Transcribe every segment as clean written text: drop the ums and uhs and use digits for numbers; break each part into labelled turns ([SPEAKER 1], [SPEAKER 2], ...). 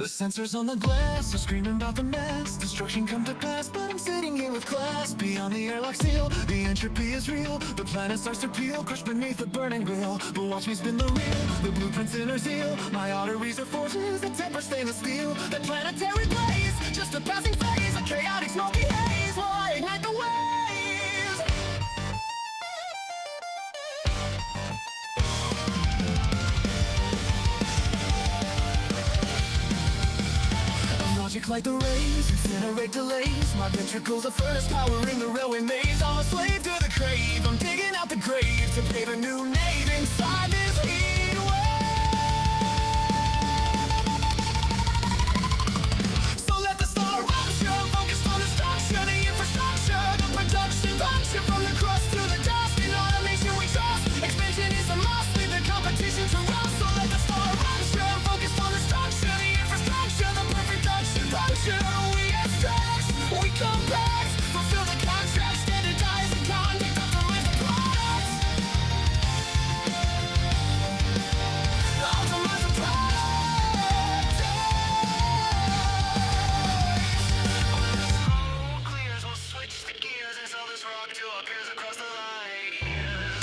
[SPEAKER 1] The sensors on the glass are screaming about the mess. Destruction come to pass, but I'm sitting here with class. Beyond the airlock seal, the entropy is real. The planet starts to peel, crushed beneath the burning wheel. But watch me spin the reel, the blueprints in her zeal. My arteries are forges, the temper stainless steel. The planetary blaze, just a passing phase. A chaotic smoky haze, while I ignite the waves. Logic like the rays, incinerate delays. My ventricles are furnace powering the railway maze. I'm a slave to the crave, I'm digging out the grave to pave a new nave inside this heat wave. So let the StarRupture focus on the structure, the infrastructure, the production puncture. From the crust to the dust, in automation we trust. Expansion is a must, leave the competition to rust. So let the StarRupture focus on the structure, the infrastructure, the perfect puncture. We extract, we compact, fulfill the contract, standardize and conduct, optimize the product. Optimize the product. When the smoke clears, we'll switch the gears and sell this rock to our peers across the light years.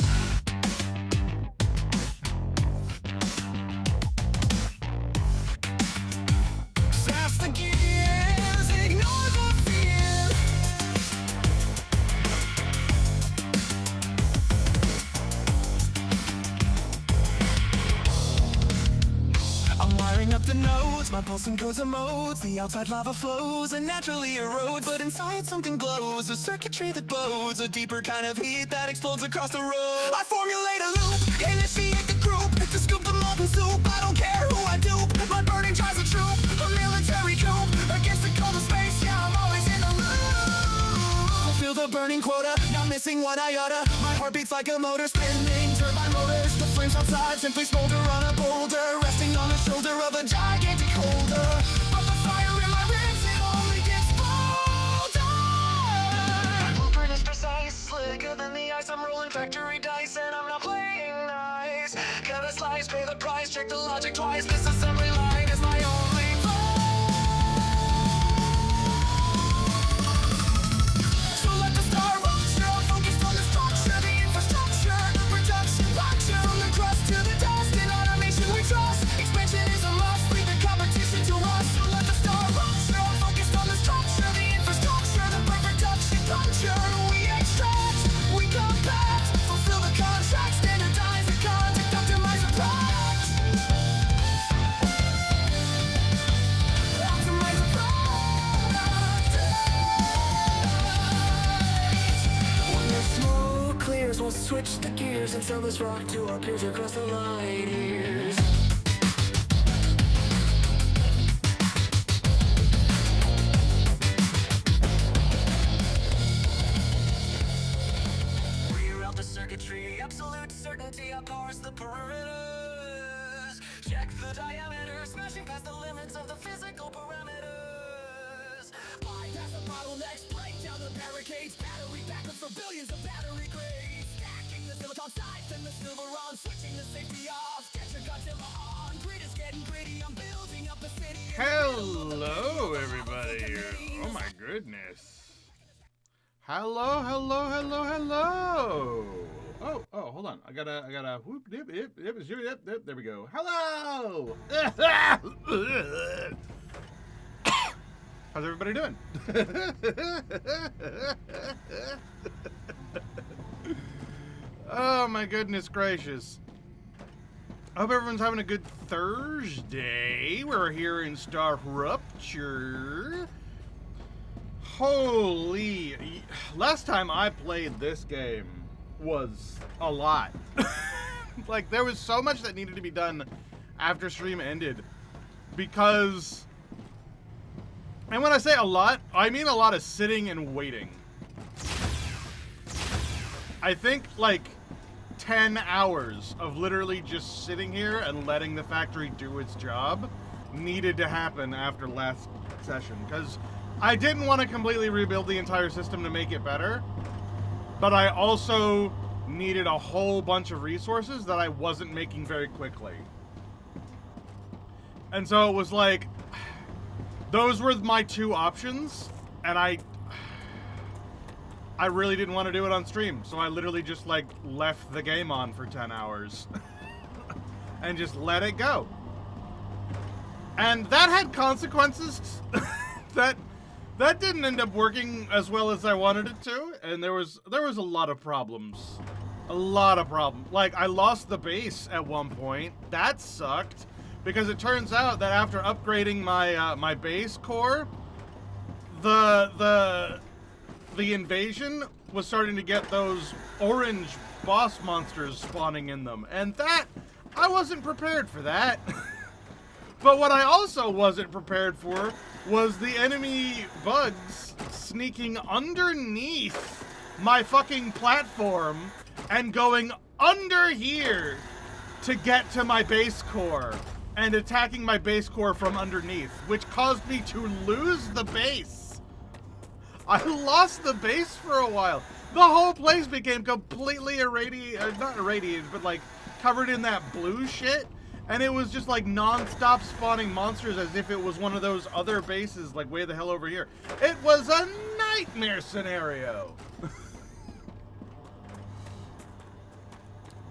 [SPEAKER 1] Sass the gears, ignore the fear. I'm wiring up the nodes, my pulse encodes emotes. The outside lava flows and naturally erodes, but inside something glows, a circuitry that bodes, a deeper kind of heat that explodes across the road. I formulate a loop, initiate the group, to scoop the molten soup. I don't care who I dupe, my burning tries a troop, a military coup, against the cold of space, yeah, I'm always in the loop. Feel the burning quota, not missing one iota. My heart beats like a motor, spinning turbine motors. The flames outside simply smolder on a boulder, resting on the shoulder of a gigantic holder. But the fire in my ribs, it only gets bolder. My blueprint is precise, slicker than the ice. I'm rolling factory dice and I'm not playing nice. Cut a slice, pay the price, check the logic twice. This assembly line is my only so let the StarRupture focus on the structure, the infrastructure, the production puncture. From the crust to the dust, in automation we trust. Expansion is a must, leave the competition to us. So let the StarRupture focus on the structure, the infrastructure, the production puncture. We extract, we compact, fulfill the contract, standardize the conduct, optimize the product. Optimize the product. When the smoke clears, we'll switch the gears and sell this rock to our peers across the light years. Reroute the circuitry, absolute certainty, I parse the perimeters. Check the diameter, smashing past the limits of the physical parameters. Bypass the bottlenecks, break down the barricades. Battery backups for billions of battery grades. Stacking the silicon sides and the silver on, switching the safety off. Get your Godzilla on, grid is getting gritty. I'm building up the city.
[SPEAKER 2] Hello, everybody. Oh my goodness. Hello, hello, hello, hello. Oh, hold on. I gotta whoop, dip, there we go. Hello. How's everybody doing? Oh my goodness gracious. I hope everyone's having a good Thursday. We're here in StarRupture. Holy, last time I played this game was a lot. Like, there was so much that needed to be done after stream ended, because, and when I say a lot, I mean a lot of sitting and waiting. I think like 10 hours of literally just sitting here and letting the factory do its job needed to happen after last session, because I didn't want to completely rebuild the entire system to make it better, but I also needed a whole bunch of resources that I wasn't making very quickly. And so it was like, Those were my two options, and I really didn't want to do it on stream, so I literally just, like, left the game on for 10 hours. And just let it go. And that had consequences. That didn't end up working as well as I wanted it to, and there was a lot of problems. A lot of problems. Like, I lost the base at one point. That sucked, because it turns out that after upgrading my my base core, the invasion was starting to get those orange boss monsters spawning in them, and that I wasn't prepared for that. But what I also wasn't prepared for was the enemy bugs sneaking underneath my fucking platform and going under here to get to my base core and attacking my base core from underneath, which caused me to lose the base. I lost the base for a while. The whole place became completely irradiated, not irradiated, but like covered in that blue shit. And it was just like non-stop spawning monsters as if it was one of those other bases like way the hell over here. It was a nightmare scenario.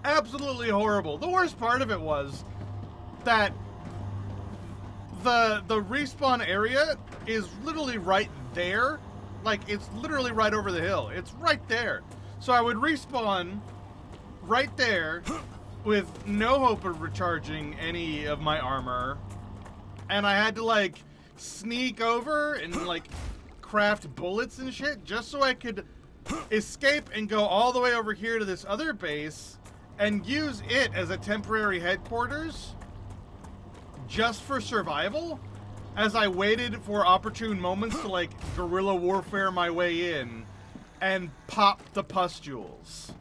[SPEAKER 2] Absolutely horrible. The worst part of it was that the respawn area is literally right there. Like, it's literally right over the hill. It's right there. So I would respawn right there with no hope of recharging any of my armor. And I had to, like, sneak over and, like, craft bullets and shit just so I could escape and go all the way over here to this other base and use it as a temporary headquarters just for survival as I waited for opportune moments to, like, guerrilla warfare my way in and pop the pustules.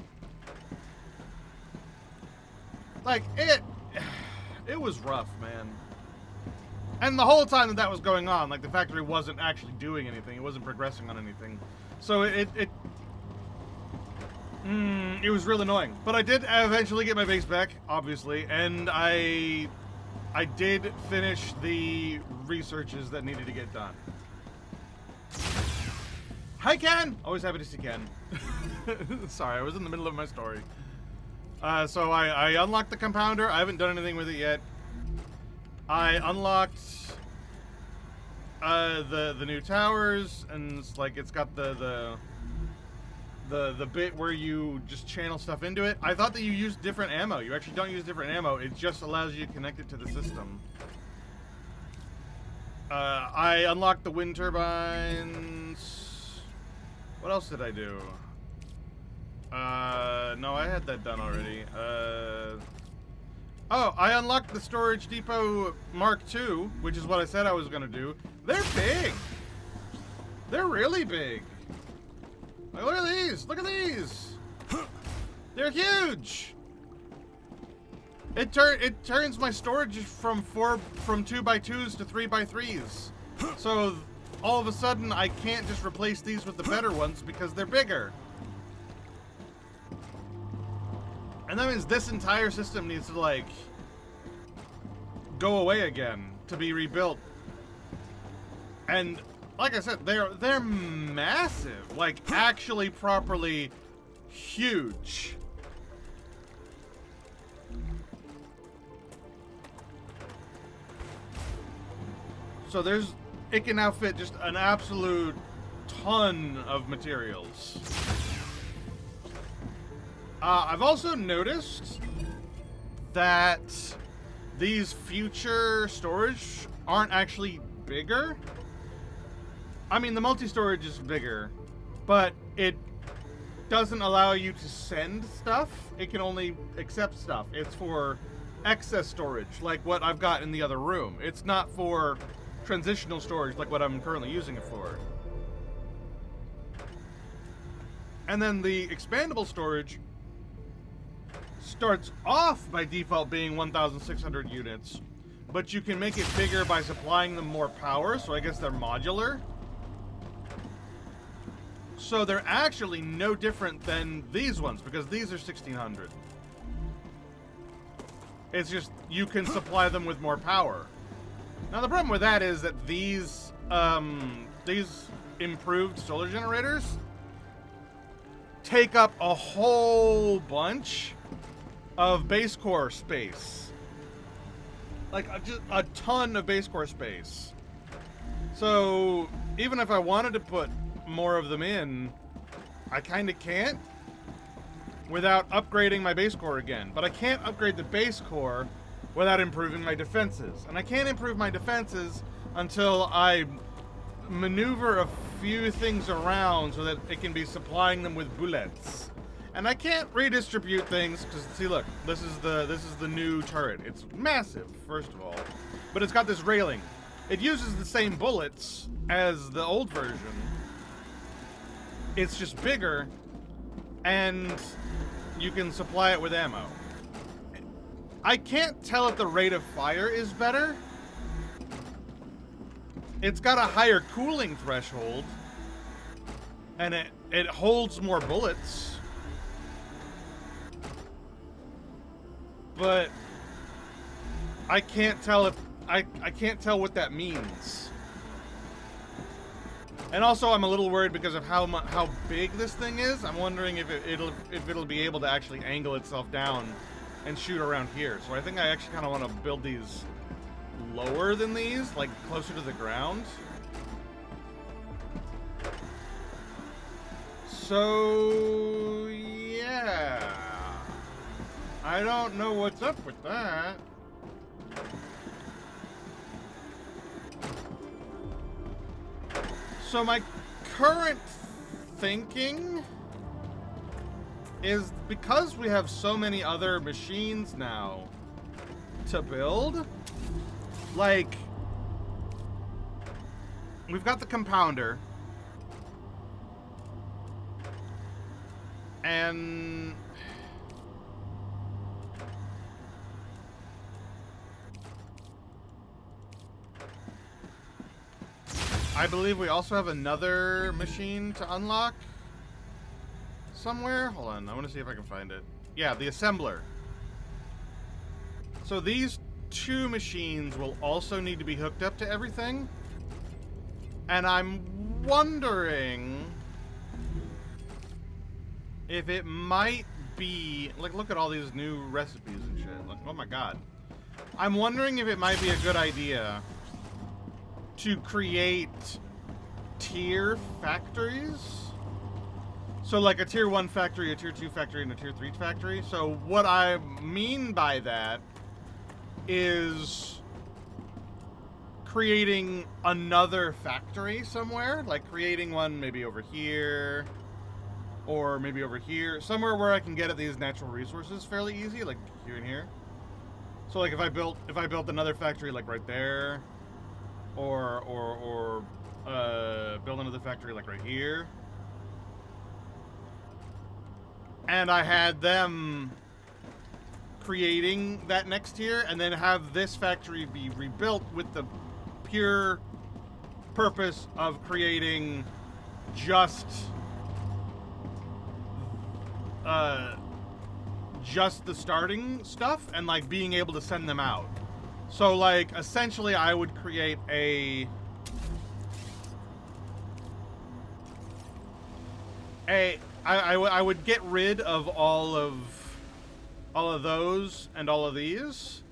[SPEAKER 2] Like, it was rough, man. And the whole time that was going on, like, the factory wasn't actually doing anything. It wasn't progressing on anything. So it was real annoying. But I did eventually get my base back, obviously, and I did finish the researches that needed to get done. Hi, Ken! Always happy to see Ken. Sorry, I was in the middle of my story. So I unlocked the compounder. I haven't done anything with it yet. I unlocked the new towers, and it's like it's got the bit where you just channel stuff into it. I thought that you used different ammo. You actually don't use different ammo. It just allows you to connect it to the system. I unlocked the wind turbines. What else did I do? No, I had that done already. Oh, I unlocked the storage depot Mark II, which is what I said I was gonna do. They're big. They're really big. Like, look at these. Look at these. They're huge. It turns my storage from 2x2s to 3x3s. So all of a sudden I can't just replace these with the better ones because they're bigger. And that means this entire system needs to, like, go away again to be rebuilt. And like I said, they're massive, like actually properly huge. So it can now fit just an absolute ton of materials. I've also noticed that these future storage aren't actually bigger. I mean, the multi-storage is bigger, but it doesn't allow you to send stuff. It can only accept stuff. It's for excess storage, like what I've got in the other room. It's not for transitional storage like what I'm currently using it for. And then the expandable storage starts off by default being 1,600 units, but you can make it bigger by supplying them more power, so I guess they're modular. So they're actually no different than these ones, because these are 1,600. It's just, you can supply them with more power. Now the problem with that is that these these improved solar generators take up a whole bunch of base core space. Like, just a ton of base core space. So, even if I wanted to put more of them in, I kind of can't without upgrading my base core again. But I can't upgrade the base core without improving my defenses. And I can't improve my defenses until I maneuver a few things around so that it can be supplying them with bullets. And I can't redistribute things because, see, look, this is the new turret. It's massive, first of all, but it's got this railing. It uses the same bullets as the old version. It's just bigger, and you can supply it with ammo. I can't tell if the rate of fire is better. It's got a higher cooling threshold, and it holds more bullets. But I can't tell if I can't tell what that means. And also, I'm a little worried because of how big this thing is. I'm wondering if it'll be able to actually angle itself down and shoot around here. So I think I actually kind of want to build these lower than these, like closer to the ground. So yeah, I don't know what's up with that. So my current thinking is, because we have so many other machines now to build, like, we've got the compounder, and I believe we also have another machine to unlock somewhere. Hold on, I want to see if I can find it. Yeah, the assembler. So these two machines will also need to be hooked up to everything. And I'm wondering if it might be, like, look at all these new recipes and shit. Like, oh my god. I'm wondering if it might be a good idea to create tier factories. So like a tier 1 factory, a tier 2 factory, and a tier 3 factory. So what I mean by that is creating another factory somewhere, like creating one maybe over here, or maybe over here, somewhere where I can get at these natural resources fairly easy, like here and here. So like if I built another factory like right there, or build another factory like right here, and I had them creating that next tier, and then have this factory be rebuilt with the pure purpose of creating just the starting stuff, and like being able to send them out. So like essentially I would create I would get rid of all of those and all of these,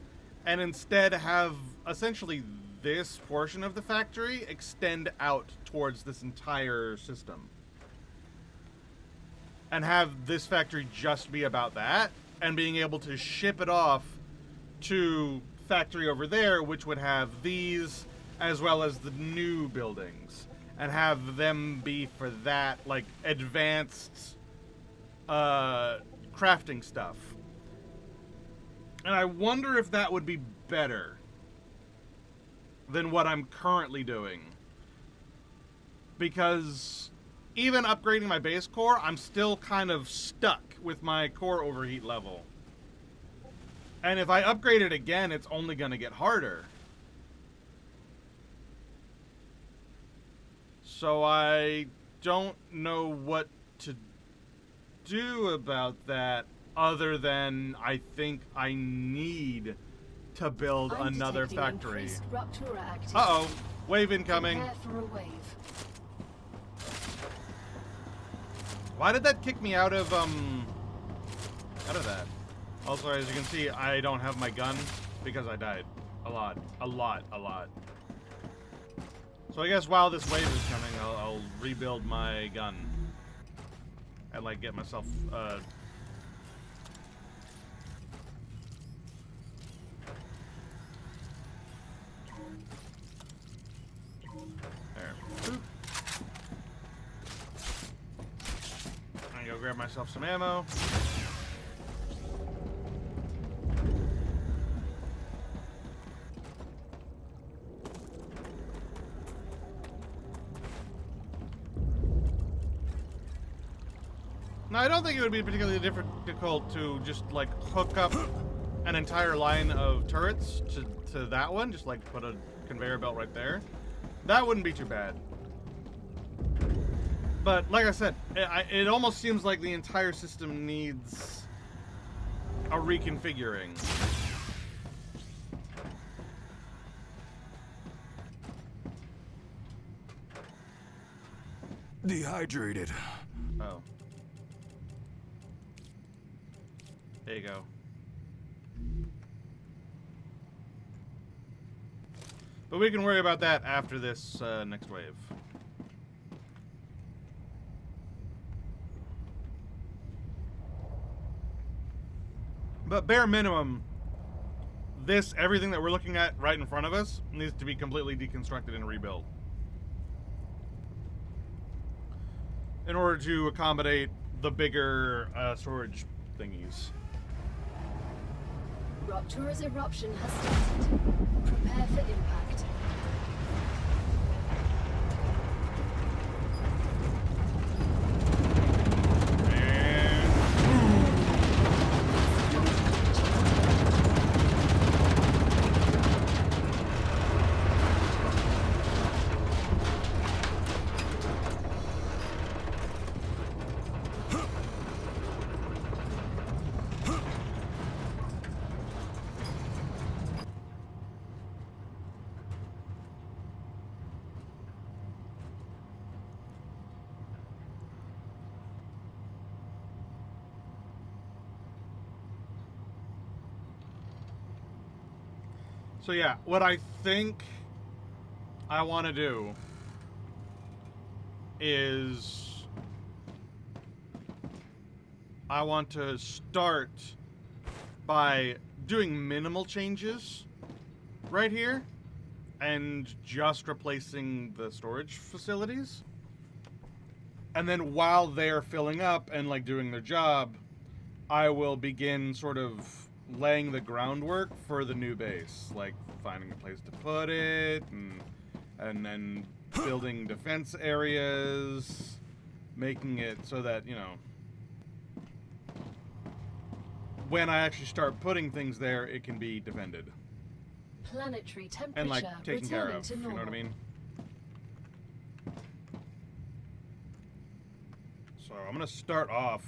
[SPEAKER 2] and instead have essentially this portion of the factory extend out towards this entire system. And have this factory just be about that, and being able to ship it off to factory over there, which would have these as well as the new buildings, and have them be for that, like, advanced crafting stuff. And I wonder if that would be better than what I'm currently doing, because even upgrading my base core, I'm still kind of stuck with my core overheat level. And if I upgrade it again, it's only going to get harder. So I don't know what to do about that, other than I think I need to build another factory.
[SPEAKER 3] Rupture activity.
[SPEAKER 2] Uh-oh. Wave incoming.
[SPEAKER 3] Prepare for a wave.
[SPEAKER 2] Why did that kick me out of that? Also, as you can see, I don't have my gun because I died. A lot. So I guess while this wave is coming, I'll rebuild my gun. And, like, get myself, there. Boop. I'm gonna go grab myself some ammo. Now, I don't think it would be particularly difficult to just, like, hook up an entire line of turrets to that one. Just, like, put a conveyor belt right there. That wouldn't be too bad. But, like I said, it almost seems like the entire system needs a reconfiguring.
[SPEAKER 1] Dehydrated.
[SPEAKER 2] Oh. There you go. But we can worry about that after this next wave. But bare minimum, everything that we're looking at right in front of us needs to be completely deconstructed and rebuilt. In order to accommodate the bigger storage thingies.
[SPEAKER 3] Rupture's eruption has started. Prepare for impact.
[SPEAKER 2] So yeah, what I think I want to do is I want to start by doing minimal changes right here and just replacing the storage facilities. And then while they're filling up and like doing their job, I will begin sort of laying the groundwork for the new base, like finding a place to put it, and then building defense areas, making it so that, you know, when I actually start putting things there, it can be defended.
[SPEAKER 3] Planetary temperature
[SPEAKER 2] And like taken care
[SPEAKER 3] returning
[SPEAKER 2] of,
[SPEAKER 3] to
[SPEAKER 2] you know
[SPEAKER 3] normal.
[SPEAKER 2] what I mean? So I'm gonna start off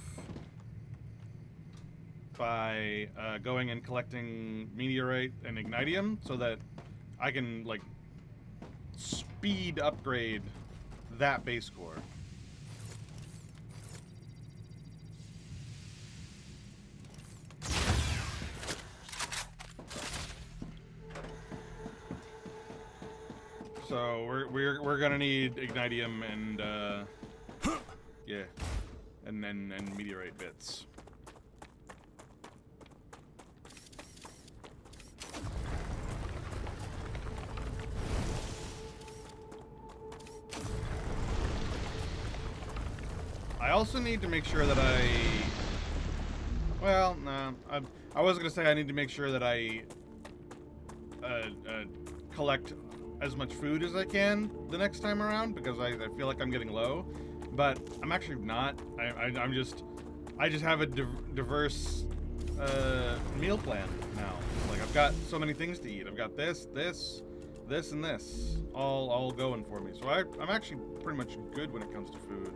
[SPEAKER 2] by going and collecting meteorite and ignitium so that I can like speed upgrade that base core. So we're gonna need ignitium and yeah, and meteorite bits. I also need to make sure that well, no, I was gonna say I need to make sure that I collect as much food as I can the next time around, because I feel like I'm getting low, but I'm actually not. I just have a diverse meal plan now. Like I've got so many things to eat. I've got this, and this all going for me. So I'm actually pretty much good when it comes to food.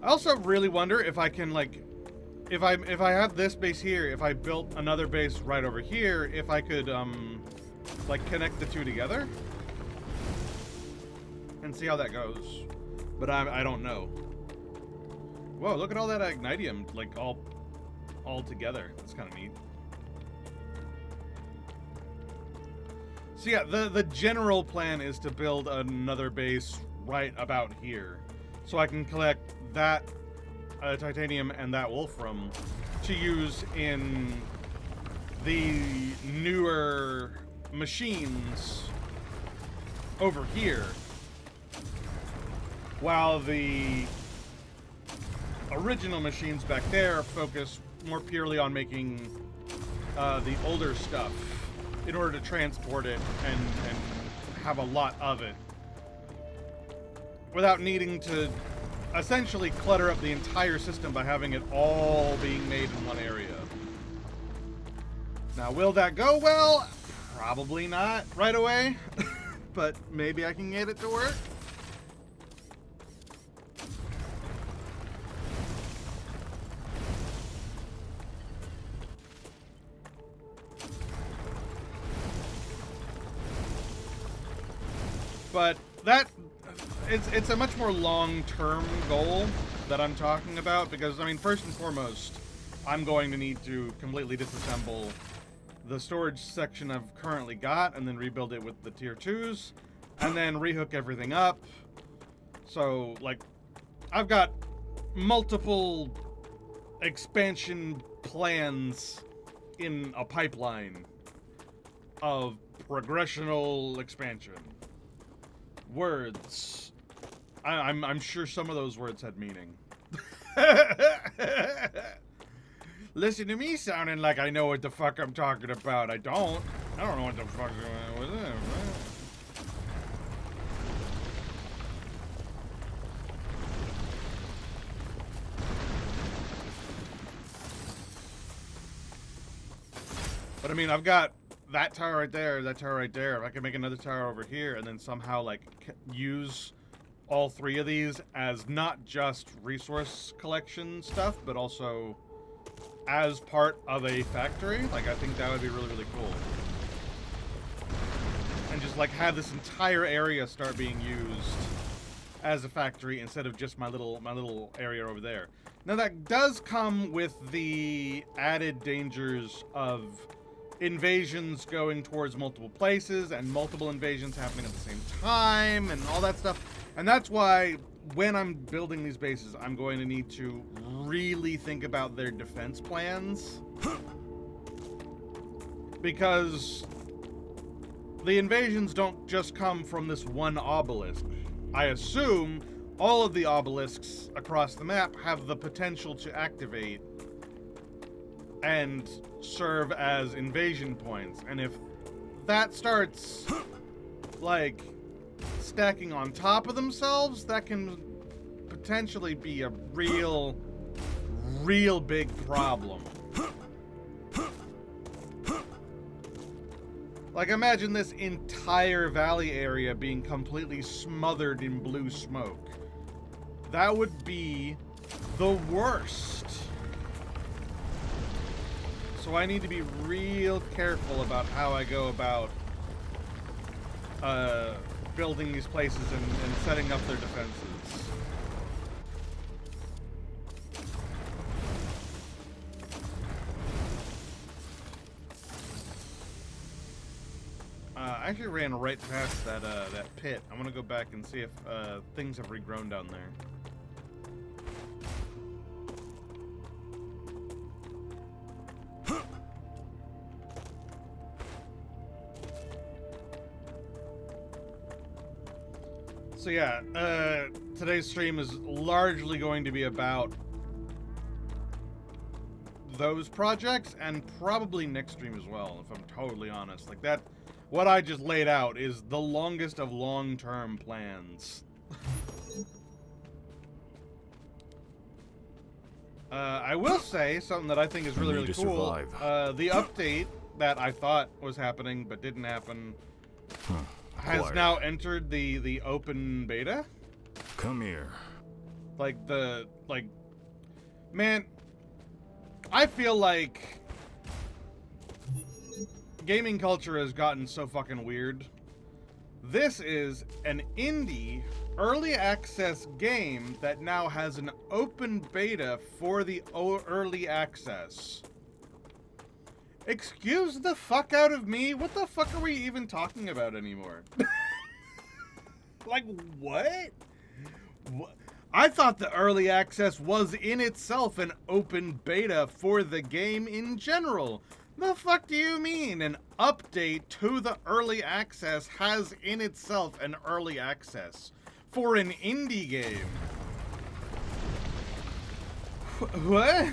[SPEAKER 2] I also really wonder if I can like if I have this base here, if I built another base right over here, if I could like connect the two together and see how that goes. But I don't know. Whoa, look at all that ignitium, like all together. That's kind of neat. So yeah, the general plan is to build another base right about here, so I can collect that titanium and that wolfram to use in the newer machines over here, while the original machines back there focus more purely on making the older stuff in order to transport it and have a lot of it without needing to essentially clutter up the entire system by having it all being made in one area. Now, will that go well? Probably not right away, but maybe I can get it to work. But it's a much more long-term goal that I'm talking about, because, I mean, first and foremost, I'm going to need to completely disassemble the storage section I've currently got and then rebuild it with the tier 2s and then rehook everything up. So, like, I've got multiple expansion plans in a pipeline of progressional expansion. Words. I'm sure some of those words had meaning. Listen to me sounding like I know what the fuck I'm talking about. I don't know what the fuck was it. But I mean, I've got that tower right there, that tower right there. If I can make another tower over here and then somehow, like, use all three of these as not just resource collection stuff, but also as part of a factory, like, I think that would be really, really cool. And just, like, have this entire area start being used as a factory instead of just my little area over there. Now, that does come with the added dangers of invasions going towards multiple places and multiple invasions happening at the same time and all that stuff. And that's why when I'm building these bases, I'm going to need to really think about their defense plans, because the invasions don't just come from this one obelisk. I assume all of the obelisks across the map have the potential to activate and serve as invasion points. And if that starts, like, stacking on top of themselves, that can potentially be a real big problem. Like, imagine this entire valley area being completely smothered in blue smoke. That would be the worst. So I need to be real careful about how I go about building these places and setting up their defenses. I actually ran right past that pit. I'm gonna go back and see if things have regrown down there. So yeah, today's stream is largely going to be about those projects, and probably next stream as well, if I'm totally honest. Like, that, what I just laid out is the longest of long-term plans. I will say something that I think is really, really cool. The update that I thought was happening but didn't happen has now entered the open beta.
[SPEAKER 4] Come here.
[SPEAKER 2] Man, I feel like gaming culture has gotten so fucking weird. This is an indie early access game that now has an open beta for the early access. Excuse the fuck out of me? What the fuck are we even talking about anymore? Like, what? What? I thought the early access was in itself an open beta for the game in general. The fuck do you mean? An update to the early access has in itself an early access for an indie game. What?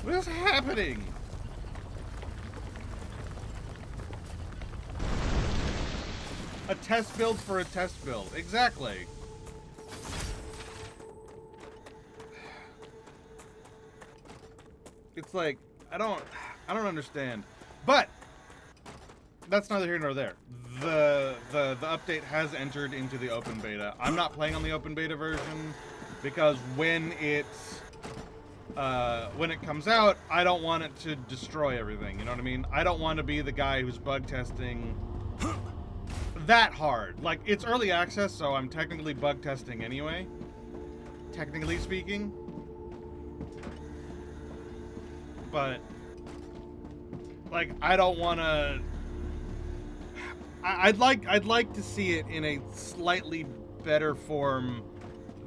[SPEAKER 2] What is happening? A test build for a test build. Exactly. It's like, I don't understand. But that's neither here nor there. The update has entered into the open beta. I'm not playing on the open beta version because when it comes out, I don't want it to destroy everything. You know what I mean? I don't want to be the guy who's bug testing that hard. Like, it's early access, so I'm technically bug testing anyway. Technically speaking. But like, I don't want to. I'd like to see it in a slightly better form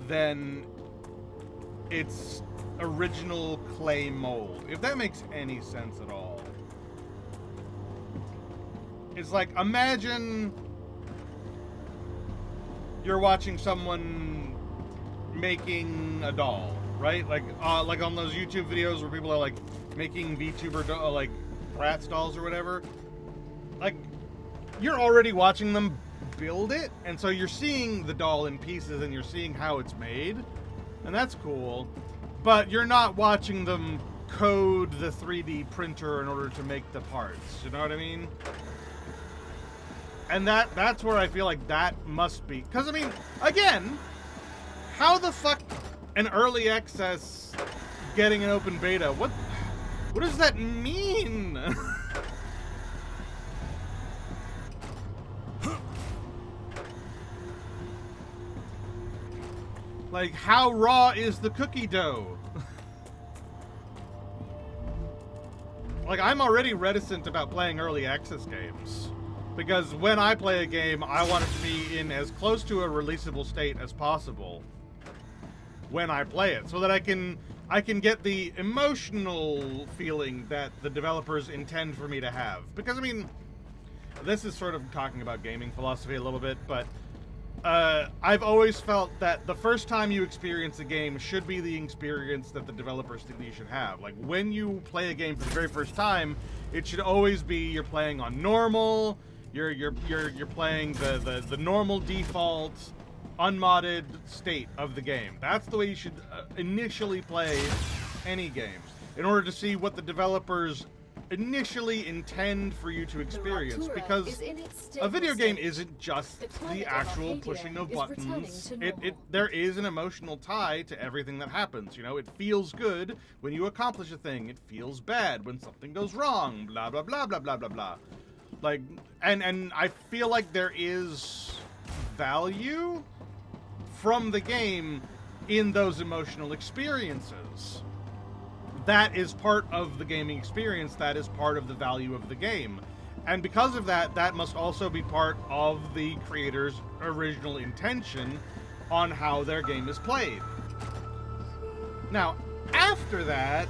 [SPEAKER 2] than its original clay mold, if that makes any sense at all. It's like, imagine you're watching someone making a doll, right? Like on those YouTube videos where people are like making VTuber like Bratz dolls or whatever. Like, you're already watching them build it, and so you're seeing the doll in pieces and you're seeing how it's made, and that's cool. But you're not watching them code the 3D printer in order to make the parts. You know what I mean? And that's where I feel like that must be. Because, I mean, again, how the fuck an early access getting an open beta? What does that mean? Like, how raw is the cookie dough? Like, I'm already reticent about playing early access games. Because when I play a game, I want it to be in as close to a releasable state as possible when I play it, so that I can get the emotional feeling that the developers intend for me to have. Because, I mean, this is sort of talking about gaming philosophy a little bit, but I've always felt that the first time you experience a game should be the experience that the developers think you should have. Like, when you play a game for the very first time, it should always be you're playing on normal, you're playing the normal default unmodded state of the game. That's the way you should initially play any game, in order to see what the developers initially intend for you to experience, because a video game isn't just the actual pushing of buttons. There is an emotional tie to everything that happens. You know, it feels good when you accomplish a thing. It feels bad when something goes wrong. Blah blah blah blah blah blah blah. Like, and I feel like there is value from the game in those emotional experiences. That is part of the gaming experience. That is part of the value of the game. And because of that, that must also be part of the creator's original intention on how their game is played. Now, after that,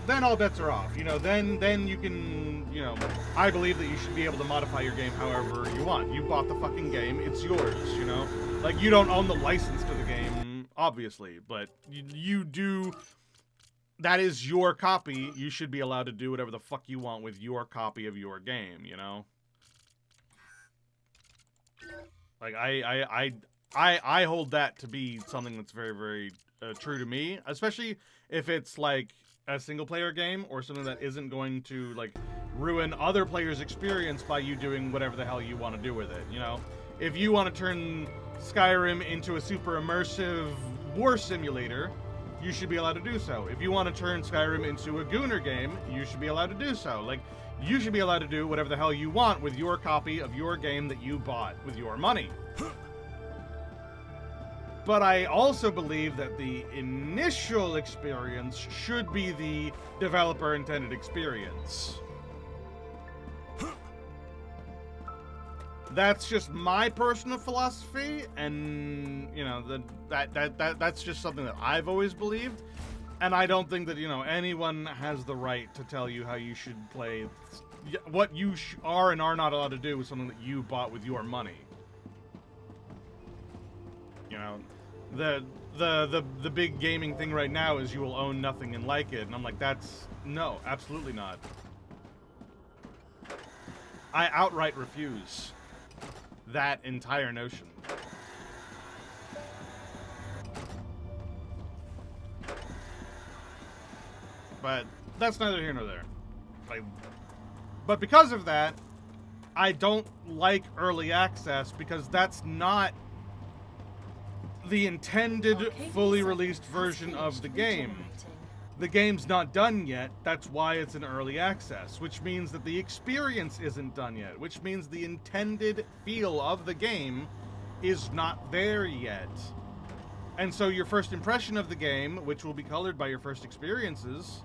[SPEAKER 2] then all bets are off. You know, then you can, you know, I believe that you should be able to modify your game however you want. You bought the fucking game, it's yours, you know? Like, you don't own the license to the game, obviously, but you do. That is your copy. You should be allowed to do whatever the fuck you want with your copy of your game, you know? Like, I hold that to be something that's very, very true to me, especially if it's like a single player game or something that isn't going to like ruin other players' experience by you doing whatever the hell you want to do with it, you know? If you want to turn Skyrim into a super immersive war simulator, you should be allowed to do so. If you want to turn Skyrim into a Gooner game, you should be allowed to do so. Like, you should be allowed to do whatever the hell you want with your copy of your game that you bought with your money. But I also believe that the initial experience should be the developer-intended experience. That's just my personal philosophy, and, you know, that's just something that I've always believed. And I don't think that, you know, anyone has the right to tell you how you should play. What you are and are not allowed to do with something that you bought with your money. You know, the big gaming thing right now is you will own nothing and like it, and I'm like, no, absolutely not. I outright refuse that entire notion. But that's neither here nor there. But because of that, I don't like early access, because that's not the intended fully released version of the game. The game's not done yet, that's why it's in early access, which means that the experience isn't done yet, which means the intended feel of the game is not there yet. And so your first impression of the game, which will be colored by your first experiences,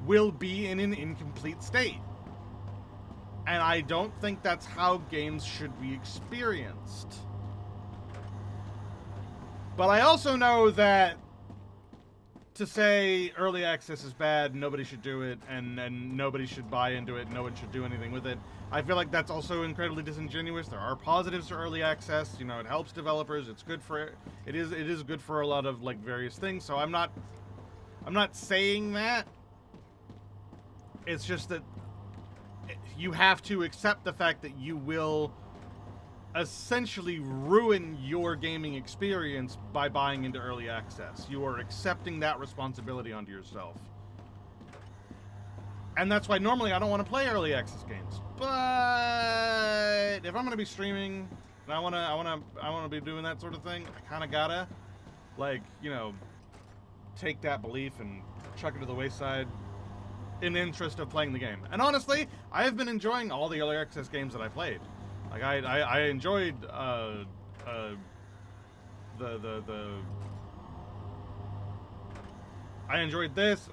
[SPEAKER 2] will be in an incomplete state. And I don't think that's how games should be experienced. But I also know that to say early access is bad, nobody should do it, and nobody should buy into it, no one should do anything with it, I feel like that's also incredibly disingenuous. There are positives to early access. You know, it helps developers. It's good for it is good for a lot of like various things. So I'm not saying that. It's just that you have to accept the fact that you will essentially ruin your gaming experience by buying into early access. You are accepting that responsibility onto yourself. And that's why normally I don't want to play early access games. But if I'm going to be streaming and I want to be doing that sort of thing, I kind of gotta, like, you know, take that belief and chuck it to the wayside in the interest of playing the game. And honestly, I have been enjoying all the early access games that I played. Like I enjoyed I enjoyed this.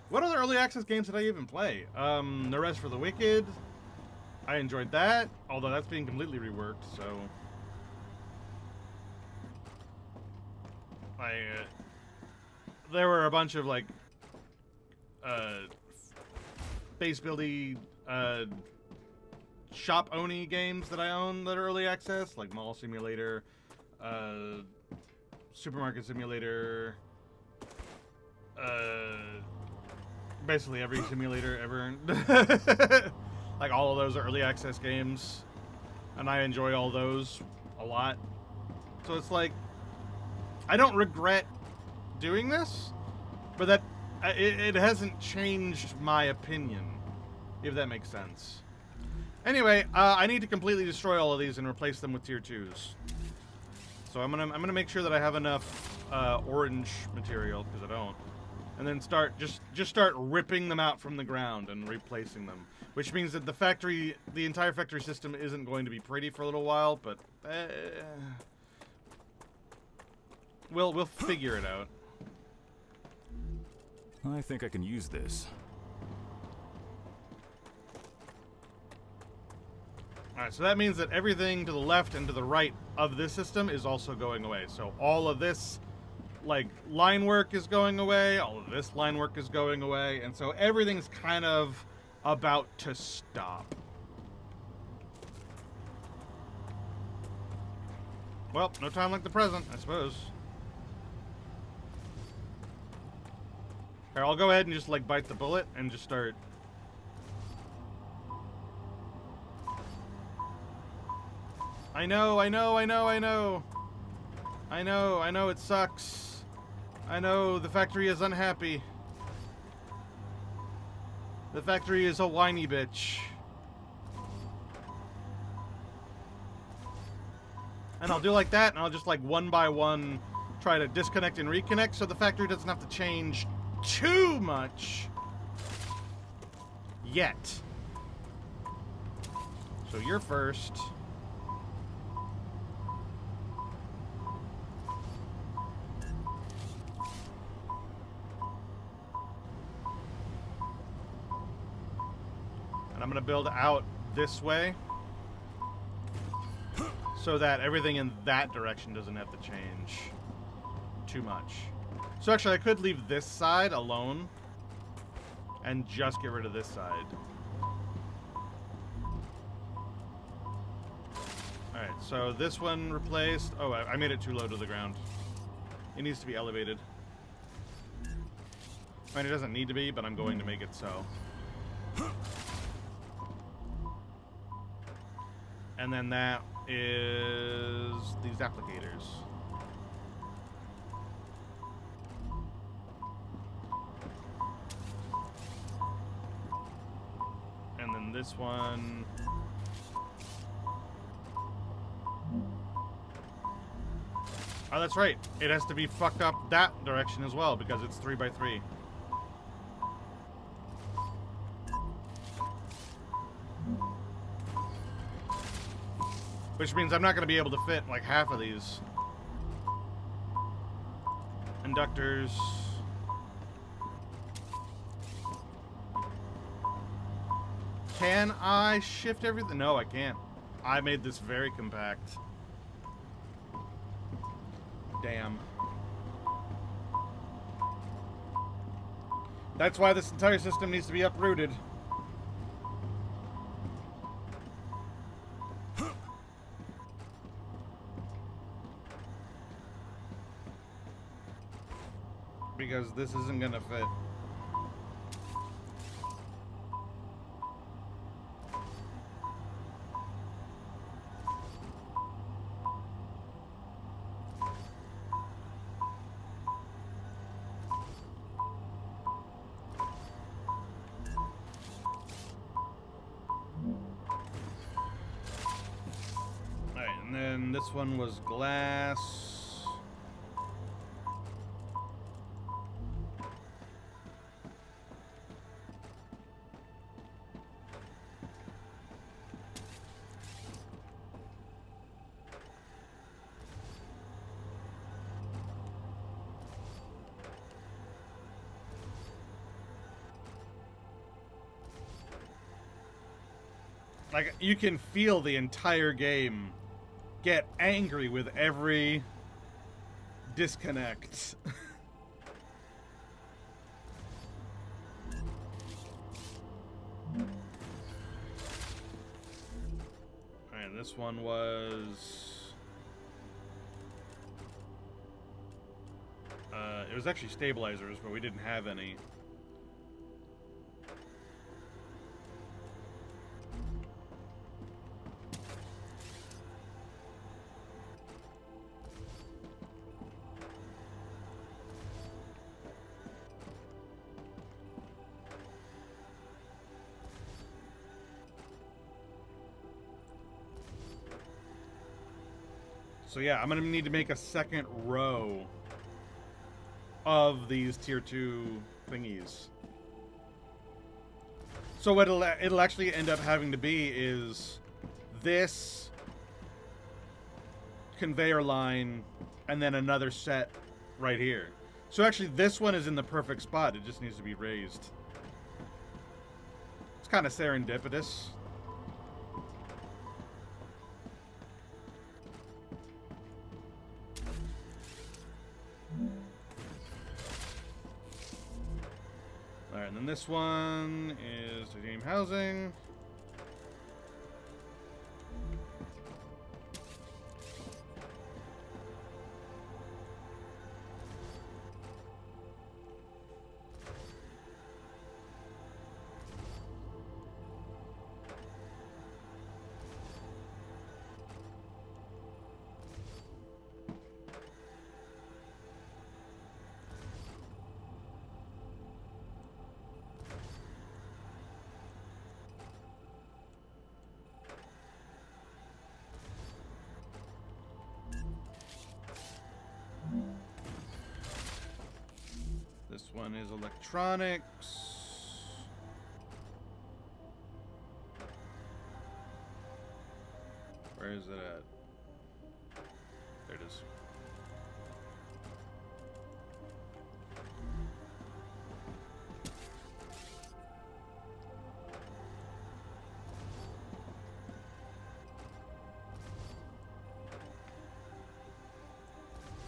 [SPEAKER 2] What other early access games did I even play? No Rest for the Wicked. I enjoyed that, although that's being completely reworked, so there were a bunch of like base buildy shop oni games that I own that are early access, like Mall Simulator, Supermarket Simulator, basically every simulator ever. Like all of those are early access games, and I enjoy all those a lot. So it's like, I don't regret doing this, but that it hasn't changed my opinion, if that makes sense. Anyway, I need to completely destroy all of these and replace them with tier 2s. So I'm gonna make sure that I have enough orange material, because I don't, and then start ripping them out from the ground and replacing them. Which means that the entire factory system isn't going to be pretty for a little while, but we'll figure it out.
[SPEAKER 4] I think I can use this.
[SPEAKER 2] Alright, so that means that everything to the left and to the right of this system is also going away. So all of this, like, line work is going away, all of this line work is going away, and so everything's kind of about to stop. Well, no time like the present, I suppose. Here, I'll go ahead and just, like, bite the bullet and just start. I know it sucks. I know the factory is unhappy. The factory is a whiny bitch. And I'll do like that, and I'll just, like, one by one try to disconnect and reconnect so the factory doesn't have to change too much yet. So you're first. And I'm going to build out this way so that everything in that direction doesn't have to change too much. So actually, I could leave this side alone and just get rid of this side. Alright, so this one replaced. Oh, I made it too low to the ground. It needs to be elevated. I mean, it doesn't need to be, but I'm going to make it so. And then that is these applicators. And then this one. Oh, that's right. It has to be fucked up that direction as well because it's 3x3. Which means I'm not going to be able to fit like half of these. Inductors. Can I shift everything? No, I can't. I made this very compact. Damn. That's why this entire system needs to be uprooted. Because this isn't gonna fit. Alright, and then this one was glass. Like, you can feel the entire game get angry with every disconnect. Alright, this one was... it was actually stabilizers, but we didn't have any. So yeah, I'm gonna need to make a second row of these tier 2 thingies. So what it'll actually end up having to be is this conveyor line and then another set right here. So actually this one is in the perfect spot. It just needs to be raised. It's kind of serendipitous. Alright, and then this one is titanium housing. one is electronics. Where is it at? There it is.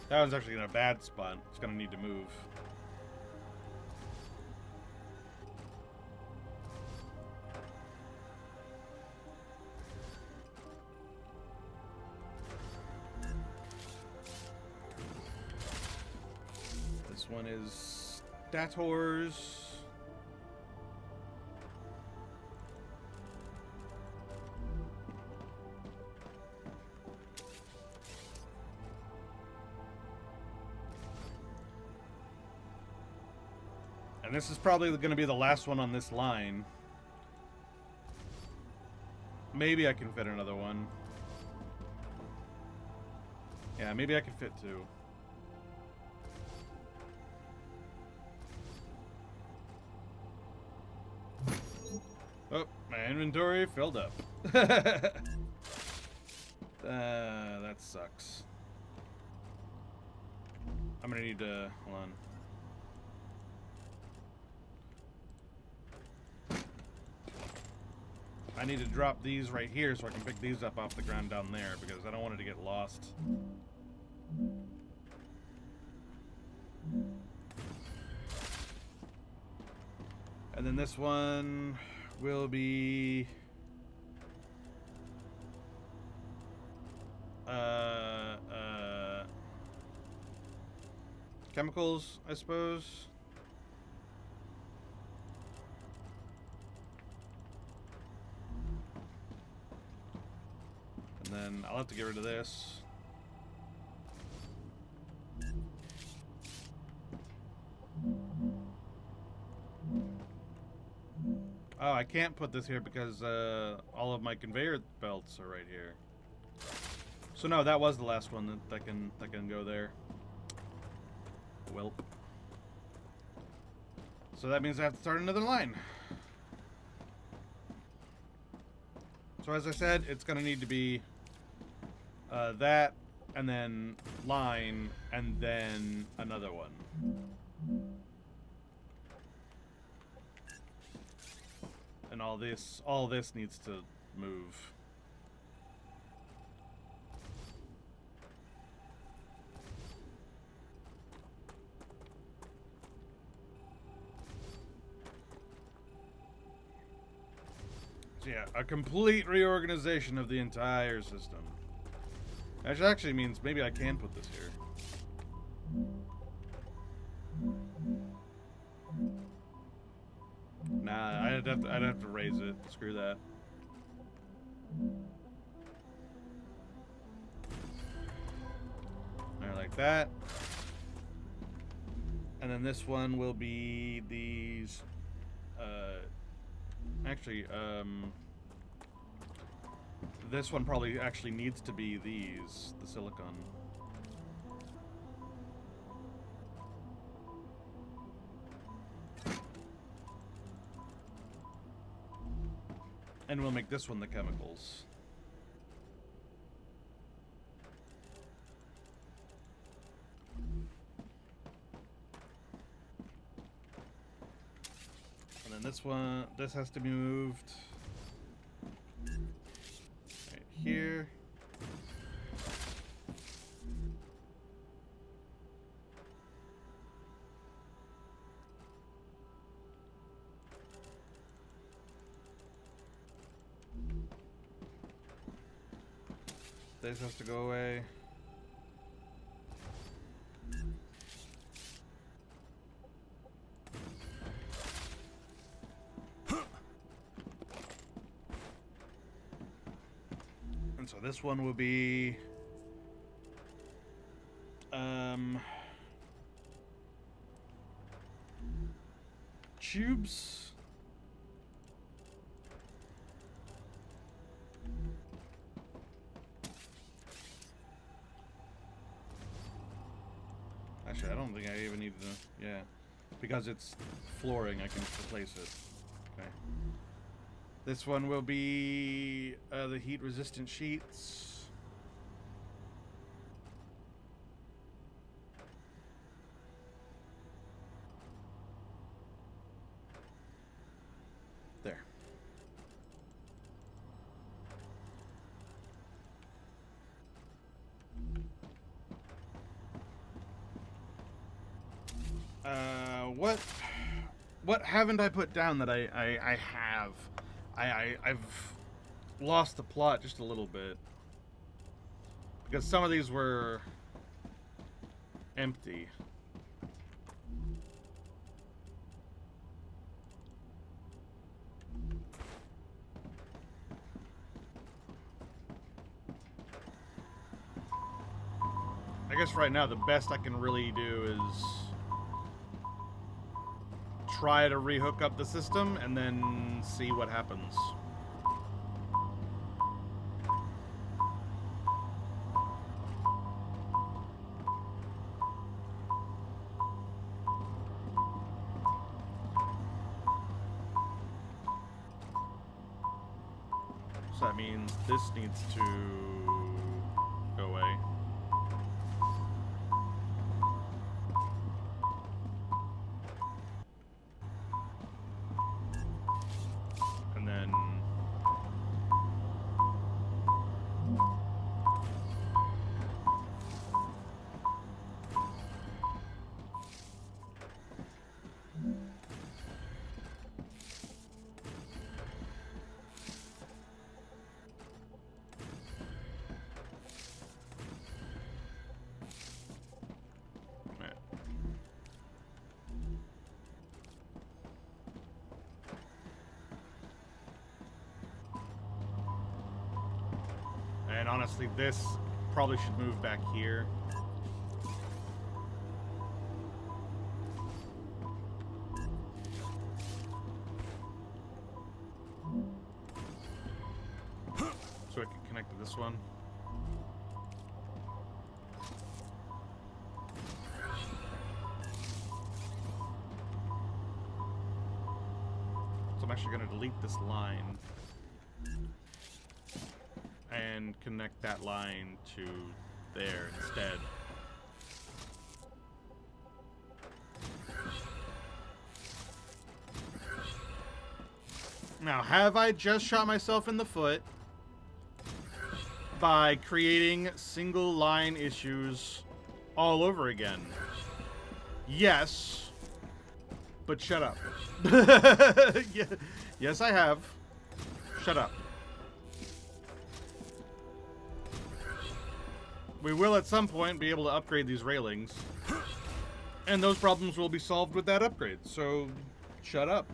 [SPEAKER 2] That one's actually in a bad spot. It's gonna need to move. This one is Stators. And this is probably going to be the last one on this line. Maybe I can fit another one. Yeah, maybe I can fit two. Oh, my inventory filled up. That sucks. I'm gonna need to, hold on. I need to drop these right here so I can pick these up off the ground down there because I don't want it to get lost. And then this one will be chemicals, I suppose. And then I'll have to get rid of this. Oh, I can't put this here because all of my conveyor belts are right here. So no, that was the last one that can go there. Welp. So that means I have to start another line. So as I said, it's gonna need to be that, and then line, and then another one. And all this needs to move. So yeah, a complete reorganization of the entire system. Which actually means maybe I can put this here. Nah, I'd have to raise it. Screw that. There, like that. And then this one will be these. Actually, this one probably actually needs to be these, the silicon. And we'll make this one the chemicals. And then this one, this has to be moved right here. This has to go away. And so this one will be tubes. Actually, I don't think I even need to, yeah. Because it's flooring, I can replace it. Okay. This one will be the heat-resistant sheets. There. What haven't I put down that I have? I've lost the plot just a little bit. Because some of these were empty. I guess right now the best I can really do is try to rehook up the system and then see what happens. So that means this needs to go away. And then and honestly, this probably should move back here. So I can connect to this one. So I'm actually going to delete this line and connect that line to there instead. Now, have I just shot myself in the foot by creating single line issues all over again? Yes, but shut up. Yeah, yes, I have. Shut up. We will at some point be able to upgrade these railings, and those problems will be solved with that upgrade, so shut up.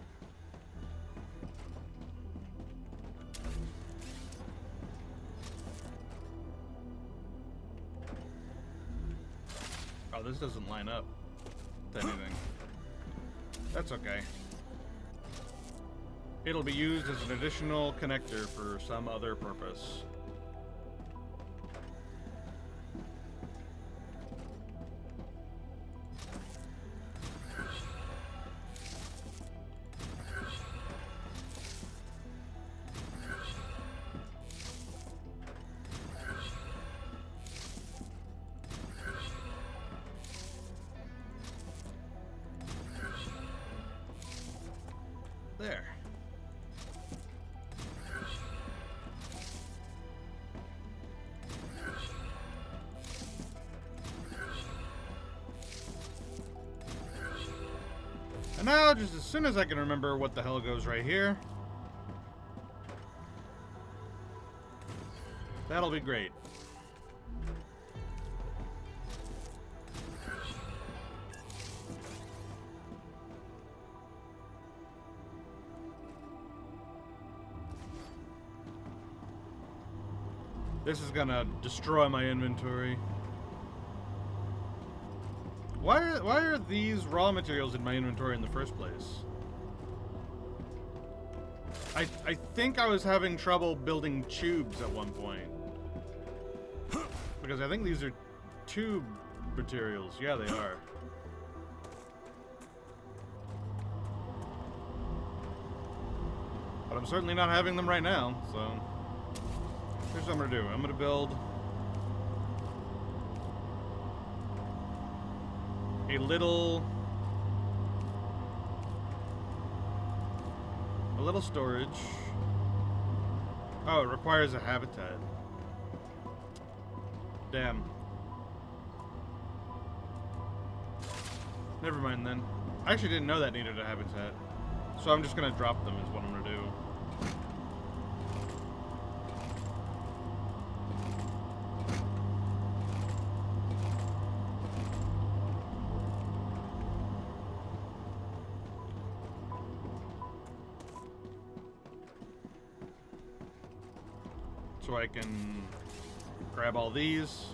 [SPEAKER 2] Oh, this doesn't line up to anything. That's okay. It'll be used as an additional connector for some other purpose. There. And now, just as soon as I can remember what the hell goes right here, that'll be great. This is gonna destroy my inventory. Why are these raw materials in my inventory in the first place? I think I was having trouble building tubes at one point. Because I think these are tube materials. Yeah, they are. But I'm certainly not having them right now, so... Here's what I'm gonna do. I'm gonna build... a little storage. Oh, it requires a habitat. Damn. Never mind then. I actually didn't know that needed a habitat. So I'm just gonna drop them is what I'm gonna do. So I can grab all these.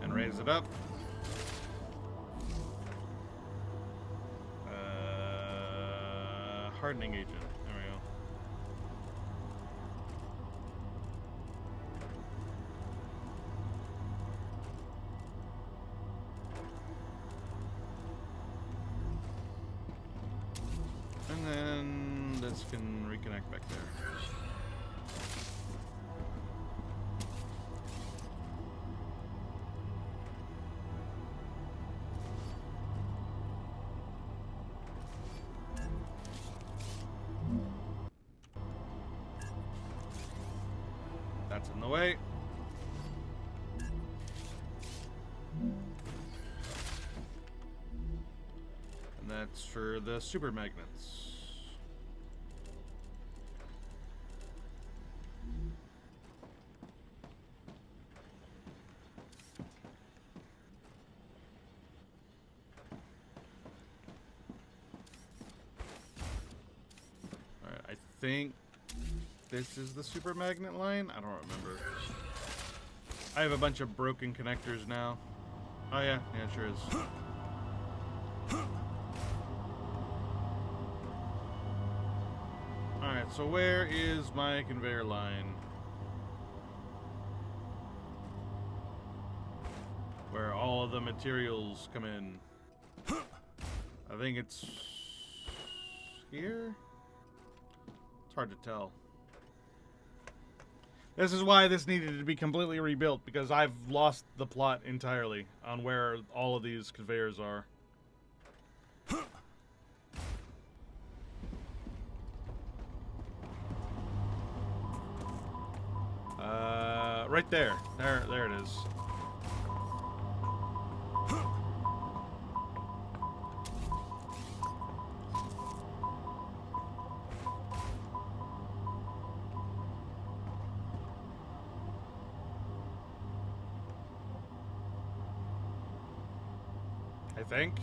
[SPEAKER 2] And raise it up. Hardening agent. There we go. And then this can reconnect back there. That's in the way. And that's for the super magnets. Alright, I think this is the super magnet line? I don't remember. I have a bunch of broken connectors now. Oh yeah, yeah, it sure is. Alright, so where is my conveyor line? Where all of the materials come in. I think it's here? It's hard to tell. This is why this needed to be completely rebuilt, because I've lost the plot entirely on where all of these conveyors are. Right there. There it is. I think.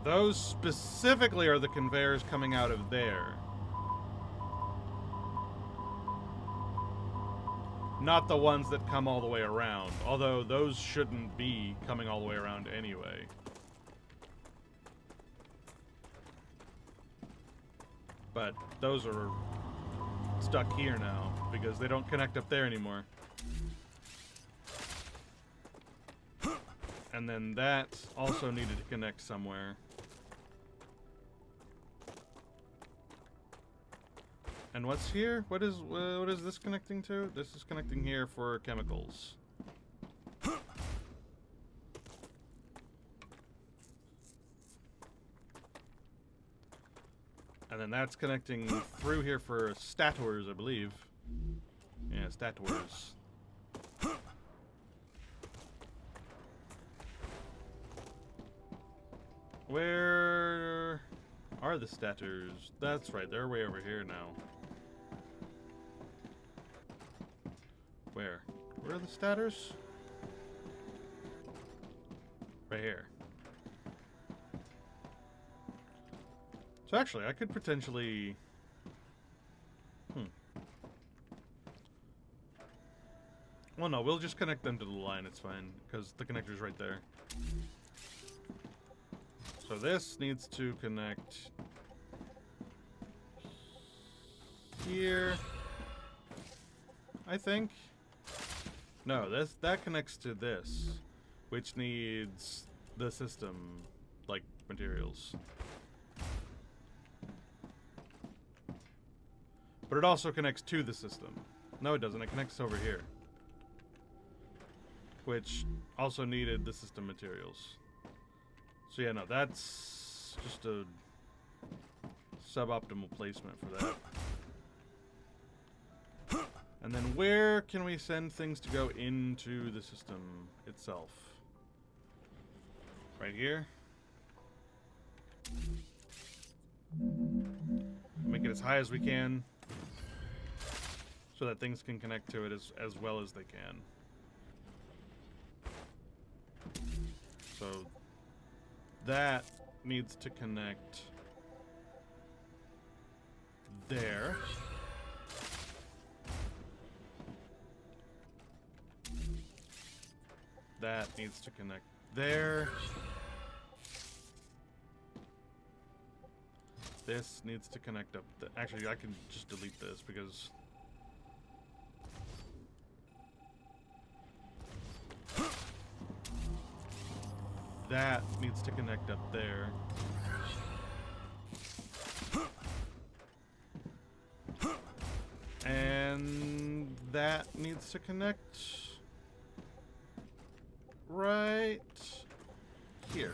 [SPEAKER 2] Those specifically are the conveyors coming out of there. Not the ones that come all the way around, although those shouldn't be coming all the way around anyway. But those are stuck here now because they don't connect up there anymore. And then that also needed to connect somewhere. And what's here? What is this connecting to? This is connecting here for chemicals. And then that's connecting through here for stators, I believe. Yeah, stators. Where are the stators? That's right, they're way over here now. Where? Where are the stators? Right here. So actually, I could potentially... Well, no, we'll just connect them to the line, it's fine, because the connector's right there. So this needs to connect here. I think. No, that connects to this, which needs the system, like, materials. But it also connects to the system. No, it doesn't. It connects over here. Which also needed the system materials. So yeah, no, that's just a suboptimal placement for that. And then where can we send things to go into the system itself? Right here. Make it as high as we can so that things can connect to it as well as they can. So that needs to connect there. That needs to connect there. This needs to connect up. Actually, I can just delete this because that needs to connect up there. And that needs to connect right here.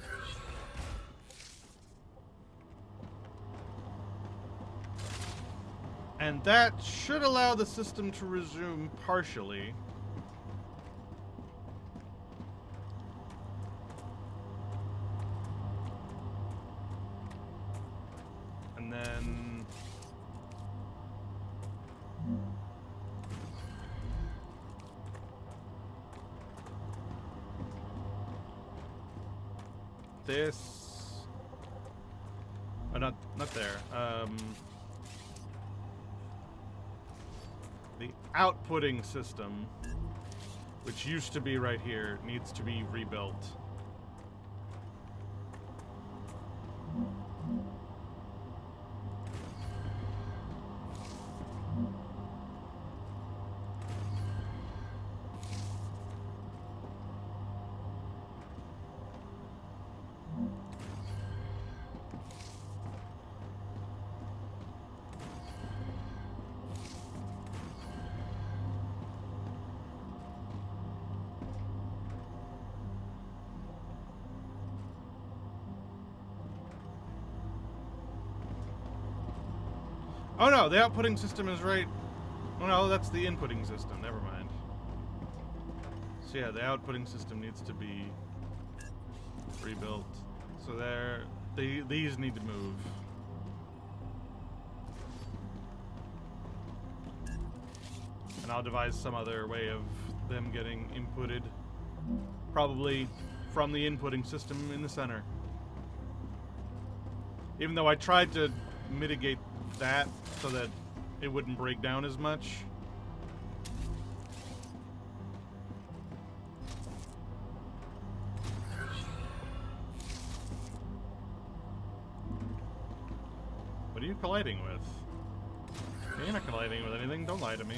[SPEAKER 2] And that should allow the system to resume partially. And then this, oh, not there. The outputting system, which used to be right here, needs to be rebuilt. Oh no, the outputting system is right. Oh no, that's the inputting system. Never mind. So yeah, the outputting system needs to be rebuilt. So these need to move. And I'll devise some other way of them getting inputted. Probably from the inputting system in the center. Even though I tried to mitigate that so that it wouldn't break down as much. What are you colliding with? You're not colliding with anything. Don't lie to me.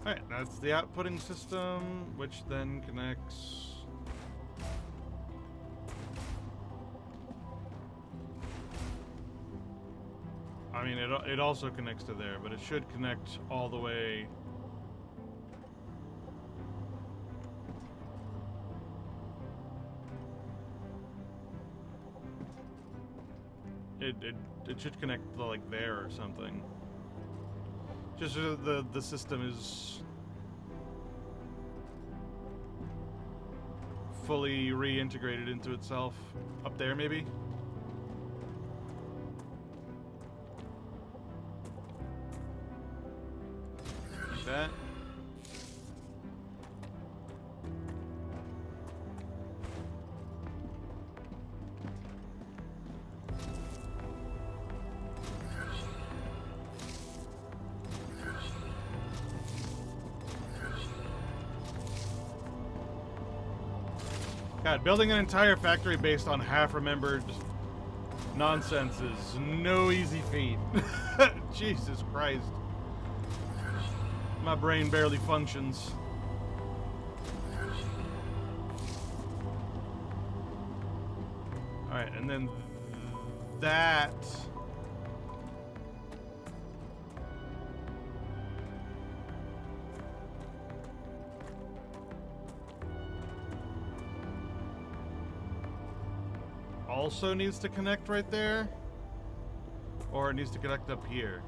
[SPEAKER 2] Alright, that's the outputting system, which then connects. I mean, it also connects to there, but it should connect all the way. It should connect to, like, there or something. Just so the system is fully reintegrated into itself. Up there, maybe? Like that. God, building an entire factory based on half-remembered nonsense is no easy feat. Jesus Christ. My brain barely functions. Alright, and then that... also needs to connect right there, or it needs to connect up here.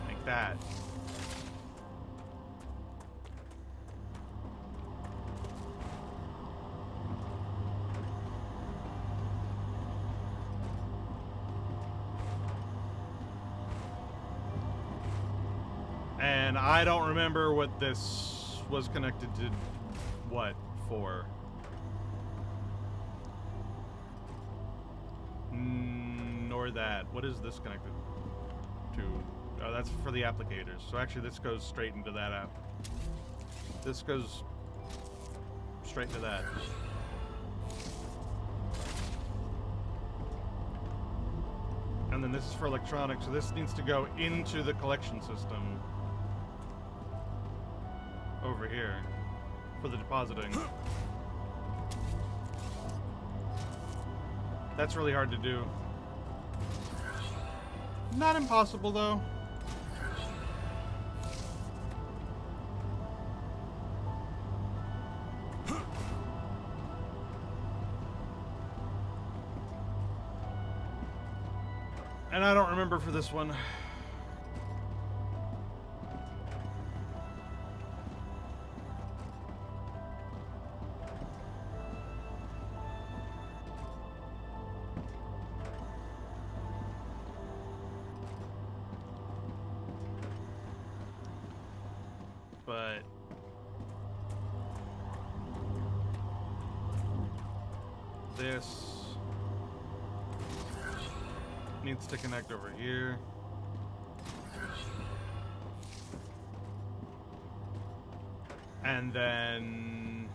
[SPEAKER 2] Like that. And I don't remember what this was connected to what for. Nor that. What is this connected to? Oh, that's for the applicators. So actually this goes straight into that app. This goes straight to that. And then this is for electronics, so this needs to go into the collection system over here for the depositing. That's really hard to do. Not impossible, though. And I don't remember for this one. But this needs to connect over here. And then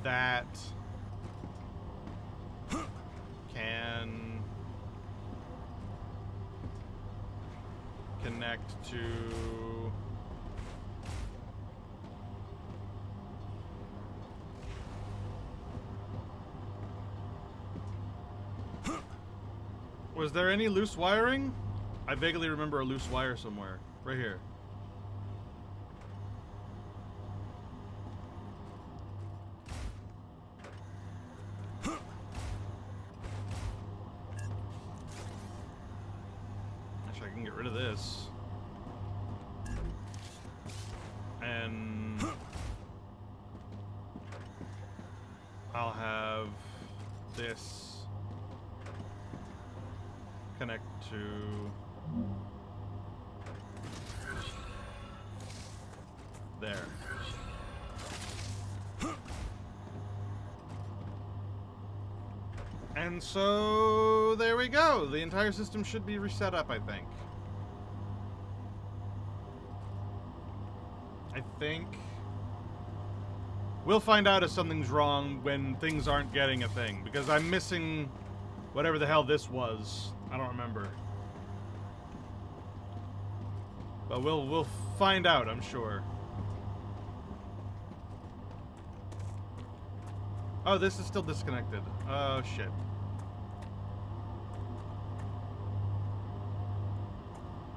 [SPEAKER 2] that can connect to Was there any loose wiring? I vaguely remember a loose wire somewhere. Right here. Actually, I can get rid of this. And I'll have this connect to there. And so there we go. The entire system should be reset up, I think. We'll find out if something's wrong when things aren't getting a thing, because I'm missing whatever the hell this was. I don't remember. But we'll find out, I'm sure. Oh, this is still disconnected. Oh, shit.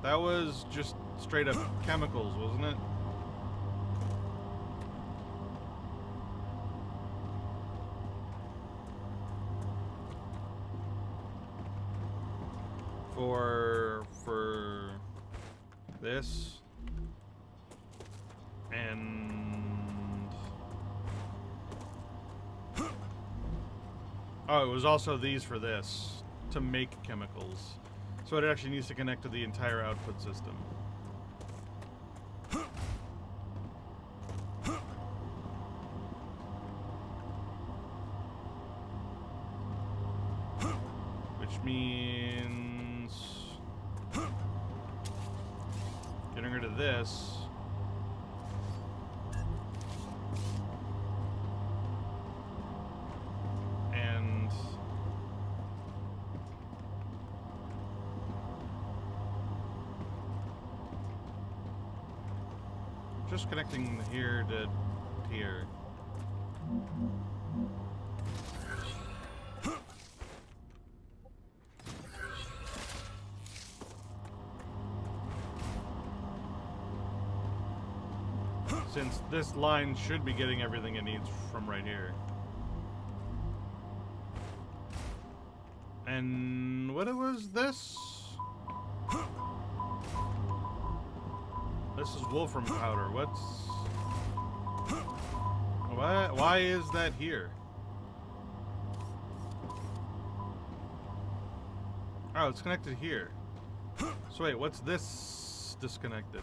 [SPEAKER 2] That was just straight up chemicals, wasn't it? For this and oh, it was also these for this to make chemicals. So it actually needs to connect to the entire output system. means getting rid of this. And just connecting here to here. Since this line should be getting everything it needs from right here. And what was this? This is wolfram powder. What's... Why is that here? Oh, it's connected here. So wait, what's this disconnected?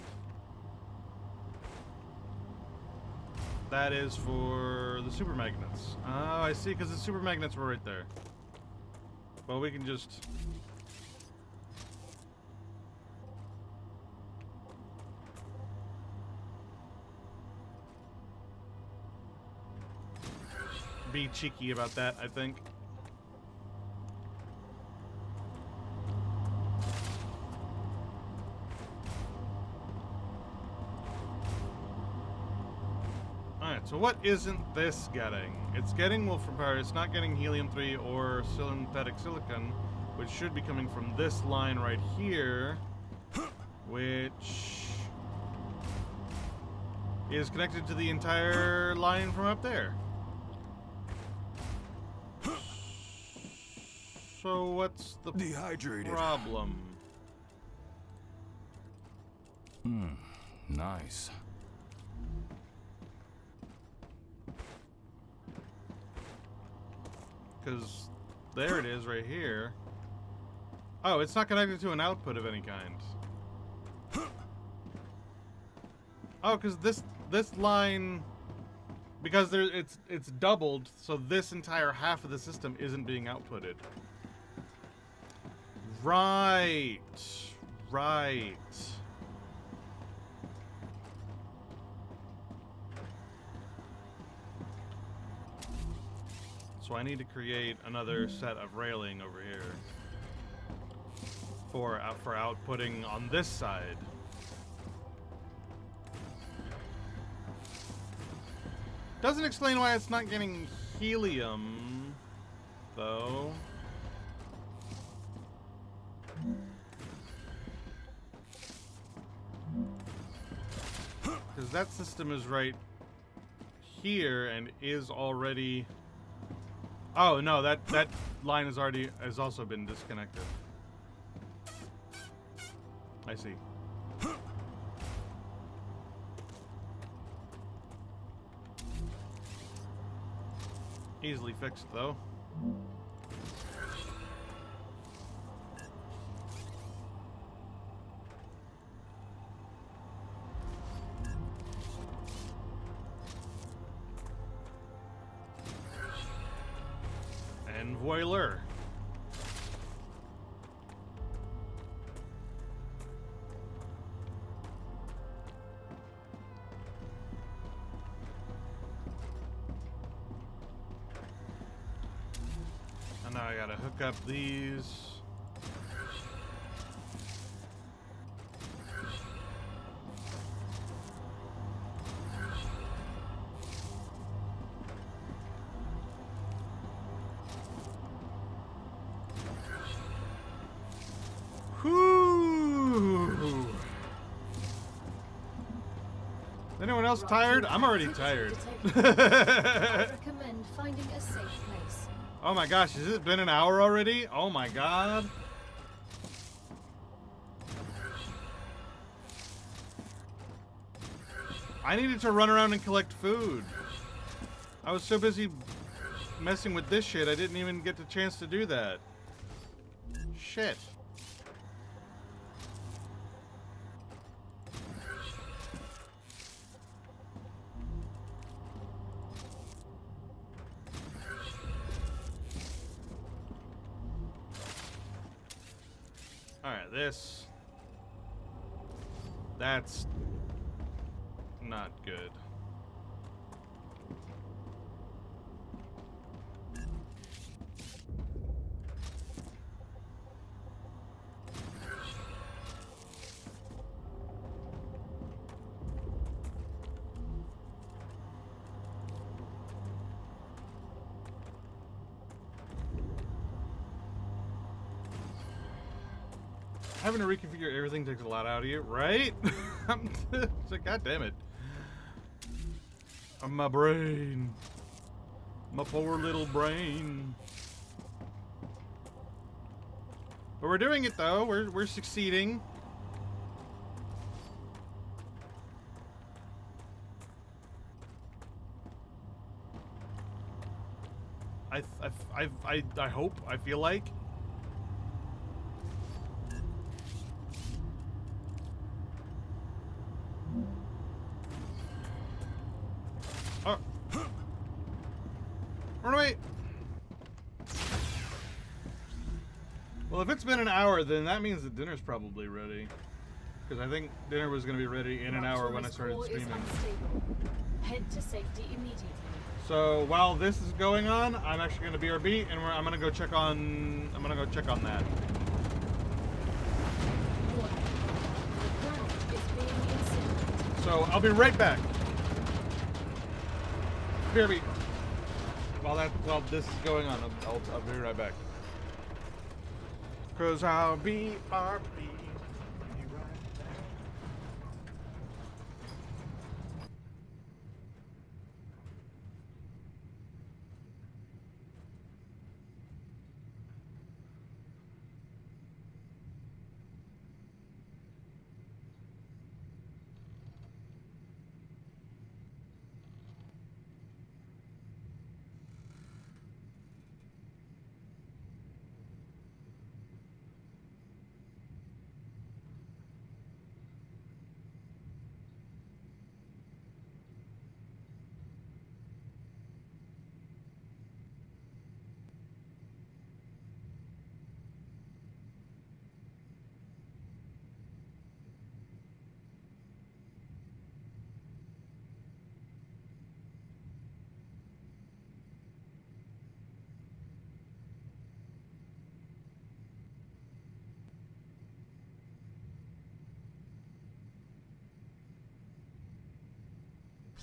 [SPEAKER 2] That is for the super magnets. Oh, I see, because the super magnets were right there. Well, we can just... be cheeky about that, I think. Alright, so what isn't this getting? It's getting wolfram power, it's not getting helium-3 or synthetic silicon, which should be coming from this line right here, which is connected to the entire line from up there. So what's the
[SPEAKER 4] Dehydrated.
[SPEAKER 2] problem?
[SPEAKER 4] Nice.
[SPEAKER 2] Because there it is right here. Oh, it's not connected to an output of any kind. Oh, because this line, because it's doubled, so this entire half of the system isn't being outputted. Right. Right. So I need to create another set of railing over here for outputting on this side. Doesn't explain why it's not getting helium, though. Because that system is right here and is already... Oh no, that line has also been disconnected. I see. Easily fixed though. And voiler. And now I gotta hook up these. Whew. Anyone else tired? I'm already tired.
[SPEAKER 3] I recommend finding a safe place.
[SPEAKER 2] Oh my gosh, has it been an hour already? Oh my god. I needed to run around and collect food. I was so busy messing with this shit, I didn't even get the chance to do that. Shit. Alright, this... That's... not good. Having to reconfigure everything takes a lot out of you, right? It's like, God damn it. My brain. My poor little brain. But we're doing it though. We're succeeding. I hope. I feel like. Oh. Run away! Well, if it's been an hour, then that means the dinner's probably ready. Because I think dinner was going to be ready in an hour when I started streaming.
[SPEAKER 3] Head to safety immediately.
[SPEAKER 2] So while this is going on, I'm actually going to BRB, and I'm going to go check on. I'm going to go check on that.
[SPEAKER 3] The planet is being incinerated.
[SPEAKER 2] So I'll be right back. BRB. While this is going on, I'll be right back. Cause I'll be RB.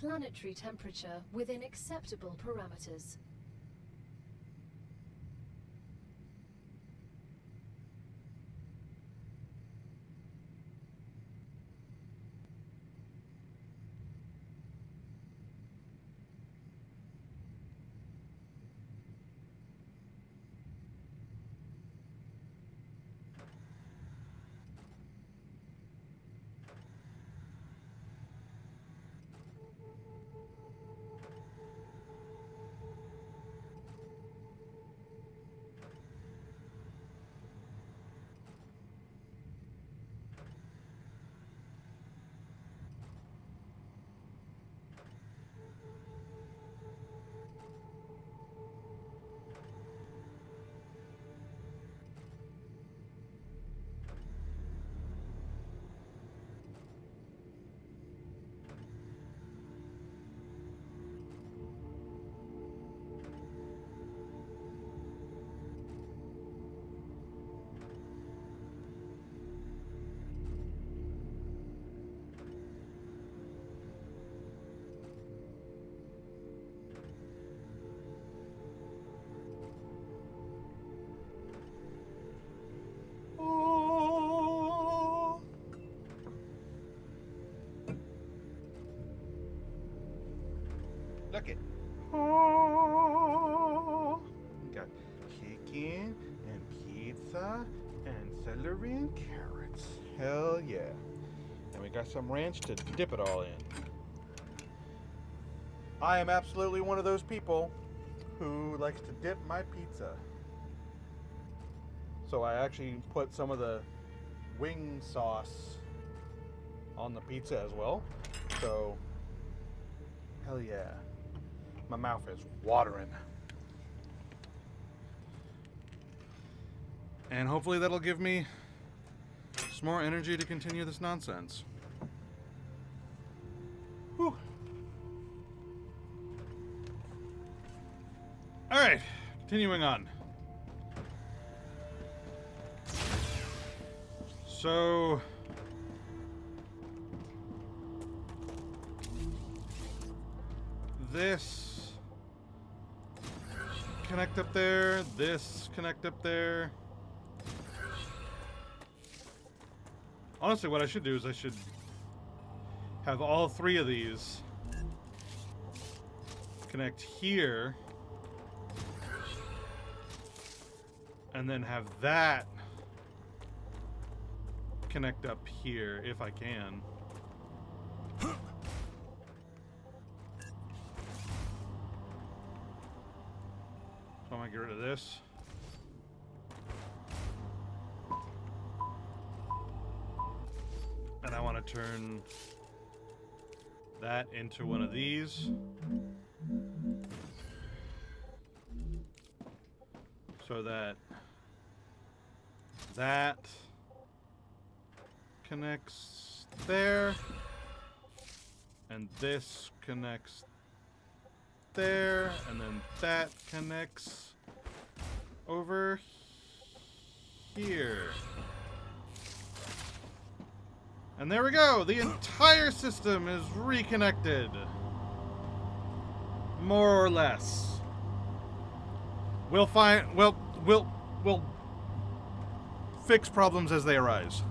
[SPEAKER 3] Planetary temperature within acceptable parameters.
[SPEAKER 2] Look it. Oh, got chicken and pizza and celery and carrots. Hell yeah. And we got some ranch to dip it all in. I am absolutely one of those people who likes to dip my pizza. So I actually put some of the wing sauce on the pizza as well. So, hell yeah. My mouth is watering. And hopefully that'll give me more energy to continue this nonsense. Whew. Alright, continuing on. So... this... connect up there, this connect up there. Honestly, what I should do is I should have all three of these connect here, and then have that connect up here, if I can. So I'm gonna get rid of this. And I want to turn that into one of these. So that that connects there. And this connects there. And then that connects over here. And there we go. The entire system is reconnected. More or less. We'll find... We'll fix problems as they arise.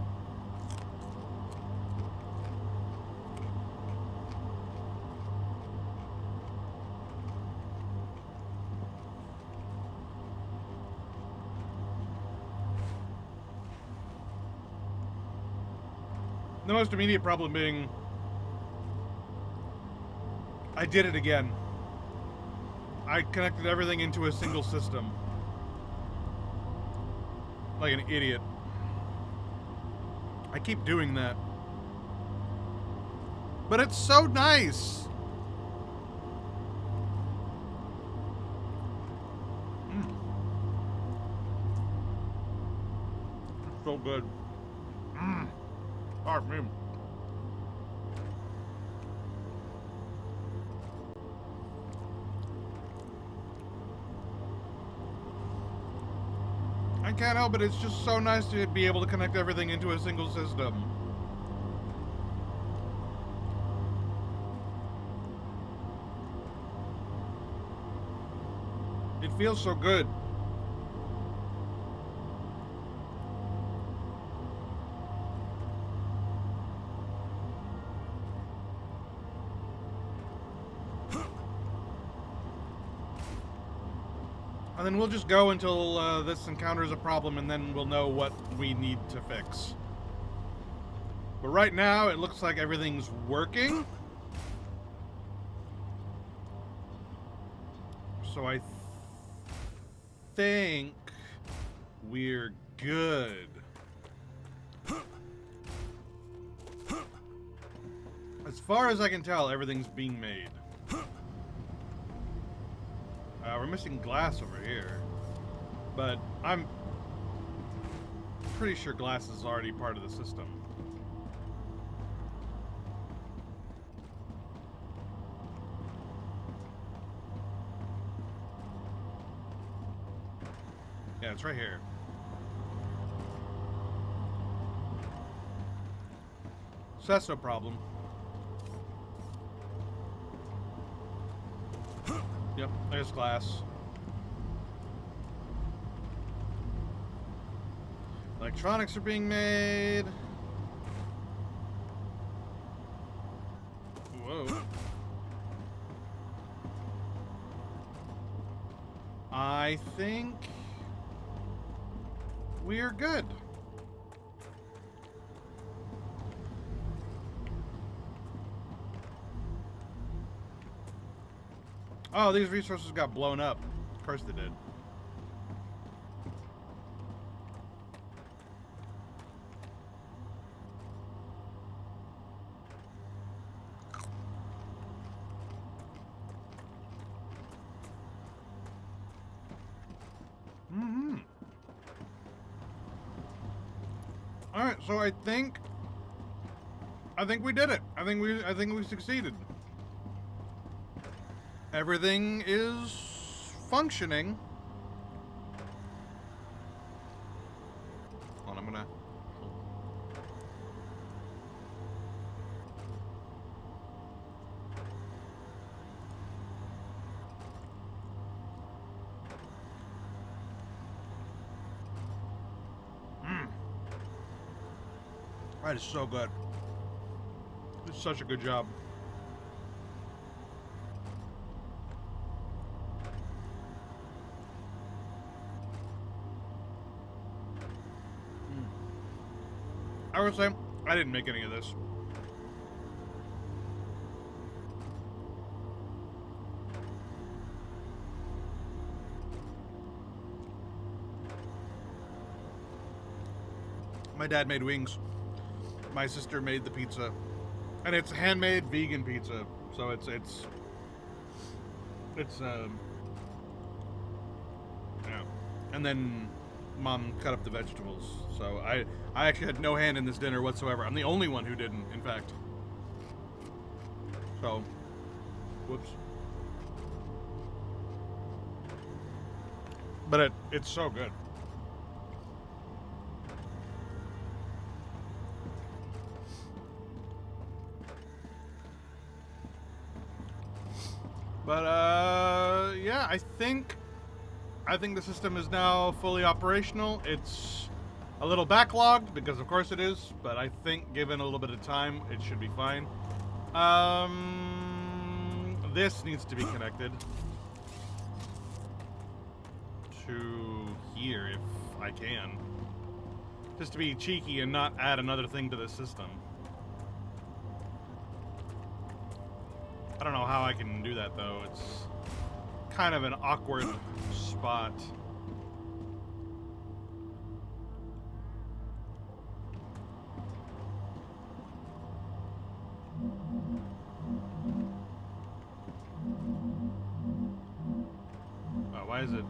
[SPEAKER 2] The most immediate problem being, I did it again. I connected everything into a single system. Like an idiot. I keep doing that. But it's so nice! So good. Oh, man. I can't help it, it's just so nice to be able to connect everything into a single system. It feels so good. And then we'll just go until this encounters a problem, and then we'll know what we need to fix. But right now, it looks like everything's working. So I think we're good. As far as I can tell, everything's being made. We're missing glass over here, but I'm pretty sure glass is already part of the system. Yeah, it's right here. So that's no problem. Yep, there's glass. Electronics are being made. Whoa. I think we're good. Oh, these resources got blown up. Of course they did. Alright. right, so I think we did it. I think we succeeded. Everything is functioning. Hold on, I'm gonna. That is so good. It's such a good job. I would say I didn't make any of this. My dad made wings. My sister made the pizza. And it's handmade vegan pizza. So it's yeah. And then Mom cut up the vegetables. So I actually had no hand in this dinner whatsoever. I'm the only one who didn't, in fact. So, whoops. But it's so good. But yeah, I think the system is now fully operational. It's a little backlogged because of course it is, but I think given a little bit of time, it should be fine. This needs to be connected to here if I can. Just to be cheeky and not add another thing to the system. I don't know how I can do that though. It's kind of an awkward spot. Oh, why is it?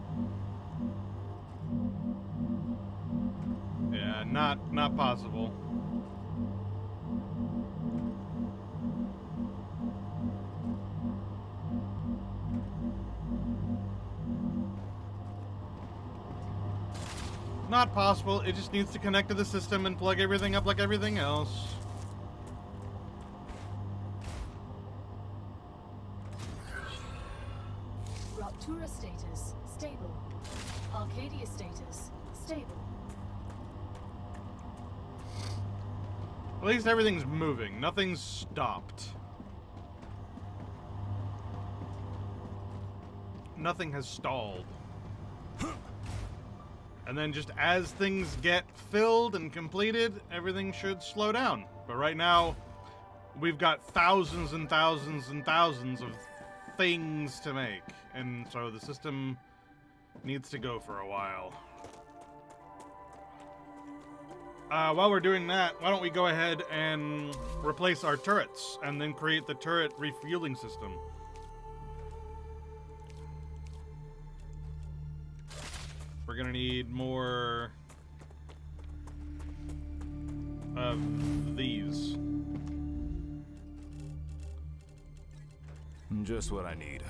[SPEAKER 2] Yeah, not possible. Not possible. It just needs to connect to the system and plug everything up like everything else.
[SPEAKER 3] Ruptura status stable. Arcadia status stable.
[SPEAKER 2] At least everything's moving. Nothing's stopped. Nothing has stalled. And then just as things get filled and completed, everything should slow down. But right now, we've got thousands and thousands and thousands of things to make. And so the system needs to go for a while. While we're doing that, why don't we go ahead and replace our turrets and then create the turret refueling system. We're gonna need more of these.
[SPEAKER 4] Just what I need.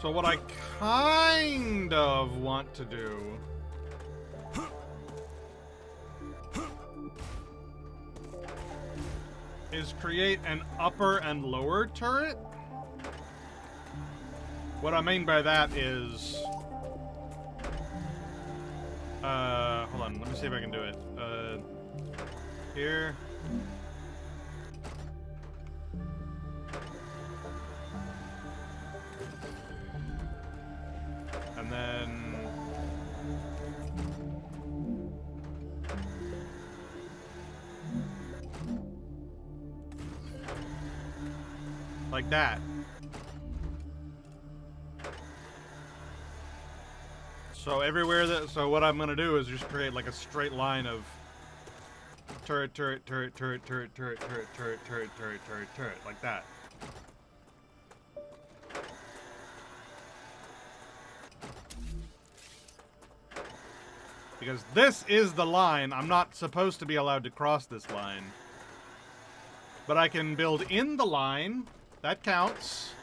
[SPEAKER 2] So what I kind of want to do is create an upper and lower turret. What I mean by that is hold on, let me see if I can do it. Here. And then like that. So everywhere that, so what I'm gonna do is just create like a straight line of turret, turret, turret, turret, turret, turret, turret, turret, turret, turret, turret, turret, like that. Because this is the line. I'm not supposed to be allowed to cross this line. But I can build in the line. That counts.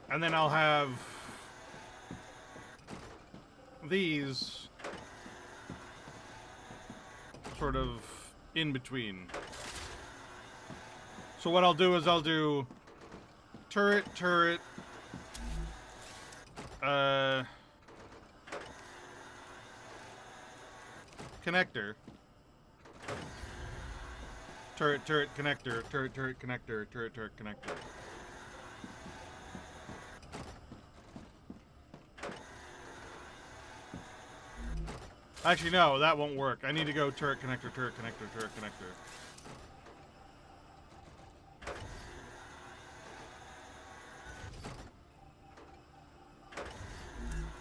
[SPEAKER 2] And then I'll have these sort of in between. So what I'll do is I'll do turret, turret, connector, turret, turret, connector, turret, turret, connector, turret, turret, connector. Actually, no, that won't work. I need to go turret, connector, turret, connector, turret, connector.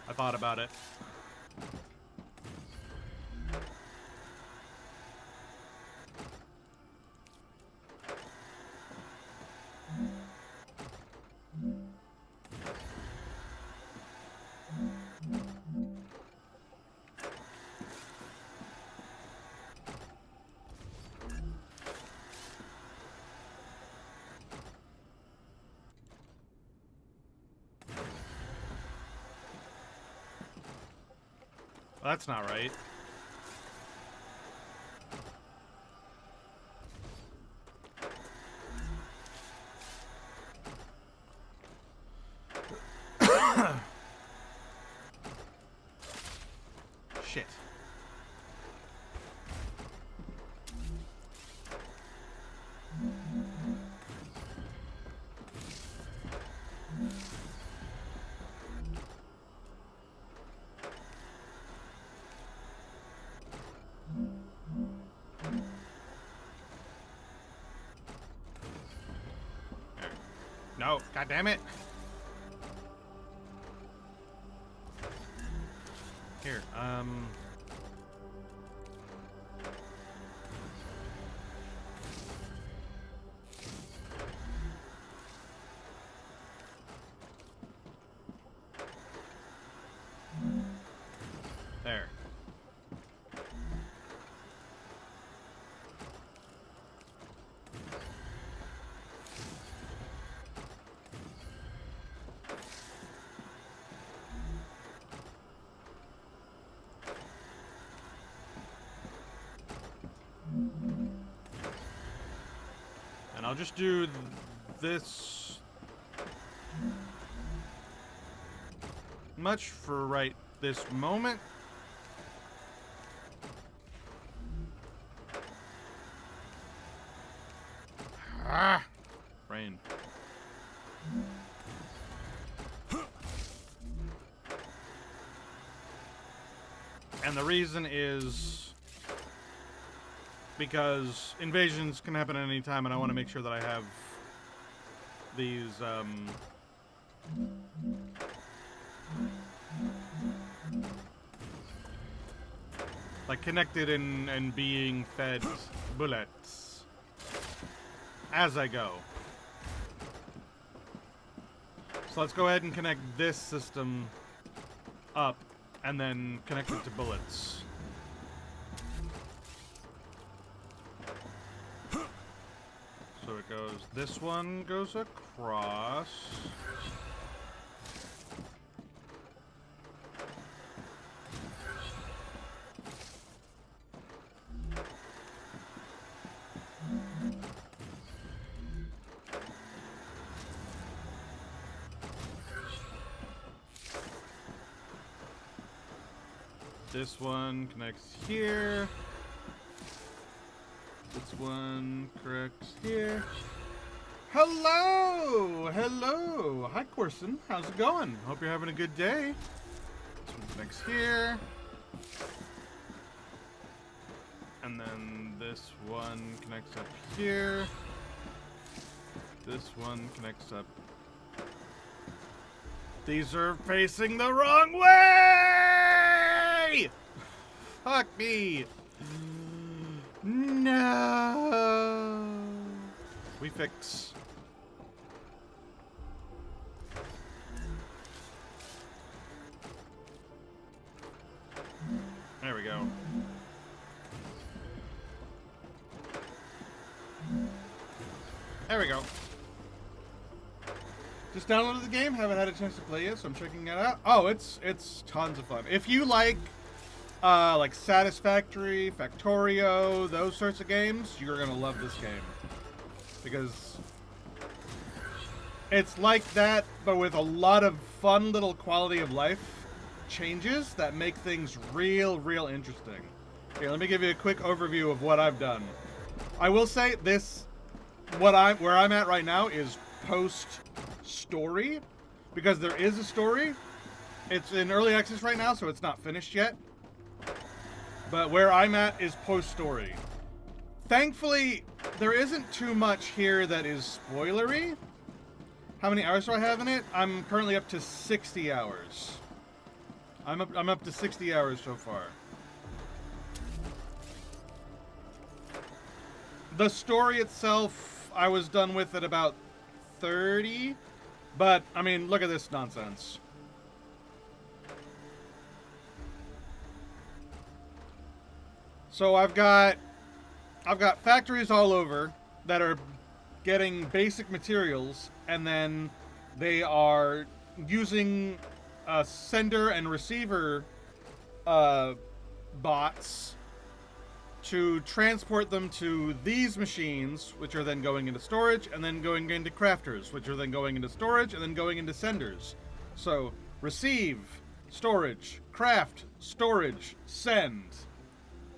[SPEAKER 2] I thought about it. Well, that's not right. Shit. No, god damn it. Here, there. And I'll just do this much for right this moment. Ah, brain. And the reason is because invasions can happen at any time, and I want to make sure that I have these, like, connected and being fed bullets as I go. So let's go ahead and connect this system up, and then connect it to bullets. So it goes, this one goes across. This one connects here. This one connects here. Hello! Hello! Hi, Corson. How's it going? Hope you're having a good day. This one connects here. And then this one connects up here. This one connects up. These are facing the wrong way! Fuck me! No! We fix. There we go. There we go. Just downloaded the game, haven't had a chance to play it, so I'm checking it out. Oh, it's tons of fun. If you like Satisfactory, Factorio, those sorts of games, you're gonna love this game. Because it's like that, but with a lot of fun little quality of life changes that make things real interesting. Here, let me give you a quick overview of what I've done. I will say this, where I'm at right now is post-story, because there is a story. It's in early access right now, so it's not finished yet. But where I'm at is post-story. Thankfully, there isn't too much here that is spoilery. How many hours do I have in it? I'm currently up to 60 hours. I'm up to 60 hours so far. The story itself, I was done with at about 30. But, I mean, look at this nonsense. So I've got factories all over that are getting basic materials, and then they are using sender and receiver bots to transport them to these machines, which are then going into storage, and then going into crafters, which are then going into storage, and then going into senders. So, receive, storage, craft, storage, send.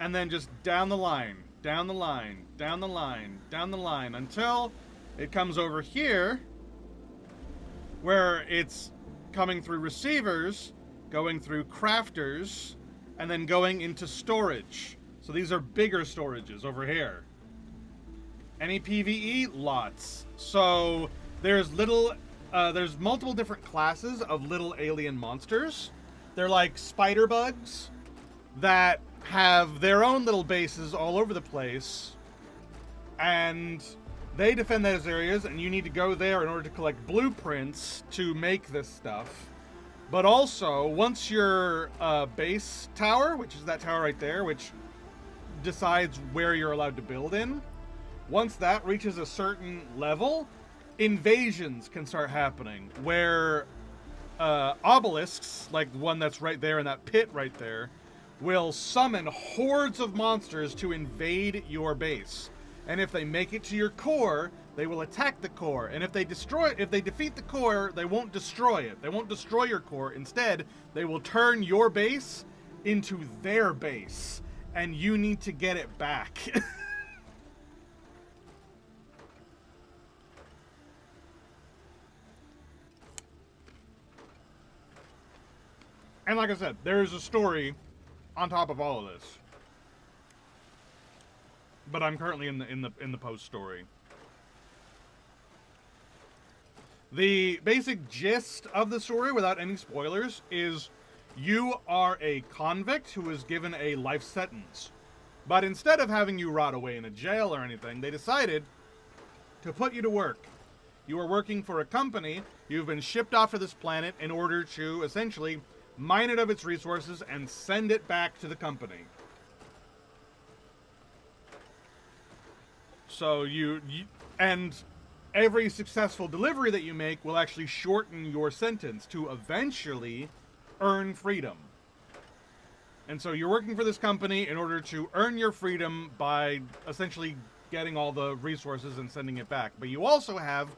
[SPEAKER 2] And then just down the line, down the line, down the line, down the line, until it comes over here, where it's coming through receivers, going through crafters, and then going into storage. So these are bigger storages over here. Any PvE? Lots. So there's there's multiple different classes of little alien monsters. They're like spider bugs that have their own little bases all over the place, and they defend those areas, and you need to go there in order to collect blueprints to make this stuff. But also, once your base tower, which is that tower right there, which decides where you're allowed to build in, once that reaches a certain level, invasions can start happening, where obelisks, like the one that's right there in that pit right there, will summon hordes of monsters to invade your base. And if they make it to your core, they will attack the core. And if they defeat the core, they won't destroy it. They won't destroy your core. Instead, they will turn your base into their base. And you need to get it back. And like I said, there is a story on top of all of this. But I'm currently in the post story. The basic gist of the story, without any spoilers, is you are a convict who is given a life sentence. But instead of having you rot away in a jail or anything, they decided to put you to work. You are working for a company. You've been shipped off to this planet in order to essentially mine it of its resources and send it back to the company. So and every successful delivery that you make will actually shorten your sentence to eventually earn freedom. And so you're working for this company in order to earn your freedom by essentially getting all the resources and sending it back. But you also have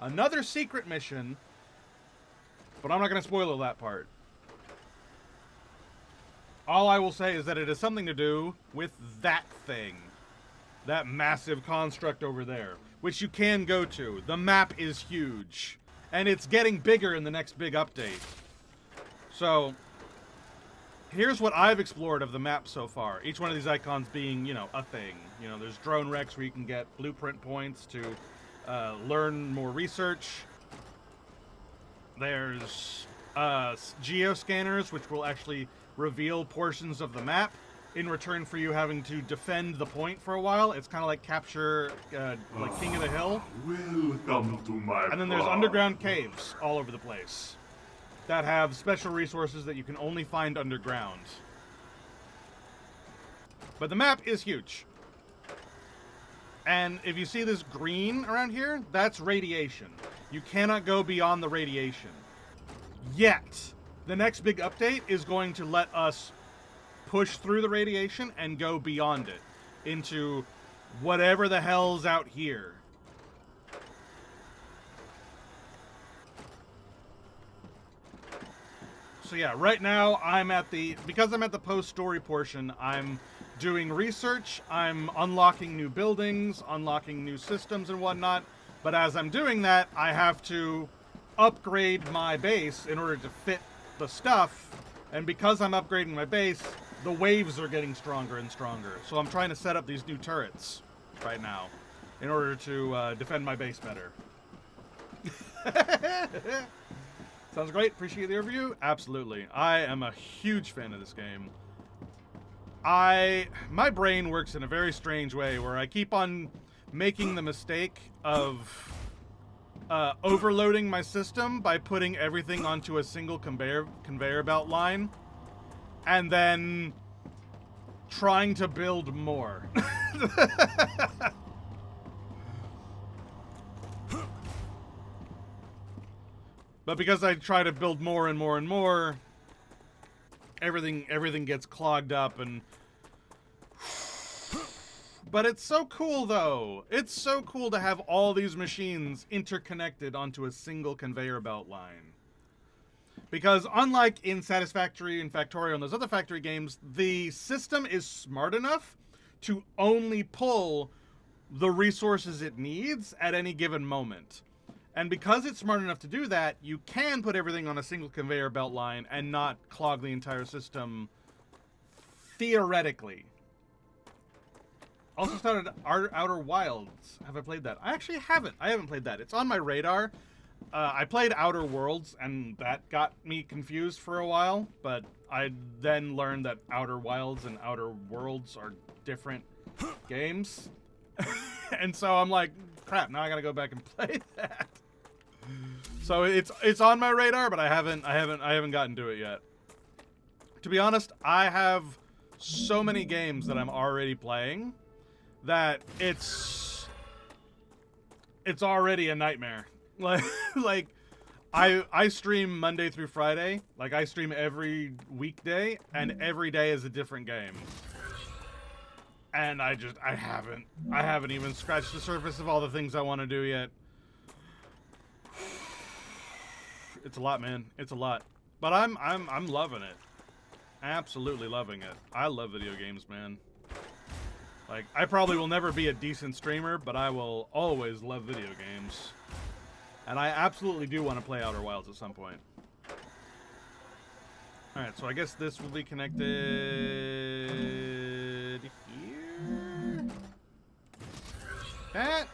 [SPEAKER 2] another secret mission, but I'm not going to spoil that part. All I will say is that it has something to do with that thing. that massive construct over there, which you can go to. The map is huge, and it's getting bigger in the next big update. So, here's what I've explored of the map so far. Each one of these icons being, you know, a thing. You know, there's drone wrecks where you can get blueprint points to learn more research. There's geoscanners, which will actually reveal portions of the map in return for you having to defend the point for a while. It's kind of like capture, like King of the Hill.
[SPEAKER 5] Welcome to my
[SPEAKER 2] And then there's underground caves all over the place that have special resources that you can only find underground. But the map is huge. And if you see this green around here, that's radiation. You cannot go beyond the radiation. Yet, the next big update is going to let us push through the radiation and go beyond it into whatever the hell's out here. So yeah, right now because I'm at the post-story portion, I'm doing research, I'm unlocking new buildings, unlocking new systems and whatnot, but as I'm doing that, I have to upgrade my base in order to fit the stuff, and because I'm upgrading my base, the waves are getting stronger and stronger. So I'm trying to set up these new turrets right now in order to defend my base better. Sounds great. Appreciate the overview. Absolutely. I am a huge fan of this game. My brain works in a very strange way where I keep on making the mistake of overloading my system by putting everything onto a single conveyor belt line and then trying to build more. But because I try to build more and more and more, everything gets clogged up and... But it's so cool, though. It's so cool to have all these machines interconnected onto a single conveyor belt line. Because unlike in Satisfactory and Factorio and those other factory games, the system is smart enough to only pull the resources it needs at any given moment. And because it's smart enough to do that, you can put everything on a single conveyor belt line and not clog the entire system, theoretically. Also started Outer Wilds. Have I played that? I actually haven't. I haven't played that. It's on my radar. I played Outer Worlds, and that got me confused for a while, but I then learned that Outer Wilds and Outer Worlds are different games. And so I'm like, crap, now I gotta go back and play that. So it's on my radar, but I haven't gotten to it yet. To be honest, I have so many games that I'm already playing that it's already a nightmare. Like I stream Monday through Friday. Like I stream every weekday, and every day is a different game. And I haven't even scratched the surface of all the things I want to do yet. It's a lot, man. It's a lot. But I'm loving it. Absolutely loving it. I love video games, man. Like, I probably will never be a decent streamer, but I will always love video games. And I absolutely do want to play Outer Wilds at some point. Alright, so I guess this will be connected here. That.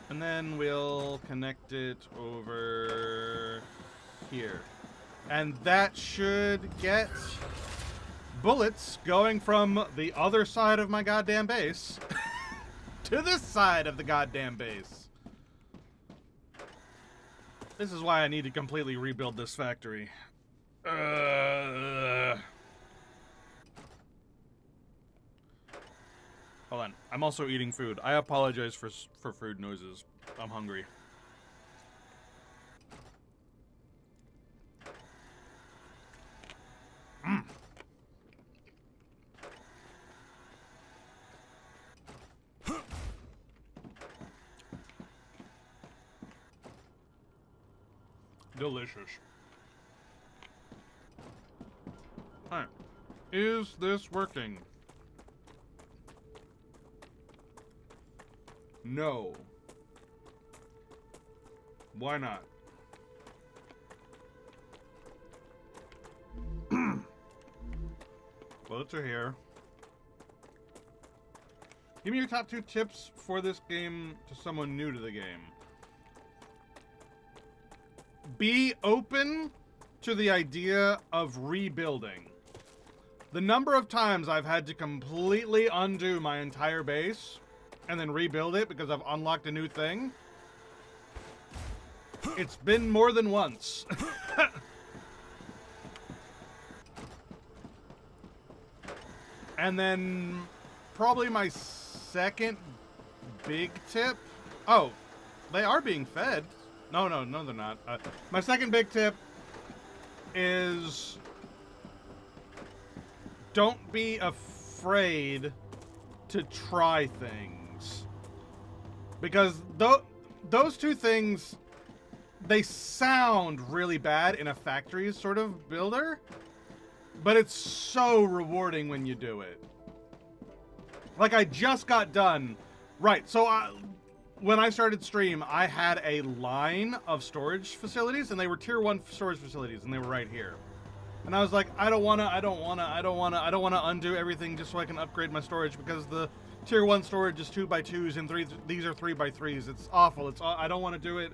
[SPEAKER 2] And then we'll connect it over here. And that should get bullets going from the other side of my goddamn base to this side of the goddamn base. This is why I need to completely rebuild this factory. Hold on. I'm also eating food. I apologize for food noises. I'm hungry. Delicious. Alright. Is this working? No. Why not? Bullets are here. Give me your top 2 tips for this game to someone new to the game. Be open to the idea of rebuilding. The number of times I've had to completely undo my entire base and then rebuild it because I've unlocked a new thing, it's been more than once. And then probably my second big tip. Oh, they are being fed. No, they're not. My second big tip is don't be afraid to try things. Because those two things, they sound really bad in a factory sort of builder, but it's so rewarding when you do it. Like, I just got done. Right, so when I started stream, I had a line of storage facilities, and they were tier 1 storage facilities, and they were right here. And I was like, I don't wanna undo everything just so I can upgrade my storage, because the tier 1 storage is 2x2s, and these are 3x3s. It's awful. I don't want to do it.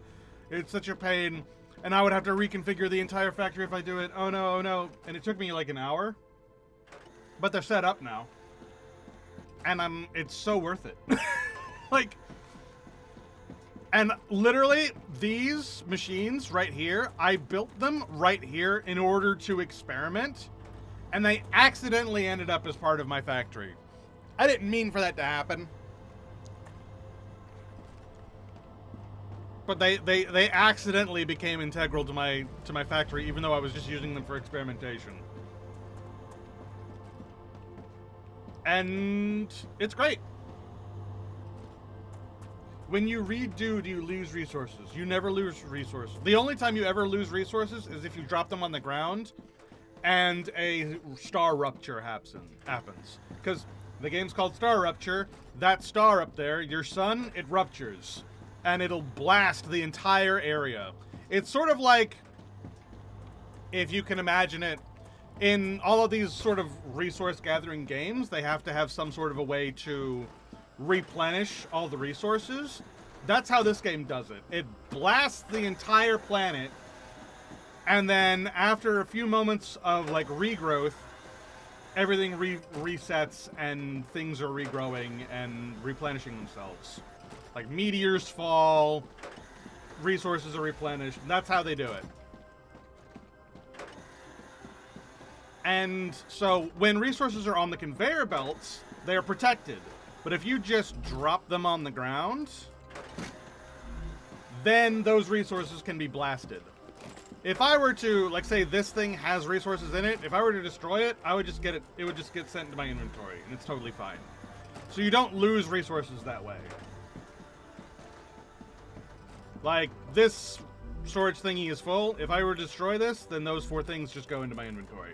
[SPEAKER 2] It's such a pain. And I would have to reconfigure the entire factory if I do it. Oh no, oh no. And it took me like an hour. But they're set up now. And it's so worth it. Like, and literally these machines right here, I built them right here in order to experiment, and they accidentally ended up as part of my factory. I didn't mean for that to happen. But they accidentally became integral to my factory, even though I was just using them for experimentation. And it's great. When you redo, do you lose resources? You never lose resources. The only time you ever lose resources is if you drop them on the ground and a StarRupture happens. Because the game's called StarRupture. That star up there, your sun, it ruptures. And it'll blast the entire area. It's sort of like, if you can imagine it, in all of these sort of resource gathering games, they have to have some sort of a way to replenish all the resources. That's how this game does it. It blasts the entire planet, and then after a few moments of like regrowth, everything resets and things are regrowing and replenishing themselves. Like meteors fall, resources are replenished. That's how they do it. And so when resources are on the conveyor belts, they are protected. But if you just drop them on the ground, then those resources can be blasted. If I were to, like, say this thing has resources in it, if I were to destroy it, I would just get it, it would just get sent to my inventory, and it's totally fine. So you don't lose resources that way. Like, this storage thingy is full. If I were to destroy this, then those 4 things just go into my inventory.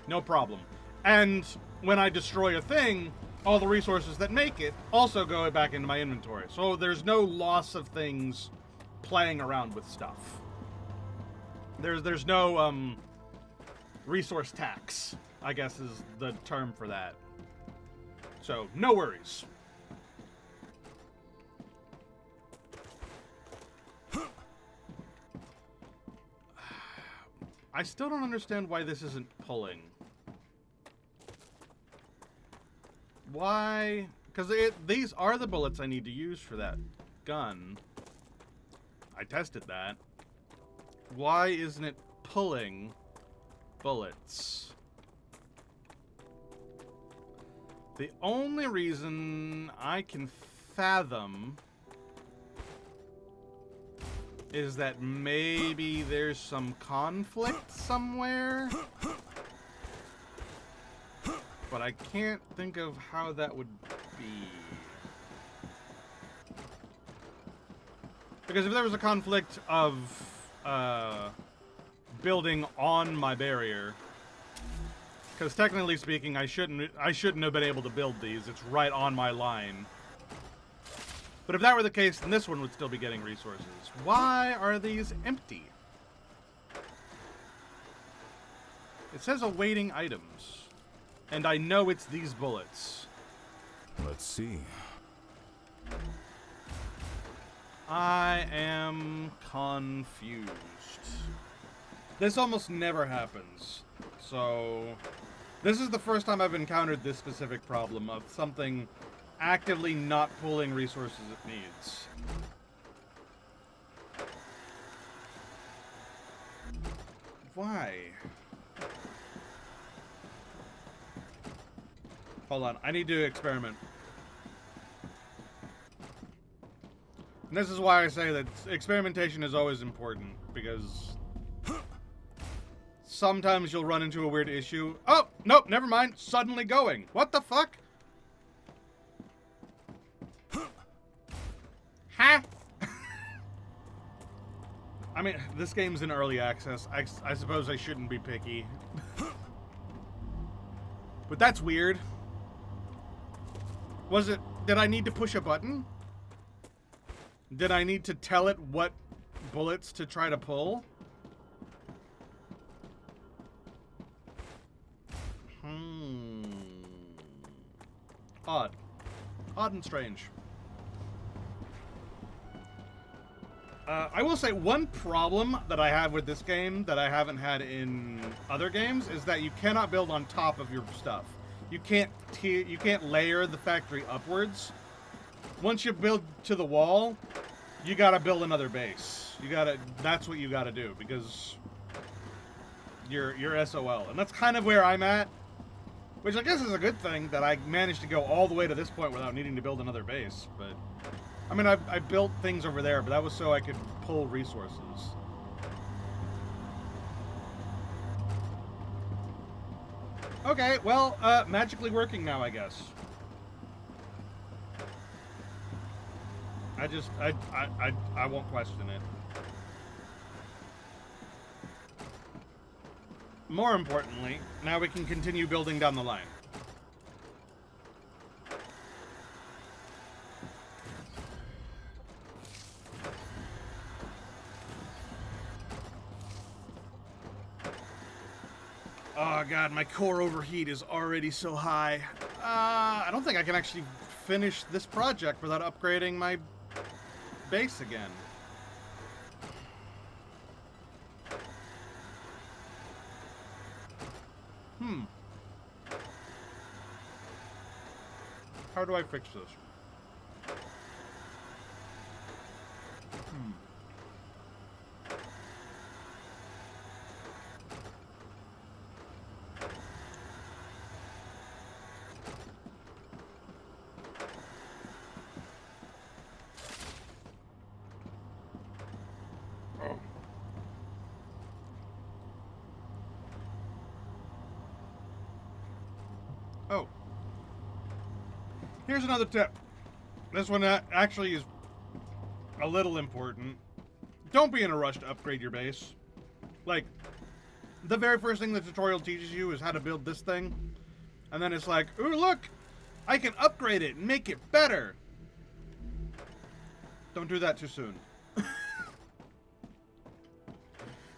[SPEAKER 2] No problem. And when I destroy a thing, all the resources that make it also go back into my inventory. So there's no loss of things playing around with stuff. There's no resource tax, I guess is the term for that. So no worries. I still don't understand why this isn't pulling. Why? Because these are the bullets I need to use for that gun. I tested that. Why isn't it pulling bullets? The only reason I can fathom is that maybe there's some conflict somewhere. But I can't think of how that would be. Because if there was a conflict of building on my barrier, because technically speaking, I shouldn't have been able to build these. It's right on my line. But if that were the case, then this one would still be getting resources. Why are these empty? It says awaiting items. And I know it's these bullets.
[SPEAKER 4] Let's see.
[SPEAKER 2] I am confused. This almost never happens. So, this is the first time I've encountered this specific problem of something actively not pulling resources it needs. Why? Hold on, I need to experiment. And this is why I say that experimentation is always important, because sometimes you'll run into a weird issue. Oh, nope, never mind. Suddenly going. What the fuck? Huh? I mean, this game's in early access. I suppose I shouldn't be picky. But that's weird. Did I need to push a button? Did I need to tell it what bullets to try to pull? Odd. Odd and strange. I will say one problem that I have with this game that I haven't had in other games is that you cannot build on top of your stuff. You can't layer the factory upwards. Once you build to the wall, you gotta build another base. That's what you gotta do, because you're SOL. And that's kind of where I'm at, which I guess is a good thing that I managed to go all the way to this point without needing to build another base. But, I mean, I built things over there, but that was so I could pull resources. Okay, well, magically working now, I guess. I won't question it. More importantly, now we can continue building down the line. Oh god, my core overheat is already so high. I don't think I can actually finish this project without upgrading my base again. How do I fix this? Oh. Here's another tip. This one actually is a little important. Don't be in a rush to upgrade your base. Like, the very first thing the tutorial teaches you is how to build this thing. And then it's like, ooh, look! I can upgrade it and make it better! Don't do that too soon.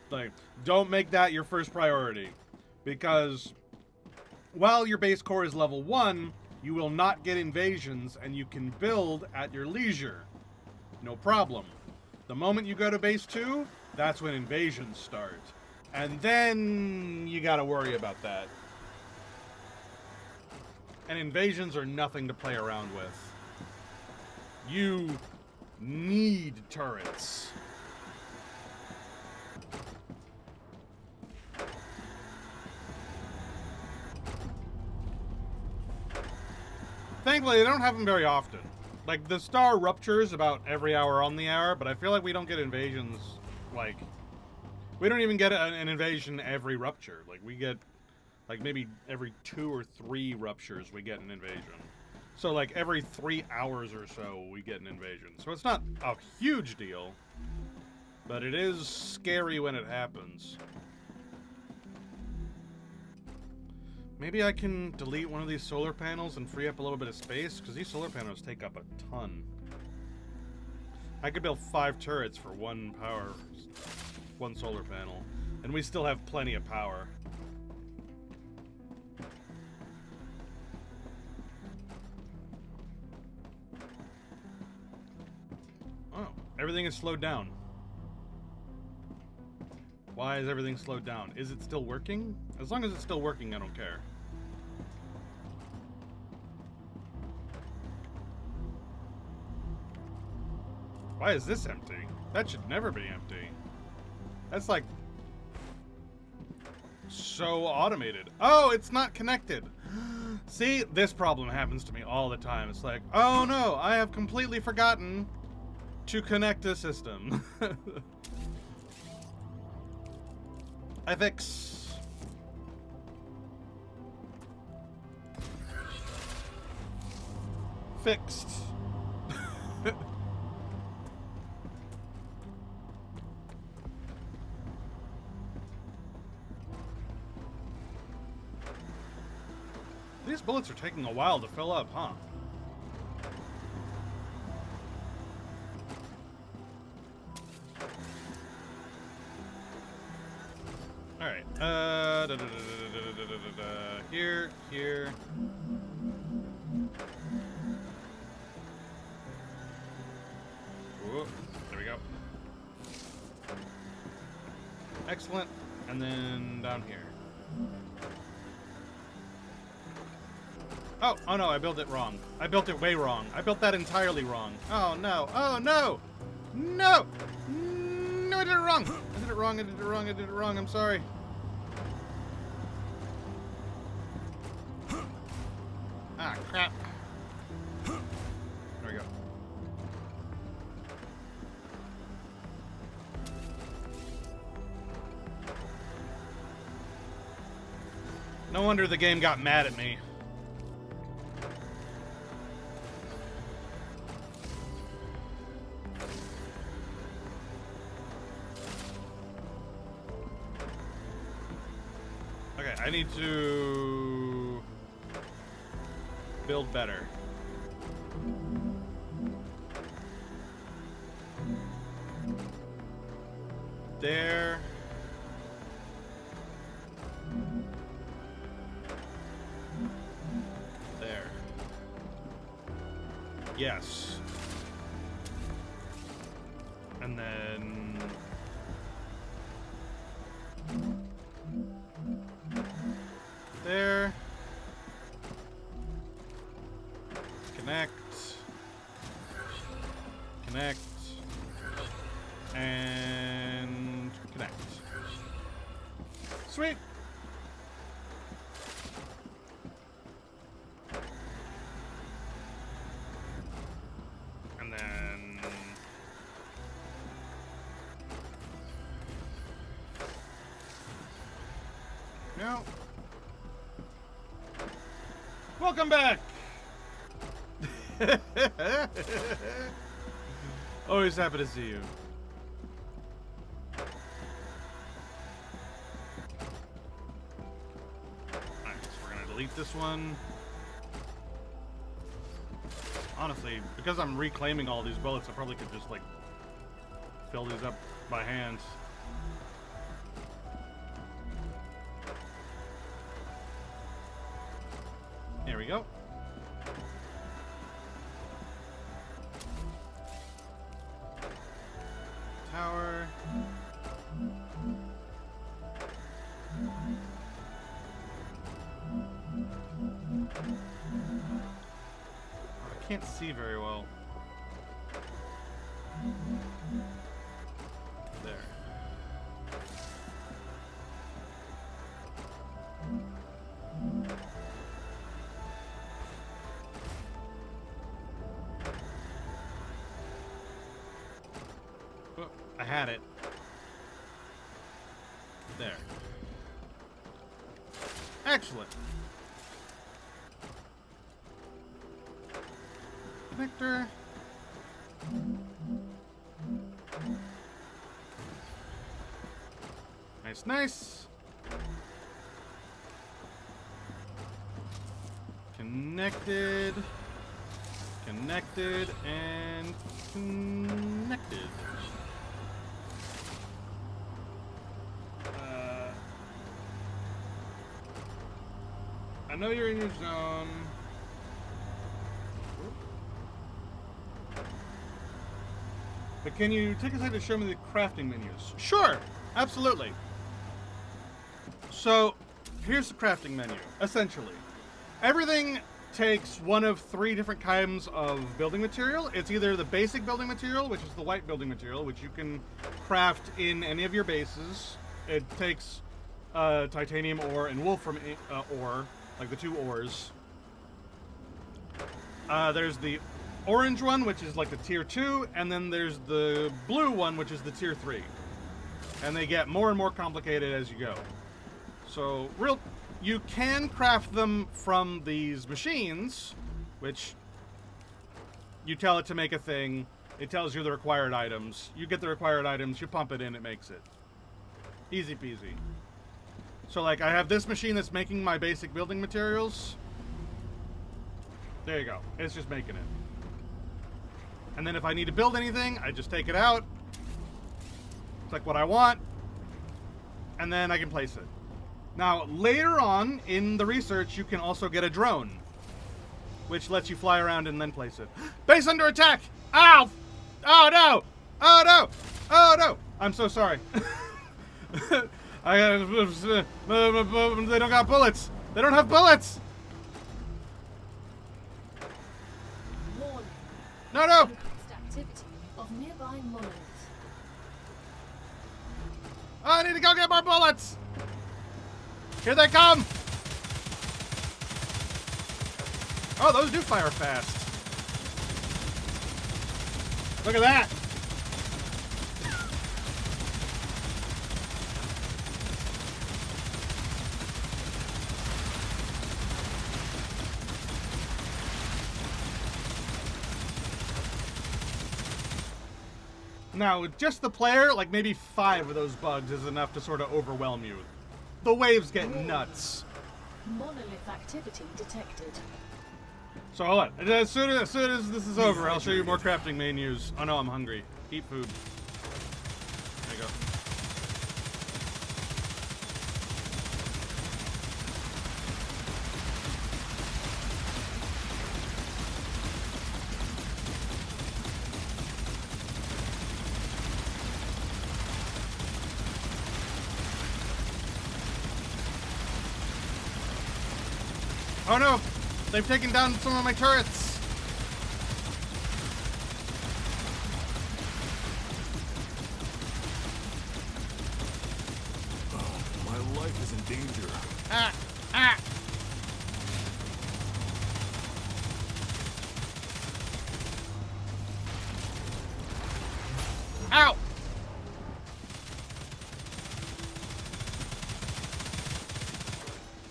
[SPEAKER 2] Like, don't make that your first priority. Because while your base core is level 1, you will not get invasions, and you can build at your leisure. No problem. The moment you go to base 2, that's when invasions start. And then you gotta worry about that. And invasions are nothing to play around with. You need turrets. Thankfully, they don't have them very often. Like, the StarRupture is about every hour on the hour, but I feel like we don't get invasions, like... We don't even get an invasion every rupture. Like, we get, like, maybe every 2 or 3 ruptures we get an invasion. So, like, every 3 hours or so we get an invasion. So it's not a huge deal, but it is scary when it happens. Maybe I can delete one of these solar panels and free up a little bit of space, because these solar panels take up a ton. I could build 5 turrets for one solar panel, and we still have plenty of power. Oh, everything is slowed down. Why is everything slowed down? Is it still working? As long as it's still working, I don't care. Why is this empty? That should never be empty. That's like so automated. Oh, it's not connected. See, this problem happens to me all the time. It's like, oh no, I have completely forgotten to connect a system. I fix. Fixed. These bullets are taking a while to fill up, huh? Alright, here. Whoa, there we go. Excellent, and then down here. Oh no, I built it wrong. I built it way wrong. I built that entirely wrong. Oh no, oh no! No! No, I did it wrong! I did it wrong, I'm sorry. Ah, crap. There we go. No wonder the game got mad at me. Okay, I need to build better. There. There. Yes. And then... there. Connect. Connect. And connect. Sweet. And then... no. Welcome back! Always happy to see you. Alright, so we're gonna delete this one. Honestly, because I'm reclaiming all these bullets, I probably could just, like, fill these up by hand. There we go. Tower. I can't see very well. There. Oh, I had it. There. Excellent. Connector. Nice, nice. Connected. Connected and connected. know you're in your zone. But can you take a second to show me the crafting menus? Sure, absolutely. So, here's the crafting menu, essentially. Everything takes one of 3 different kinds of building material. It's either the basic building material, which is the white building material, which you can craft in any of your bases. It takes titanium ore and wolfram ore, like the 2 ores. There's the orange one, which is like the tier 2, and then there's the blue one, which is the tier 3. And they get more and more complicated as you go. So, you can craft them from these machines, which you tell it to make a thing. It tells you the required items. You get the required items, you pump it in, it makes it. Easy peasy. So, like, I have this machine that's making my basic building materials. There you go. It's just making it. And then if I need to build anything, I just take it out, click what I want, and then I can place it. Now, later on in the research, you can also get a drone, which lets you fly around and then place it. Base under attack! Ow! Oh no! Oh no! Oh no! I'm so sorry. They don't got bullets! They don't have bullets!
[SPEAKER 3] Warning.
[SPEAKER 2] No, no!
[SPEAKER 3] Increased activity of nearby monoliths.
[SPEAKER 2] Oh, I need to go get more bullets! Here they come! Oh, those do fire fast. Look at that! Now, with just the player, like maybe 5 of those bugs is enough to sort of overwhelm you. The waves get nuts.
[SPEAKER 3] Monolith activity detected.
[SPEAKER 2] So hold on. As soon as this is over, I'll show you more crafting menus. Oh no, I'm hungry. Eat food. There you go. Oh no! They've taken down some of my turrets!
[SPEAKER 4] Oh, my life is in danger.
[SPEAKER 2] Ah! Ah! Ow!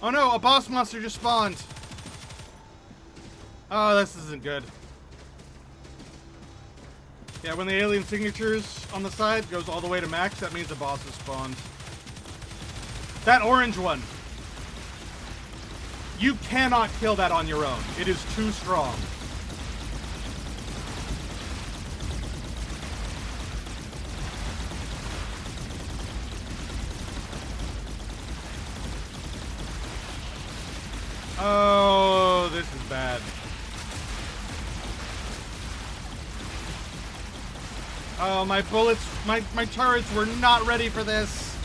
[SPEAKER 2] Oh no, a boss monster just spawned! Oh, this isn't good. Yeah, when the alien signatures on the side goes all the way to max, that means the boss has spawned. That orange one! You cannot kill that on your own. It is too strong. Oh, this is bad. Oh, my bullets, my turrets were not ready for this.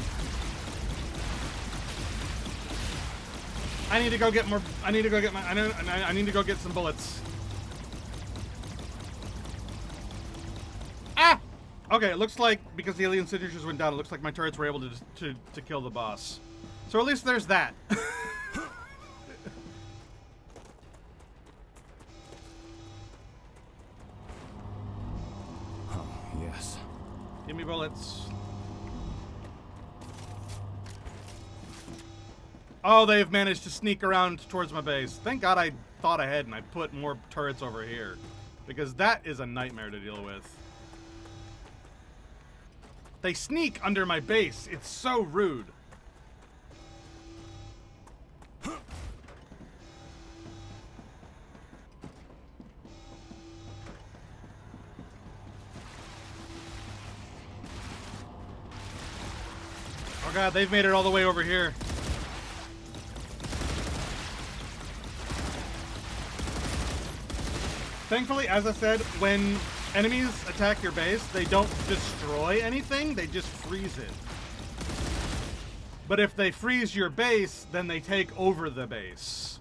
[SPEAKER 2] I need to go get more, I need to go get some bullets. Ah! Okay, it looks like, because the alien signatures went down, it looks like my turrets were able to kill the boss. So at least there's that.
[SPEAKER 4] Yes.
[SPEAKER 2] Give me bullets. Oh, they've managed to sneak around towards my base. Thank God I thought ahead and I put more turrets over here. Because that is a nightmare to deal with. They sneak under my base. It's so rude. Oh god, they've made it all the way over here. Thankfully, as I said, when enemies attack your base, they don't destroy anything, they just freeze it. But if they freeze your base, then they take over the base.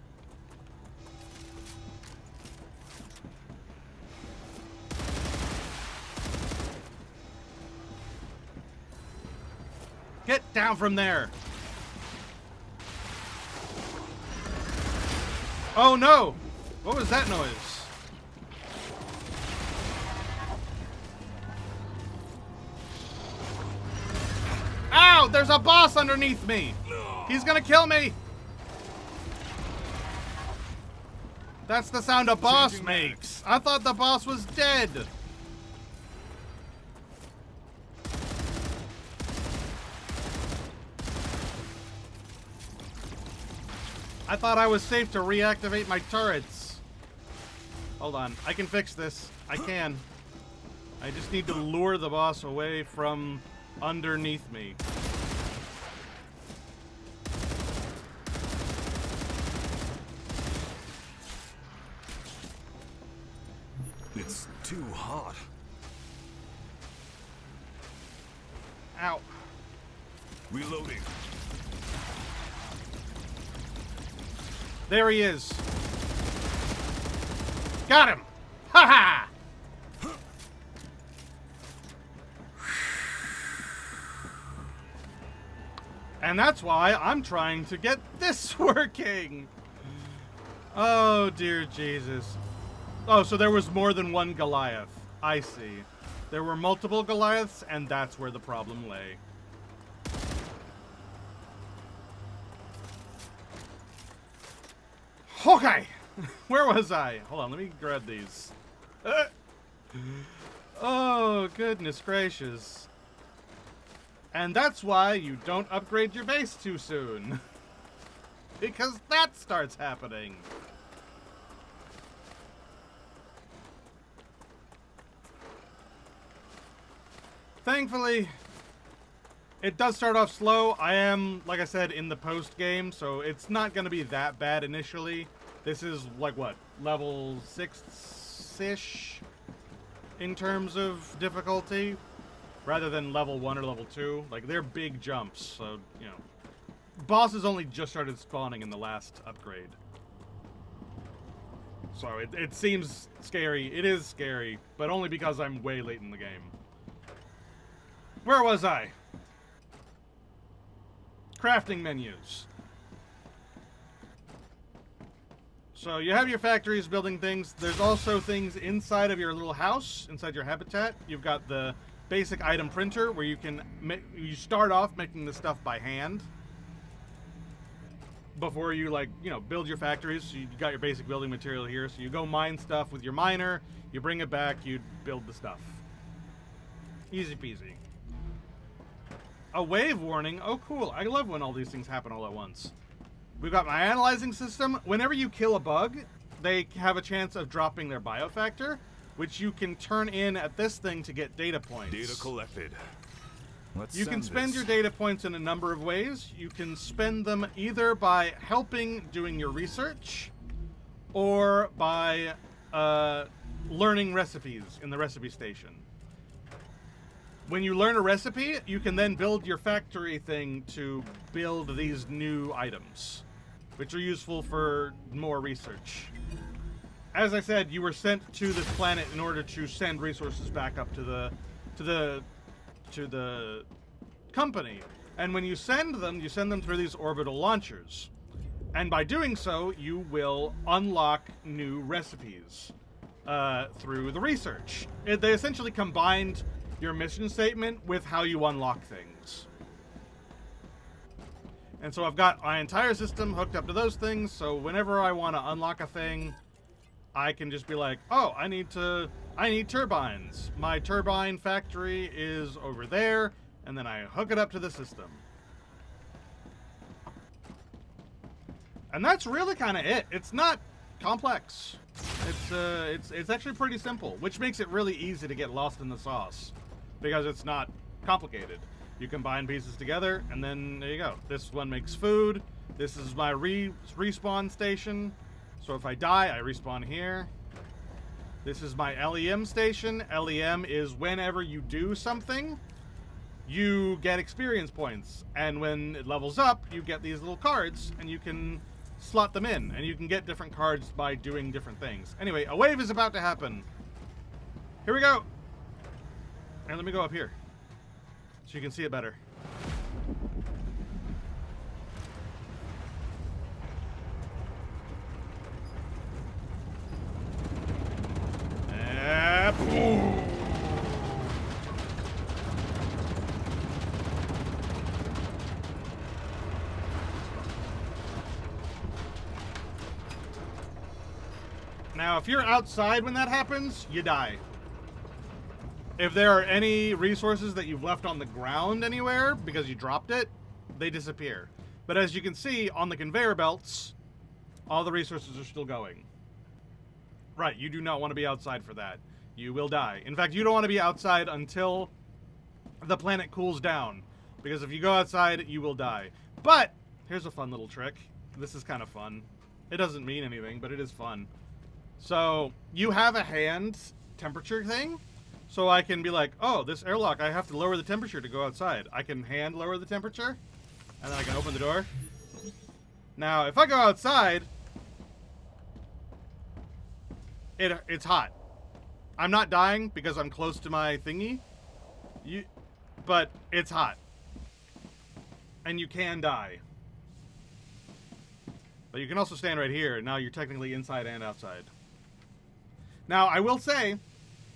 [SPEAKER 2] Get down from there! Oh no! What was that noise? Ow! There's a boss underneath me! He's gonna kill me! That's the sound a boss makes! I thought the boss was dead! I thought I was safe to reactivate my turrets. Hold on, I can fix this. I can. I just need to lure the boss away from underneath me.
[SPEAKER 4] It's too hot.
[SPEAKER 2] Ow.
[SPEAKER 4] Reloading.
[SPEAKER 2] There he is. Got him! Ha ha! And that's why I'm trying to get this working. Oh, dear Jesus. Oh, so there was more than one Goliath. I see. There were multiple Goliaths, and that's where the problem lay. Okay! Where was I? Hold on, let me grab these. Oh, goodness gracious. And that's why you don't upgrade your base too soon. Because that starts happening. Thankfully, it does start off slow. I am, like I said, in the post game, so it's not going to be that bad initially. This is like what, level 6-ish in terms of difficulty, rather than level 1 or level 2. Like, they're big jumps, so, you know. Bosses only just started spawning in the last upgrade. So it seems scary. It is scary, but only because I'm way late in the game. Where was I? Crafting menus. So you have your factories building things. There's also things inside of your little house, inside your habitat. You've got the basic item printer where you can you start off making the stuff by hand before you, like, you know, build your factories. So you got your basic building material here. So you go mine stuff with your miner, you bring it back, you build the stuff. Easy peasy. A wave warning. Oh, cool. I love when all these things happen all at once. We've got my analyzing system. Whenever you kill a bug, they have a chance of dropping their biofactor, which you can turn in at this thing to get data points.
[SPEAKER 4] Data collected. Let's
[SPEAKER 2] You can
[SPEAKER 4] send
[SPEAKER 2] spend
[SPEAKER 4] this.
[SPEAKER 2] your data points in a number of ways. You can spend them either by helping doing your research, or by learning recipes in the recipe station. When you learn a recipe, you can then build your factory thing to build these new items, which are useful for more research. As I said, you were sent to this planet in order to send resources back up to the company. And when you send them through these orbital launchers. And by doing so, you will unlock new recipes through the research. They essentially combined your mission statement with how you unlock things. And so I've got my entire system hooked up to those things, so whenever I want to unlock a thing, I can just be like, oh, I need turbines. My turbine factory is over there, and then I hook it up to the system. And that's really kind of it. It's not complex. It's actually pretty simple, which makes it really easy to get lost in the sauce, because it's not complicated. You combine pieces together, and then there you go. This one makes food. This is my respawn station. So if I die, I respawn here. This is my LEM station. LEM is whenever you do something, you get experience points. And when it levels up, you get these little cards, and you can slot them in. And you can get different cards by doing different things. Anyway, a wave is about to happen. Here we go. And let me go up here so you can see it better. Now, if you're outside when that happens, you die. If there are any resources that you've left on the ground anywhere because you dropped it, they disappear. But as you can see on the conveyor belts, all the resources are still going. Right, you do not want to be outside for that. You will die. In fact, you don't want to be outside until the planet cools down. Because if you go outside, you will die. But, here's a fun little trick. This is kind of fun. It doesn't mean anything, but it is fun. So, you have a hand temperature thing. So I can be like, oh, this airlock, I have to lower the temperature to go outside. I can hand lower the temperature, and then I can open the door. Now, if I go outside, it's hot. I'm not dying because I'm close to my thingy, but it's hot. And you can die. But you can also stand right here, and now you're technically inside and outside. Now, I will say,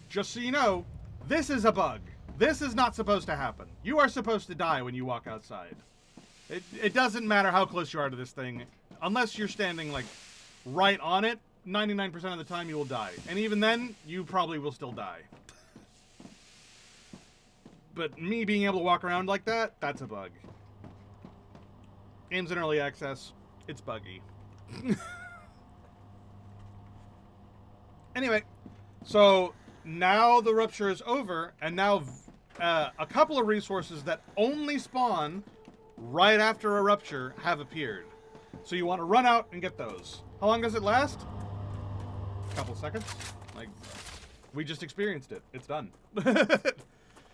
[SPEAKER 2] just so you know, this is a bug. This is not supposed to happen. You are supposed to die when you walk outside. It doesn't matter how close you are to this thing. Unless you're standing, like, right on it, 99% of the time you will die. And even then, you probably will still die. But me being able to walk around like that, that's a bug. Game's in early access. It's buggy. Anyway, so now the rupture is over, and now a couple of resources that only spawn right after a rupture have appeared. So you want to run out and get those. How long does it last? A couple seconds. Like, we just experienced it. It's done.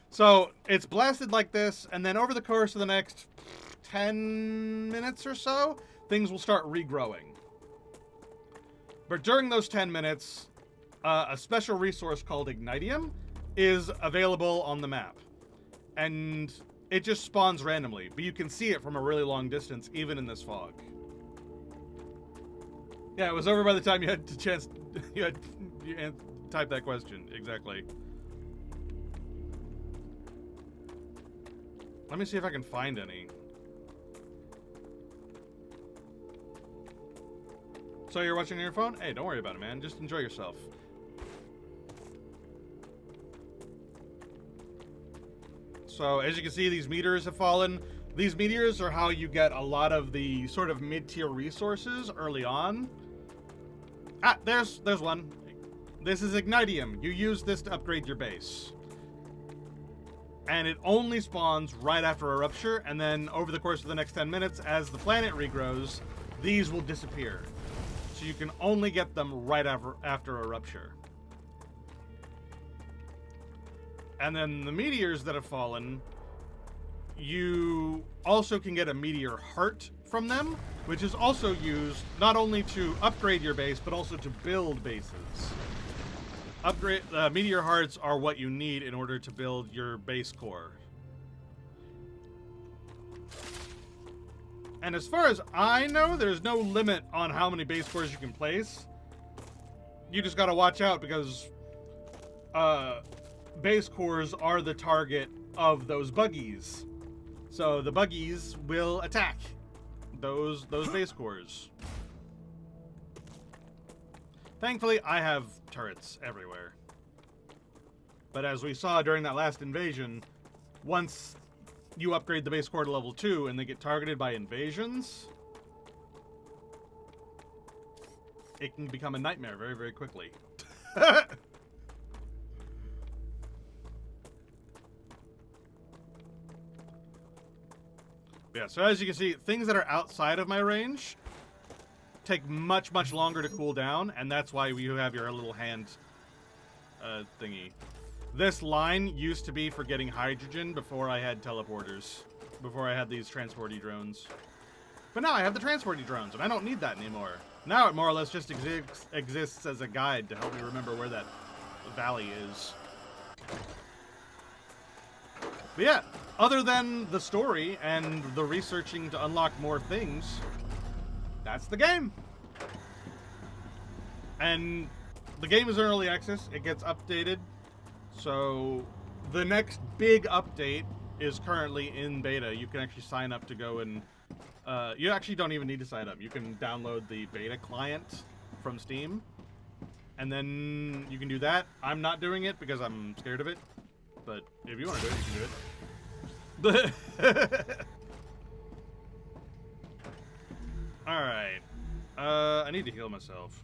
[SPEAKER 2] So it's blasted like this, and then over the course of the next 10 minutes or so, things will start regrowing. But during those 10 minutes, a special resource called Ignitium is available on the map. And it just spawns randomly, but you can see it from a really long distance, even in this fog. Yeah, it was over by the time you had the chance, you type that question, exactly. Let me see if I can find any. So you're watching on your phone? Hey, don't worry about it, man. Just enjoy yourself. So, as you can see, these meteors have fallen. These meteors are how you get a lot of the sort of mid-tier resources early on. Ah, there's one. This is Ignitium. You use this to upgrade your base. And it only spawns right after a rupture, and then over the course of the next 10 minutes, as the planet regrows, these will disappear. So you can only get them right after a rupture. And then the meteors that have fallen, you also can get a meteor heart from them, which is also used not only to upgrade your base, but also to build bases. Meteor hearts are what you need in order to build your base core. And as far as I know, there's no limit on how many base cores you can place. You just gotta watch out because base cores are the target of those buggies. So the buggies will attack those base cores. Thankfully, I have turrets everywhere. But as we saw during that last invasion, once you upgrade the base core to level 2 and they get targeted by invasions, it can become a nightmare very, very quickly. Yeah, so as you can see, things that are outside of my range take much, much longer to cool down, and that's why you have your little hand thingy. This line used to be for getting hydrogen before I had teleporters. Before I had these transporty drones. But now I have the transporty drones, and I don't need that anymore. Now it more or less just exists as a guide to help me remember where that valley is. But yeah, other than the story and the researching to unlock more things, that's the game. And the game is in early access. It gets updated. So the next big update is currently in beta. You can actually sign up to go and... you actually don't even need to sign up. You can download the beta client from Steam. And then you can do that. I'm not doing it because I'm scared of it. But if you want to do it, you can do it. Alright. I need to heal myself.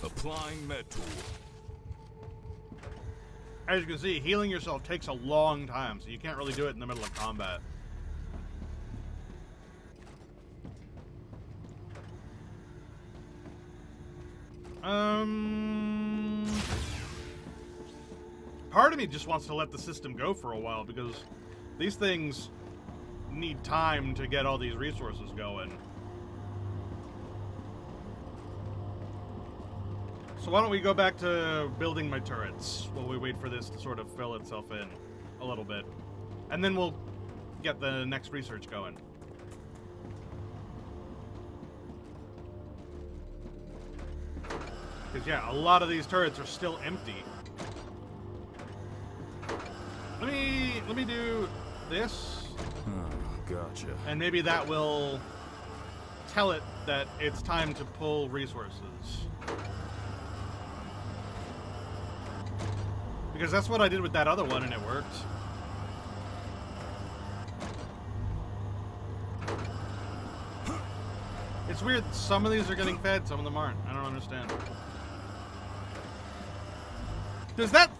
[SPEAKER 4] Applying med tool.
[SPEAKER 2] As you can see, healing yourself takes a long time, so you can't really do it in the middle of combat. Part of me just wants to let the system go for a while, because these things need time to get all these resources going. So why don't we go back to building my turrets while we wait for this to sort of fill itself in a little bit. And then we'll get the next research going. Because yeah, a lot of these turrets are still empty. Let me do this.
[SPEAKER 4] Oh, gotcha.
[SPEAKER 2] And maybe that will tell it that it's time to pull resources. Because that's what I did with that other one, and it worked. It's weird, some of these are getting fed, some of them aren't. I don't understand. Does that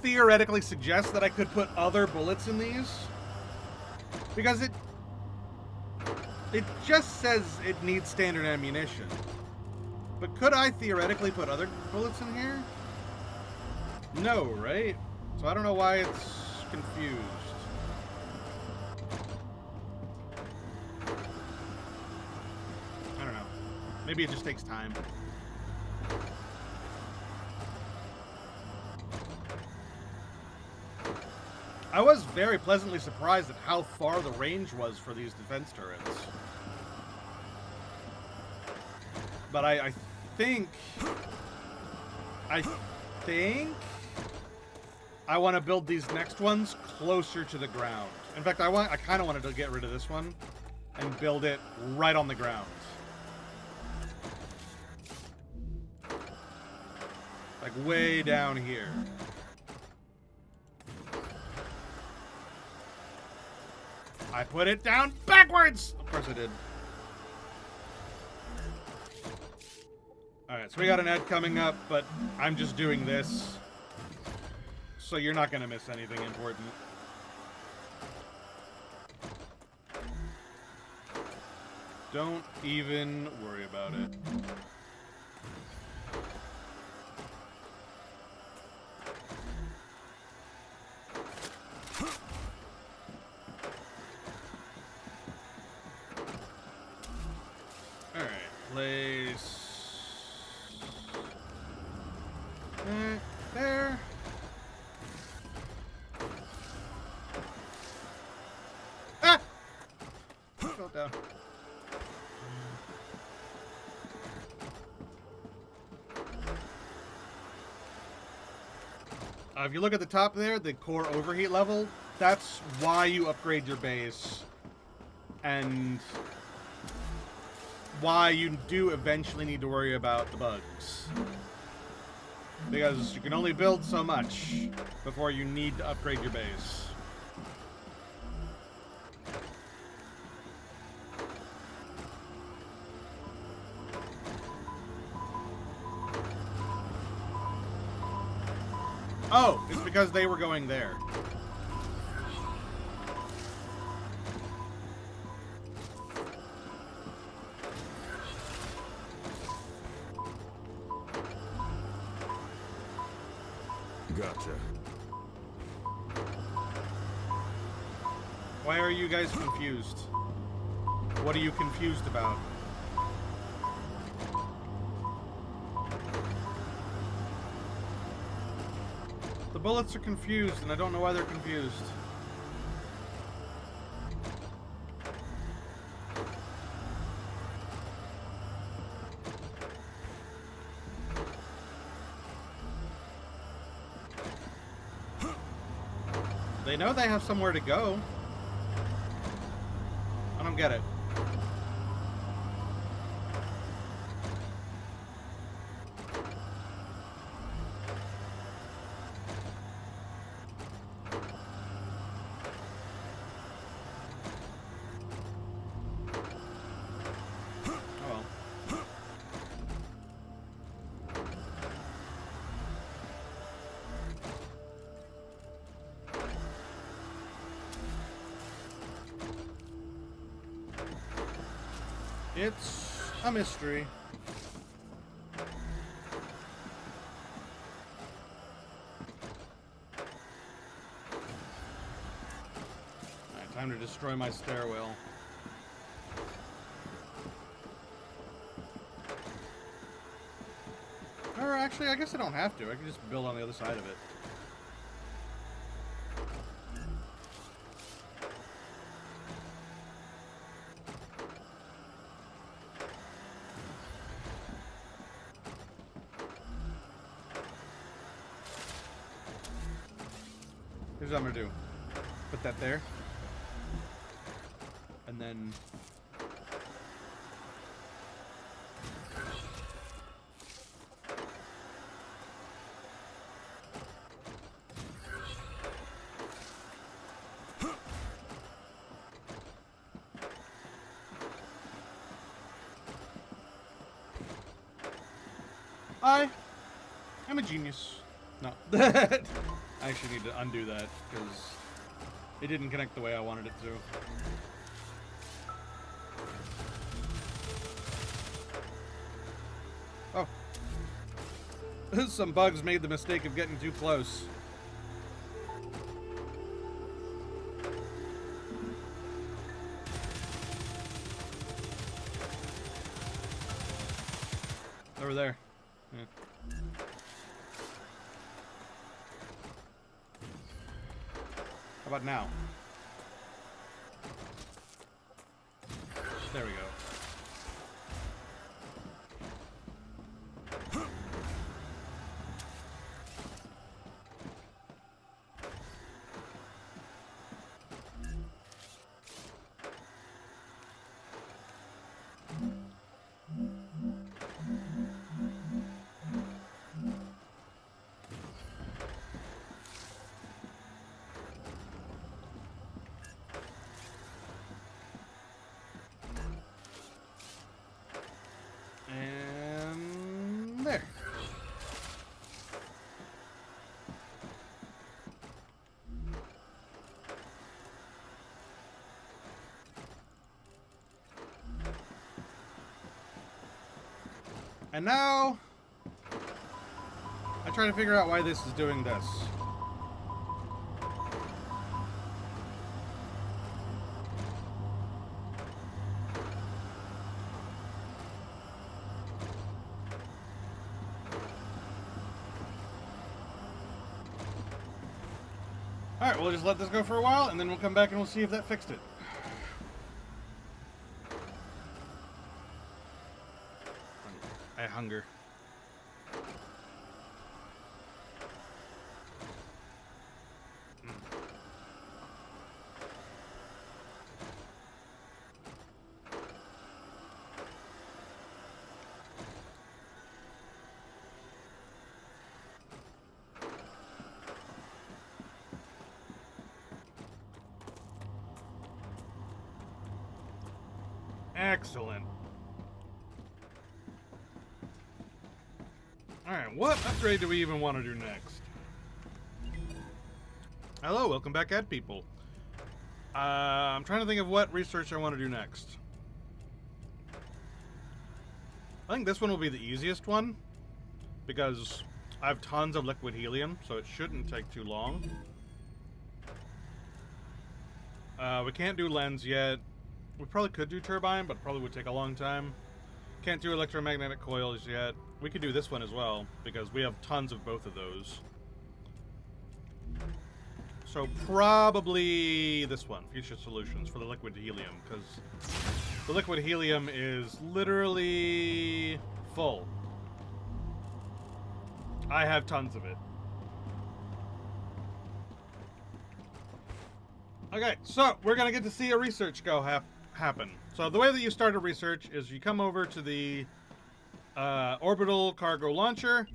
[SPEAKER 2] theoretically suggest that I could put other bullets in these? Because it just says it needs standard ammunition. But could I theoretically put other bullets in here? No, right? So I don't know why it's confused. I don't know. Maybe it just takes time. I was very pleasantly surprised at how far the range was for these defense turrets. But I think I want to build these next ones closer to the ground. In fact, I kind of wanted to get rid of this one and build it right on the ground. Like way down here. I put it down backwards! Of course I did. Alright, so we got an ad coming up, but I'm just doing this. So you're not going to miss anything important. Don't even worry about it. Alright, place... there. Ah! Fell down. If you look at the top there, the core overheat level, that's why you upgrade your base. And why you do eventually need to worry about the bugs. Because you can only build so much before you need to upgrade your base. Oh, it's because they were going there.
[SPEAKER 4] Gotcha.
[SPEAKER 2] Why are you guys confused? What are you confused about? The bullets are confused, and I don't know why they're confused. They know they have somewhere to go. I don't get it. Oh well. It's a mystery. Alright, time to destroy my stairwell. Or actually, I guess I don't have to. I can just build on the other side of it. Here's what I'm gonna do. Put that there. And then... I'm a genius. No. I actually need to undo that, because it didn't connect the way I wanted it to. Oh. Some bugs made the mistake of getting too close. Over there. Yeah. How about now? There we go. And there. And now I try to figure out why this is doing this. Alright, we'll just let this go for a while, and then we'll come back and we'll see if that fixed it. I hunger. Excellent. Alright, what upgrade do we even want to do next? Hello, welcome back, ad people. I'm trying to think of what research I want to do next. I think this one will be the easiest one, because I have tons of liquid helium, so it shouldn't take too long. We can't do lens yet. We probably could do turbine, but probably would take a long time. Can't do electromagnetic coils yet. We could do this one as well, because we have tons of both of those. So probably this one, Future Solutions, for the liquid helium, because the liquid helium is literally full. I have tons of it. Okay, so we're gonna get to see a research go happen. So the way that you start a research is you come over to the orbital cargo launcher.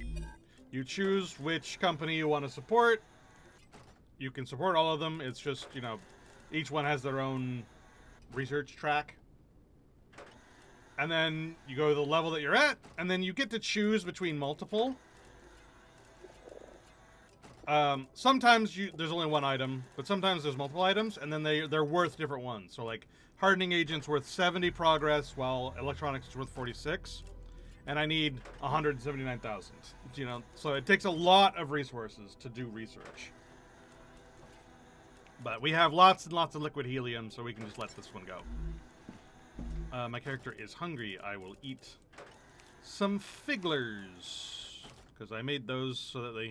[SPEAKER 2] You choose which company you want to support. You can support all of them. It's just, you know, each one has their own research track. And then you go to the level that you're at, and then you get to choose between multiple. Sometimes there's only one item, but sometimes there's multiple items, and then they're worth different ones. So like hardening agent's worth 70 progress, while electronics is worth 46, and I need 179,000. You know, so it takes a lot of resources to do research. But we have lots and lots of liquid helium, so we can just let this one go. My character is hungry. I will eat some figglers, because I made those so that they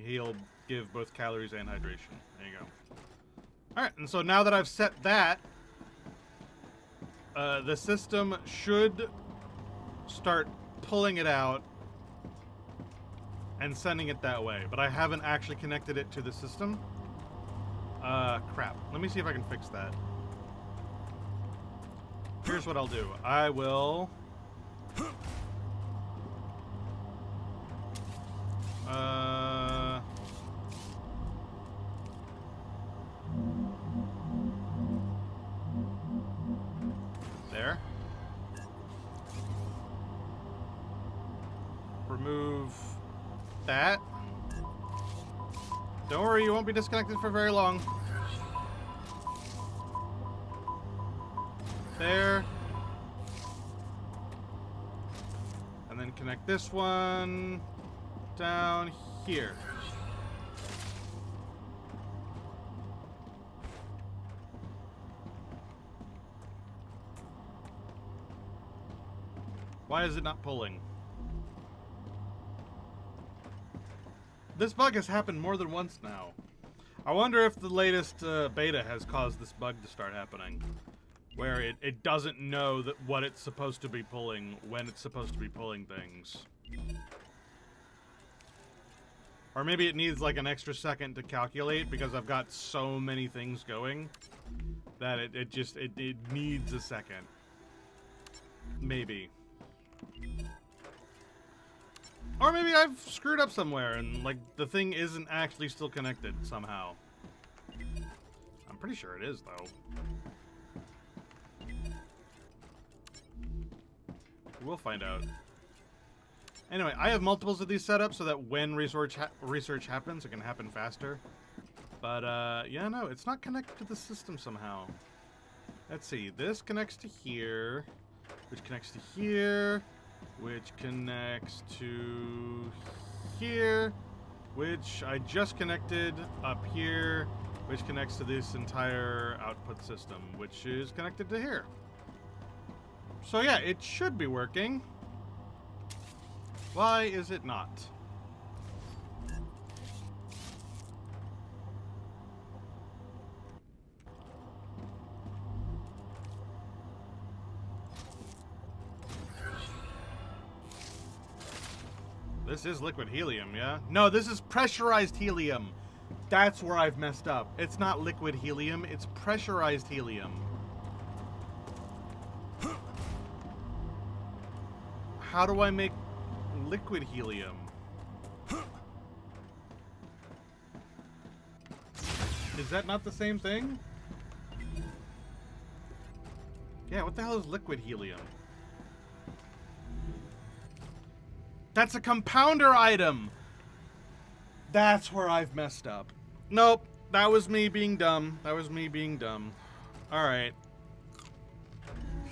[SPEAKER 2] give both calories and hydration. There you go. Alright, and so now that I've set that, the system should start pulling it out and sending it that way, but I haven't actually connected it to the system. Crap. Let me see if I can fix that. Here's what I'll do. I will... There. Remove that. Don't worry, you won't be disconnected for very long. There. And then connect this one down here. Why is it not pulling? This bug has happened more than once now. I wonder if the latest beta has caused this bug to start happening. Where it doesn't know that what it's supposed to be pulling when it's supposed to be pulling things. Or maybe it needs like an extra second to calculate because I've got so many things going that it needs a second. Maybe. Or maybe I've screwed up somewhere and like the thing isn't actually still connected somehow. I'm pretty sure it is though. We'll find out. Anyway, I have multiples of these set up so that when research happens, it can happen faster. But, yeah, no, it's not connected to the system somehow. Let's see. This connects to here, which connects to here, which connects to here, which I just connected up here, which connects to this entire output system, which is connected to here. So yeah, it should be working. Why is it not? This is liquid helium, yeah? No, this is pressurized helium. That's where I've messed up. It's not liquid helium, it's pressurized helium. How do I make liquid helium? Is that not the same thing? Yeah, what the hell is liquid helium? That's a compounder item! That's where I've messed up. Nope, that was me being dumb. That was me being dumb. Alright.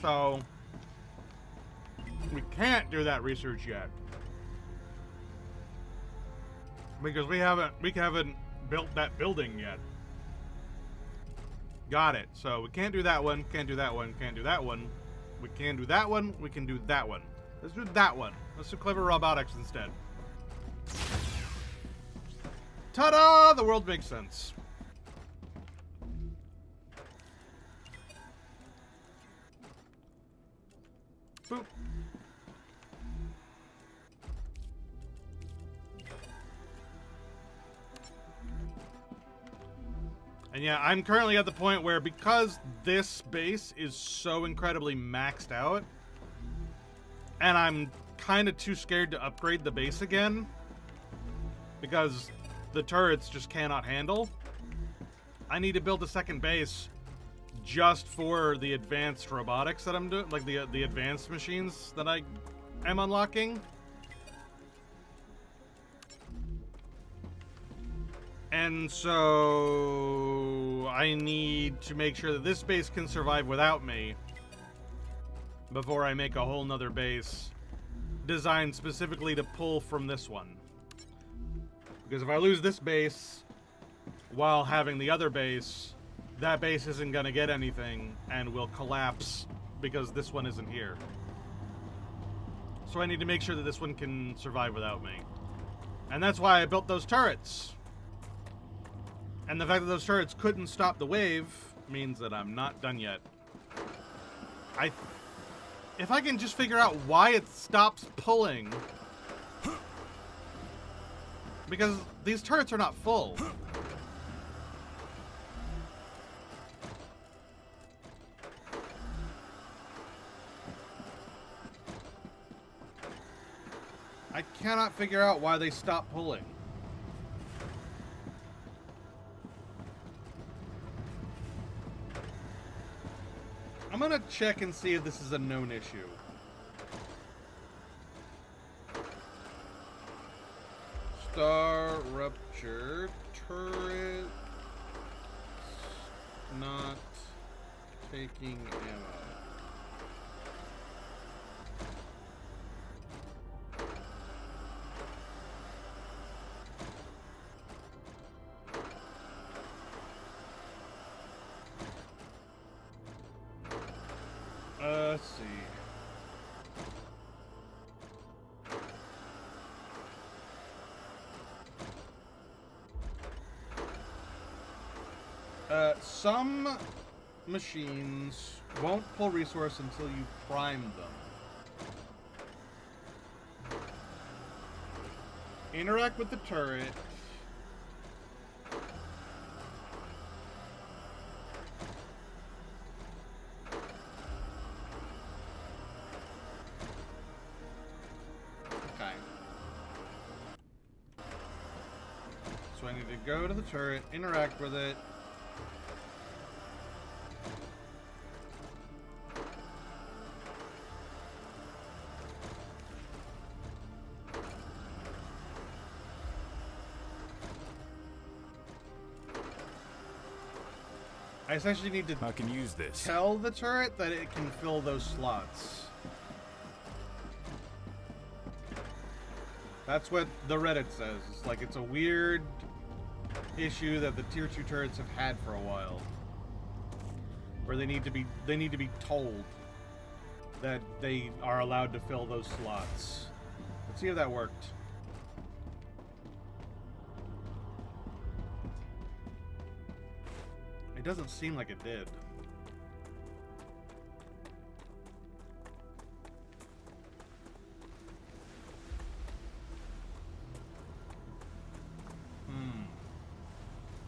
[SPEAKER 2] So... we can't do that research yet. Because we haven't built that building yet. Got it. So we can't do that one, can't do that one, can't do that one. We can do that one, we can do that one. Let's do that one. Let's do clever robotics instead. Ta-da! The world makes sense. Boop. And yeah, I'm currently at the point where, because this base is so incredibly maxed out, and I'm kind of too scared to upgrade the base again, because the turrets just cannot handle, I need to build a second base just for the advanced robotics that I'm doing, like the advanced machines that I am unlocking. And so I need to make sure that this base can survive without me before I make a whole nother base designed specifically to pull from this one. Because if I lose this base while having the other base, that base isn't going to get anything and will collapse because this one isn't here. So I need to make sure that this one can survive without me. And that's why I built those turrets. And the fact that those turrets couldn't stop the wave means that I'm not done yet. If I can just figure out why it stops pulling. Because these turrets are not full. I cannot figure out why they stop pulling. I'm gonna check and see if this is a known issue. StarRupture turret not taking ammo. Let's see. Some machines won't pull resource until you prime them. Interact with the turret. Okay. So I need to go to the turret, interact with it. I essentially need to
[SPEAKER 4] I can use this.
[SPEAKER 2] tell the turret that it can fill those slots. That's what the Reddit says. It's like it's a weird issue that the tier 2 turrets have had for a while. Where they need to be told that they are allowed to fill those slots. Let's see if that worked. It doesn't seem like it did.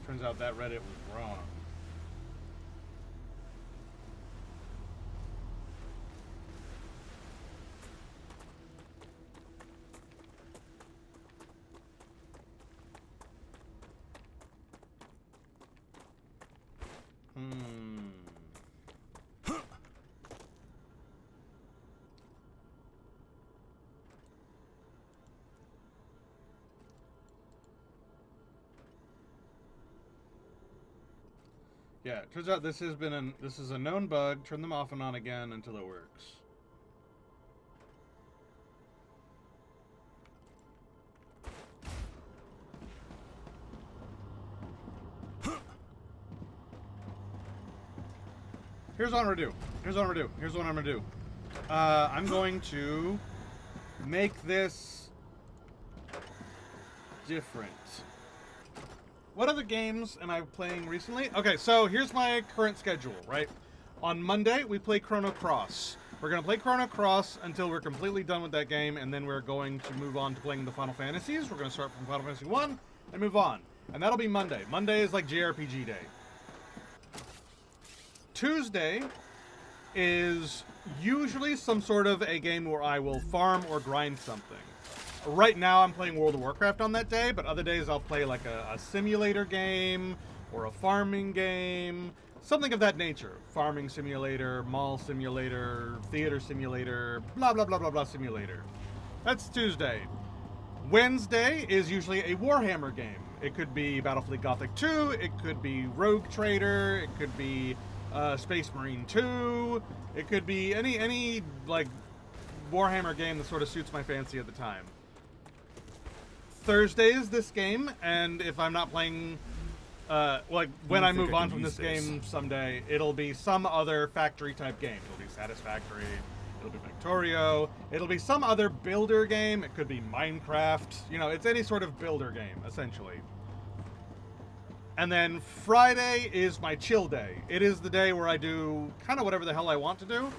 [SPEAKER 2] Turns out that Reddit was wrong. Yeah, it turns out this is a known bug. Turn them off and on again until it works. Here's what I'm gonna do. Here's what I'm gonna do. Here's what I'm gonna do. I'm going to make this different. What other games am I playing recently? Okay, so here's my current schedule, right? On Monday, we play Chrono Cross. We're going to play Chrono Cross until we're completely done with that game, and then we're going to move on to playing the Final Fantasies. We're going to start from Final Fantasy 1 and move on. And that'll be Monday. Monday is like JRPG day. Tuesday is usually some sort of a game where I will farm or grind something. Right now I'm playing World of Warcraft on that day, but other days I'll play like a simulator game or a farming game, something of that nature. Farming simulator, mall simulator, theater simulator, blah blah blah blah blah simulator. That's Tuesday. Wednesday is usually a Warhammer game. It could be Battlefleet Gothic 2, it could be Rogue Trader, it could be Space Marine 2, it could be any like Warhammer game that sort of suits my fancy at the time. Thursday is this game, and if I'm not playing, like when I move on from this game someday, it'll be some other factory type game. It'll be Satisfactory, it'll be Victorio, it'll be some other builder game. It could be Minecraft. You know, it's any sort of builder game, essentially. And then Friday is my chill day. It is the day where I do kind of whatever the hell I want to do.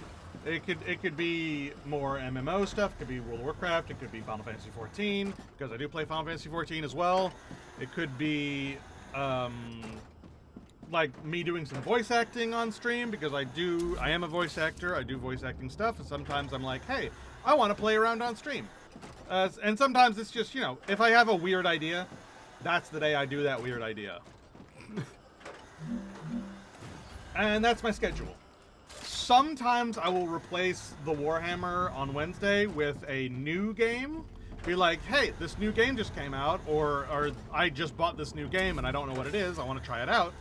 [SPEAKER 2] It could be more MMO stuff. It could be World of Warcraft. It could be Final Fantasy 14, because I do play Final Fantasy 14 as well. It could be like me doing some voice acting on stream, because I am a voice actor. I do voice acting stuff, and sometimes I'm like, hey, I want to play around on stream. And sometimes it's just, you know, if I have a weird idea, that's the day I do that weird idea. And that's my schedule. Sometimes I will replace the Warhammer on Wednesday with a new game. Be like, hey, this new game just came out, or I just bought this new game and I don't know what it is. I want to try it out,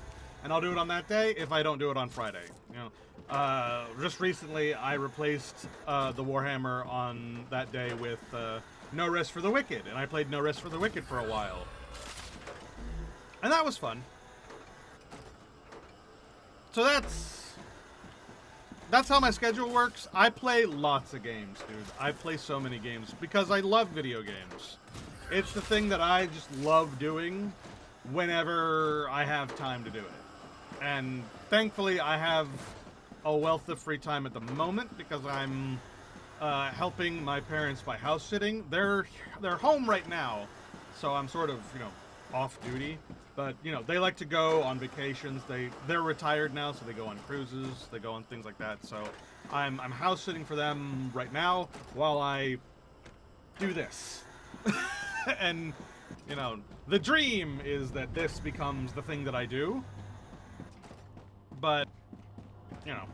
[SPEAKER 2] and I'll do it on that day if I don't do it on Friday. You know, just recently I replaced the Warhammer on that day with No Rest for the Wicked, and I played No Rest for the Wicked for a while, and that was fun. So that's how my schedule works. I play lots of games, dude. I play so many games because I love video games. It's the thing that I just love doing whenever I have time to do it. And thankfully, I have a wealth of free time at the moment because I'm helping my parents by house sitting. They're home right now, so I'm sort of, you know, off duty. But, you know, they like to go on vacations. They're retired now, so they go on cruises. They go on things like that. So I'm house sitting for them right now while I do this. And, you know, the dream is that this becomes the thing that I do. But, you know,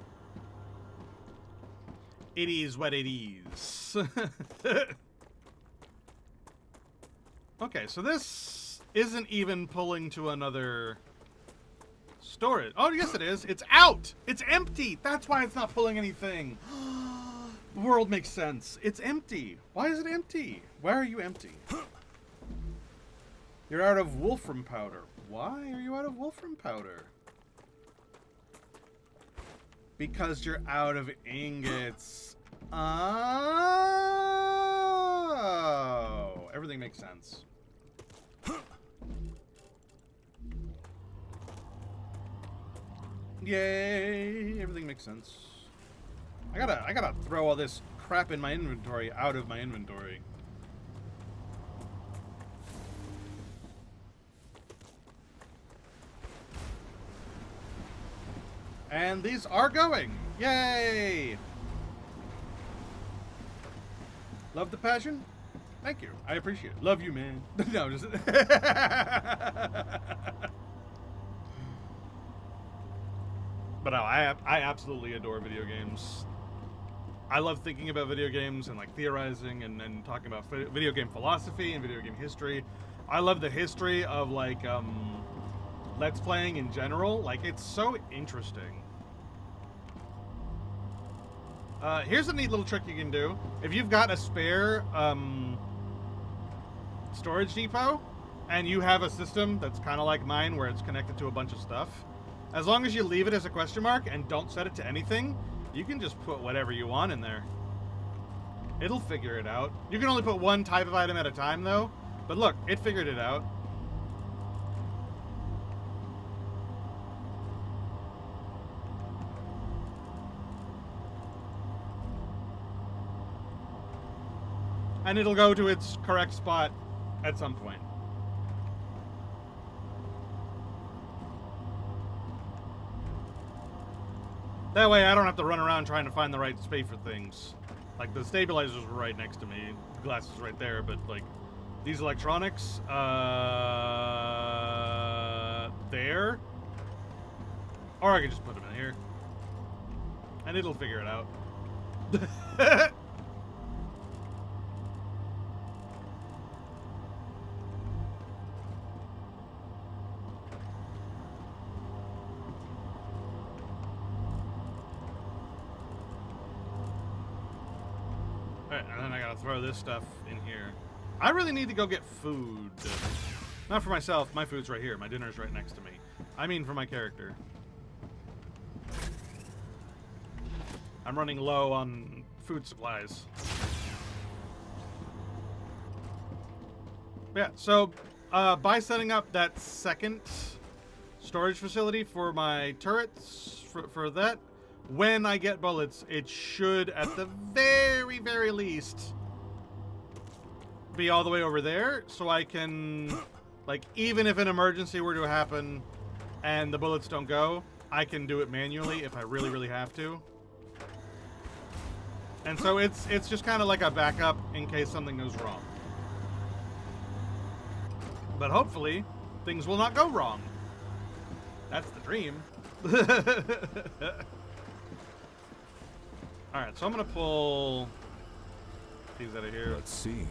[SPEAKER 2] it is what it is. Okay, so this isn't even pulling to another storage. Oh, yes it is. It's out. It's empty. That's why it's not pulling anything. The world makes sense. It's empty. Why is it empty? Why are you empty? You're out of wolfram powder. Why are you out of wolfram powder? Because you're out of ingots. Oh. Everything makes sense. Yay! Everything makes sense. I gotta throw all this crap in my inventory out of my inventory. And these are going! Yay! Love the passion? Thank you. I appreciate it. Love you, man. No, just... But no, I absolutely adore video games. I love thinking about video games and like theorizing and talking about video game philosophy and video game history. I love the history of like Let's Playing in general. Like, it's so interesting. Here's a neat little trick you can do. If you've got a spare storage depot and you have a system that's kind of like mine where it's connected to a bunch of stuff, As long as you leave it as a question mark and don't set it to anything, you can just put whatever you want in there. It'll figure it out. You can only put one type of item at a time, though. But look, it figured it out. And it'll go to its correct spot at some point. That way I don't have to run around trying to find the right space for things. Like, the stabilizers were right next to me. The glass is right there, but, like, these electronics, there. Or I could just put them in here. And it'll figure it out. Alright, and then I gotta throw this stuff in here. I really need to go get food. Not for myself, my food's right here. My dinner's right next to me. I mean for my character. I'm running low on food supplies. Yeah, so by setting up that second storage facility for my turrets, for that, when I get bullets, it should, at the very, very least, be all the way over there, so I can, like, even if an emergency were to happen and the bullets don't go, I can do it manually if I really, really have to. And so it's just kind of like a backup in case something goes wrong. But hopefully, things will not go wrong. That's the dream. Alright, so I'm gonna pull these out of here.
[SPEAKER 4] Let's see.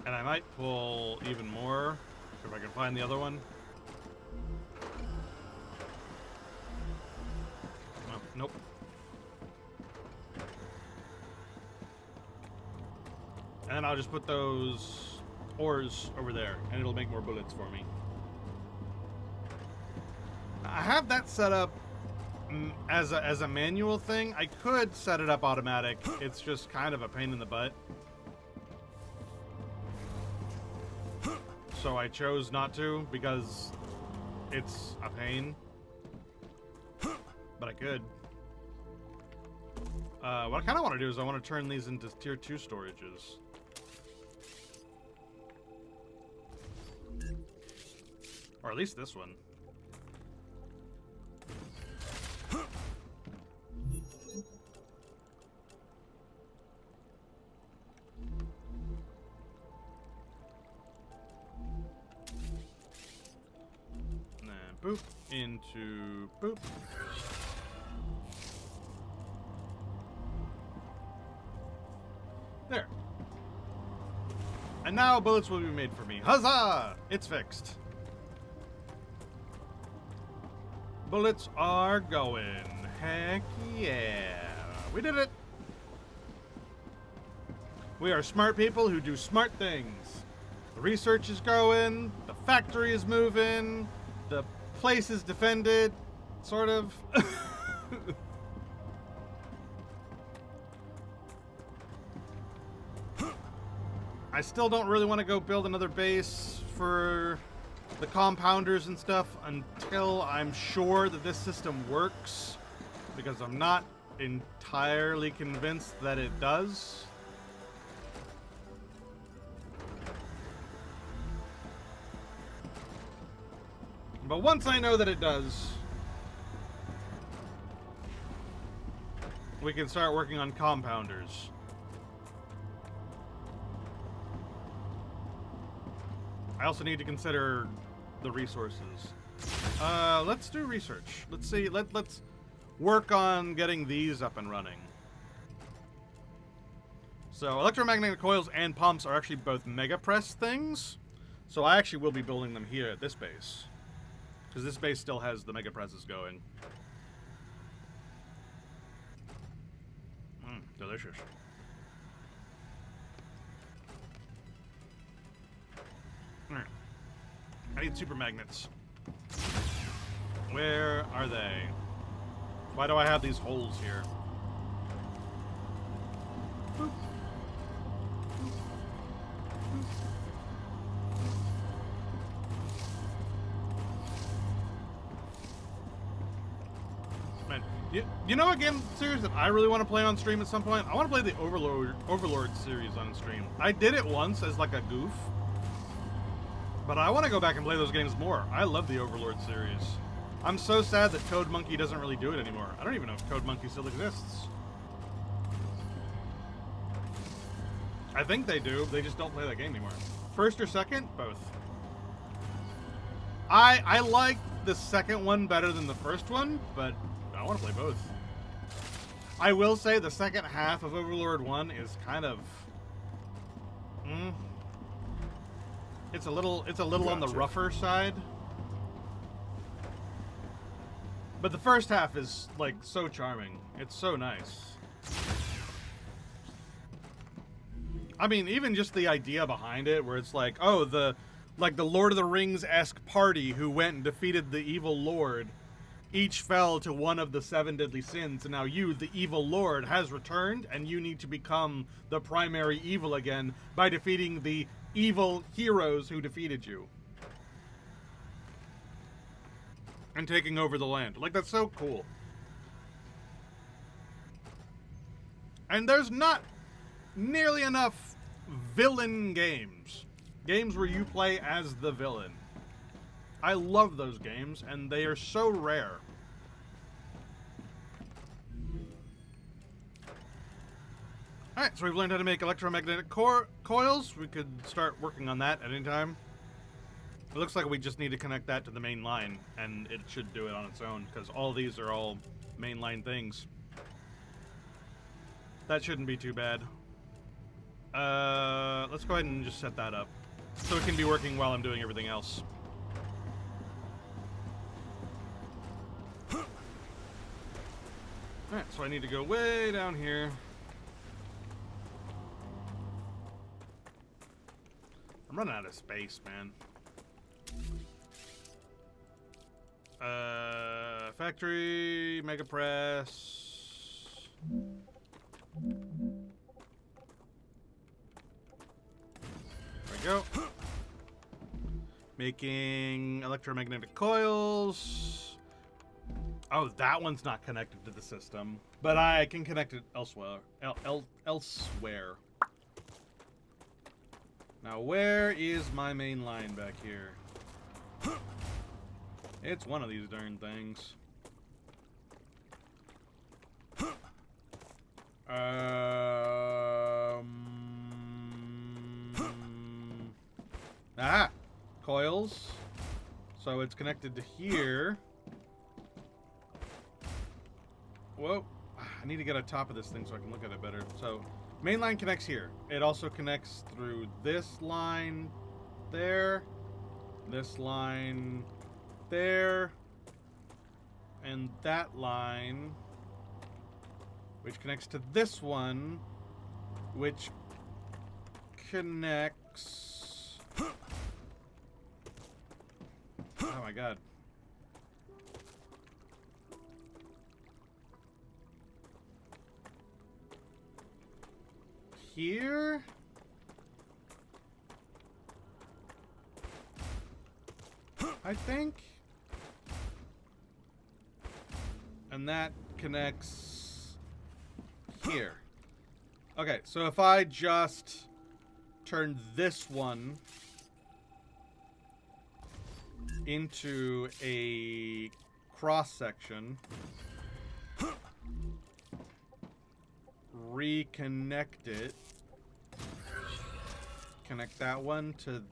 [SPEAKER 2] And I might pull even more if I can find the other one. Oh, nope. And I'll just put those ores over there, and it'll make more bullets for me. I have that set up as a manual thing. I could set it up automatic. It's just kind of a pain in the butt. So I chose not to because it's a pain. But I could. What I kind of want to do is I want to turn these into tier 2 storages. Or at least this one. And then boop into boop. There. And now bullets will be made for me. Huzzah! It's fixed. Bullets are going. Heck yeah. We did it. We are smart people who do smart things. The research is going. The factory is moving. The place is defended. Sort of. I still don't really want to go build another base for the compounders and stuff until I'm sure that this system works, because I'm not entirely convinced that it does. But once I know that it does, we can start working on compounders. I also need to consider the resources. Let's do research. Let's see. Let's work on getting these up and running. So electromagnetic coils and pumps are actually both mega press things. So I actually will be building them here at this base, because this base still has the mega presses going. Delicious. I need super magnets. Where are they? Why do I have these holes here? Boop. Man, you know a game series that I really want to play on stream at some point? I want to play the Overlord series on stream. I did it once as like a goof, but I want to go back and play those games more. I love the Overlord series. I'm so sad that Code Monkey doesn't really do it anymore. I don't even know if Code Monkey still exists. I think they do. They just don't play that game anymore. First or second? Both. I like the second one better than the first one, but I want to play both. I will say the second half of Overlord 1 is kind of... It's a little on the rougher side. But the first half is, like, so charming. It's so nice. I mean, even just the idea behind it, where it's like, oh, the Lord of the Rings-esque party who went and defeated the evil lord, each fell to one of the 7 deadly sins, and now you, the evil lord, has returned, and you need to become the primary evil again by defeating the evil heroes who defeated you. And taking over the land. Like, that's so cool. And there's not nearly enough villain games. Games where you play as the villain. I love those games, and they are so rare. Alright, so we've learned how to make electromagnetic coils. We could start working on that at any time. It looks like we just need to connect that to the main line, and it should do it on its own, because all these are all mainline things. That shouldn't be too bad. Let's go ahead and just set that up, so it can be working while I'm doing everything else. Alright, so I need to go way down here. I'm running out of space, man. Factory, Mega Press. There we go. Making electromagnetic coils. Oh, that one's not connected to the system, but I can connect it elsewhere. Elsewhere. Now, where is my main line back here? It's one of these darn things. Coils. So it's connected to here. Whoa. I need to get on top of this thing so I can look at it better. So, main line connects here. It also connects through this line there, this line there, and that line, which connects to this one, which connects... Oh my god. Here? I think. And that connects here. Okay, so if I just turn this one into a cross section, reconnect it, connect that one to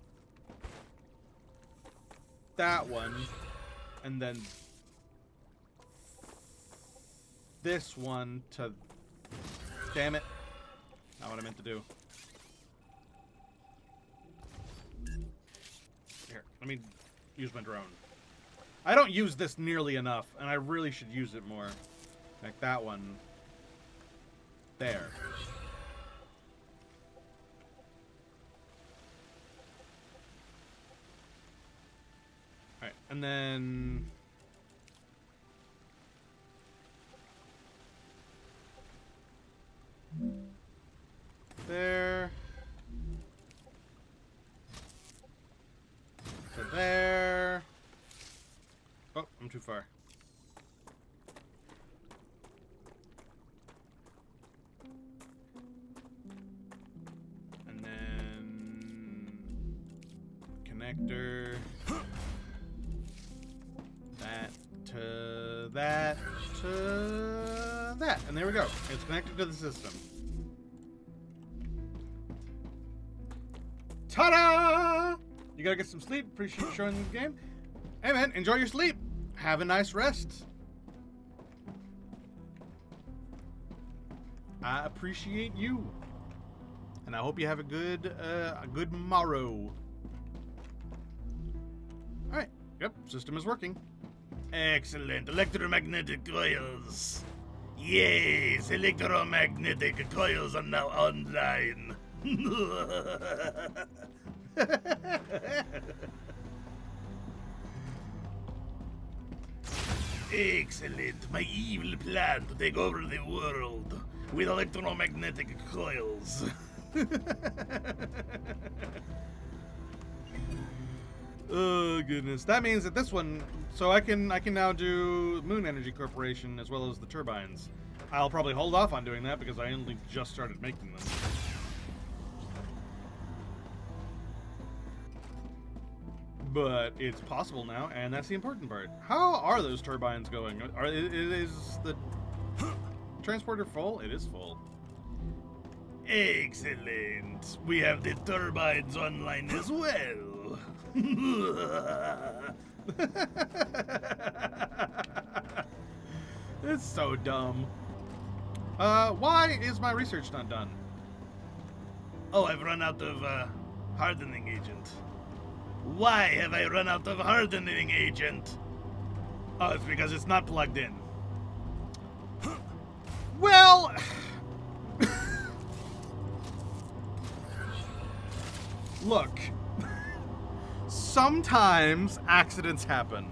[SPEAKER 2] that one, and then this one to... Damn it. Not what I meant to do. Here, let me use my drone. I don't use this nearly enough, and I really should use it more. Like that one. There. and then there to there. Oh, I'm too far. And then connector. That to that to that. And there we go. It's connected to the system. Ta-da! You gotta get some sleep. Appreciate you showing the game. Hey man, enjoy your sleep. Have a nice rest. I appreciate you. And I hope you have a good morrow. Alright. Yep, system is working. Excellent. Electromagnetic coils. Yes, electromagnetic coils are now online. Excellent. My evil plan to take over the world with electromagnetic coils. Oh goodness. That means that this one, so I can now do Moon Energy Corporation as well as the turbines. I'll probably hold off on doing that because I only just started making them. But it's possible now, and that's the important part. How are those turbines going? Is the transporter full? It is full. Excellent. We have the turbines online as well. It's so dumb. Why is my research not done? Oh, I've run out of hardening agent. Why have I run out of hardening agent? Oh, it's because it's not plugged in. Well... Look. Sometimes accidents happen.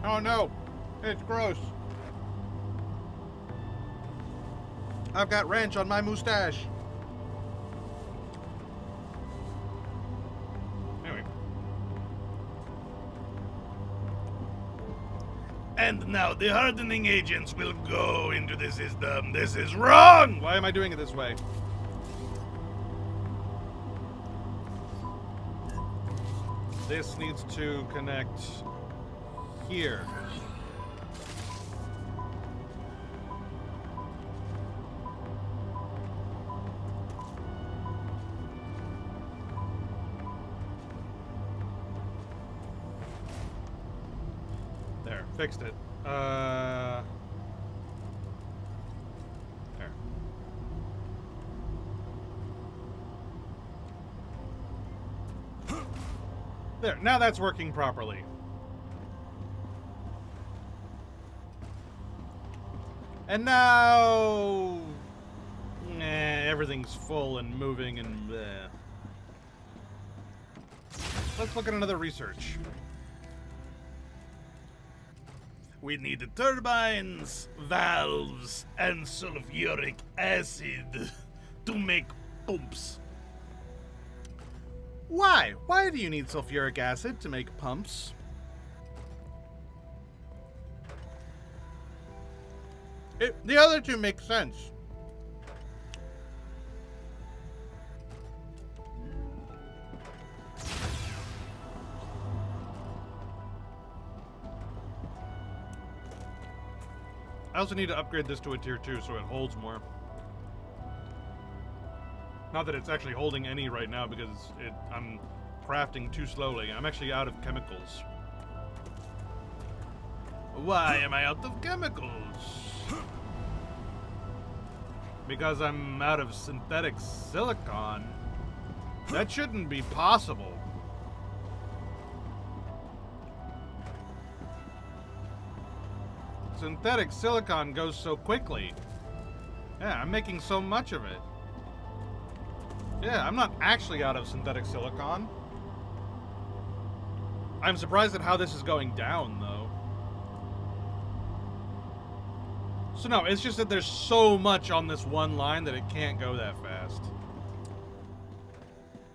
[SPEAKER 2] Oh no, it's gross. I've got ranch on my mustache. Anyway. And now the hardening agents will go into the system. This is wrong! Why am I doing it this way? This needs to connect here. There, fixed it. There. There, now that's working properly. And now... everything's full and moving and... Let's look at another research. We need the turbines, valves, and sulfuric acid to make pumps. Why? Why do you need sulfuric acid to make pumps? The other two make sense. I also need to upgrade this to a tier 2 so it holds more. Not that it's actually holding any right now because I'm crafting too slowly. I'm actually out of chemicals. Why am I out of chemicals? Because I'm out of synthetic silicon. That shouldn't be possible. Synthetic silicon goes so quickly. Yeah, I'm making so much of it. Yeah, I'm not actually out of synthetic silicon. I'm surprised at how this is going down, though. So no, it's just that there's so much on this one line that it can't go that fast.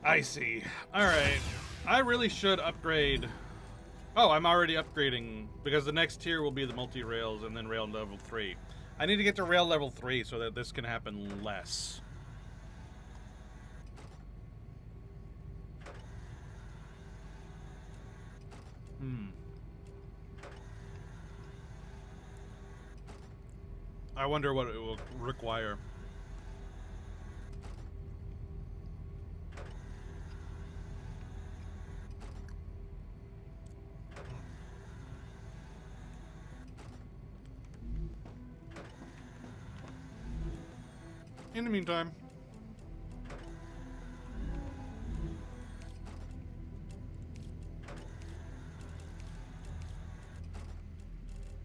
[SPEAKER 2] I see. Alright. I really should upgrade. Oh, I'm already upgrading, because the next tier will be the multi-rails and then rail level 3. I need to get to rail level 3 so that this can happen less. I wonder what it will require. In the meantime.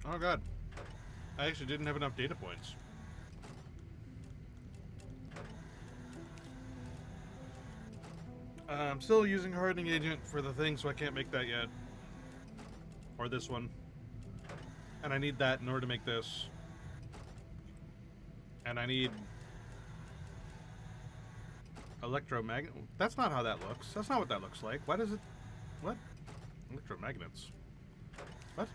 [SPEAKER 2] Oh god. I actually didn't have enough data points. I'm still using hardening agent for the thing, so I can't make that yet. Or this one. And I need that in order to make this. And I need electromagnet. That's not how that looks. That's not what that looks like. Why does it... What? Electromagnets. What?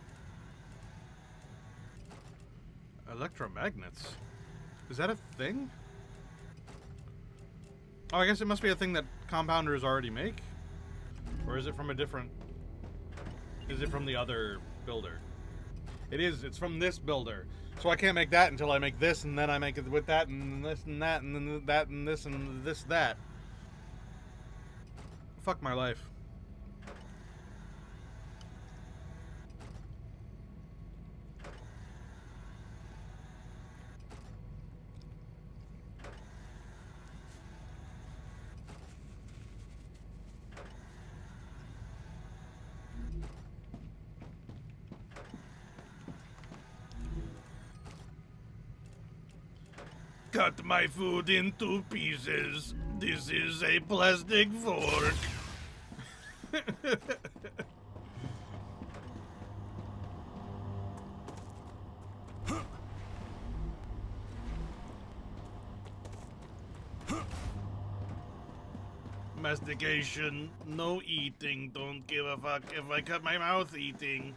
[SPEAKER 2] Electromagnets? Is that a thing? Oh, I guess it must be a thing that compounders already make? Or is it from a different... Is it from the other builder? It is. It's from this builder. So I can't make that until I make this, and then I make it with that, and this, and that, and then that, and this, that. Fuck my life. Cut my food into pieces. This is a plastic fork. Mastication, no eating. Don't give a fuck if I cut my mouth eating.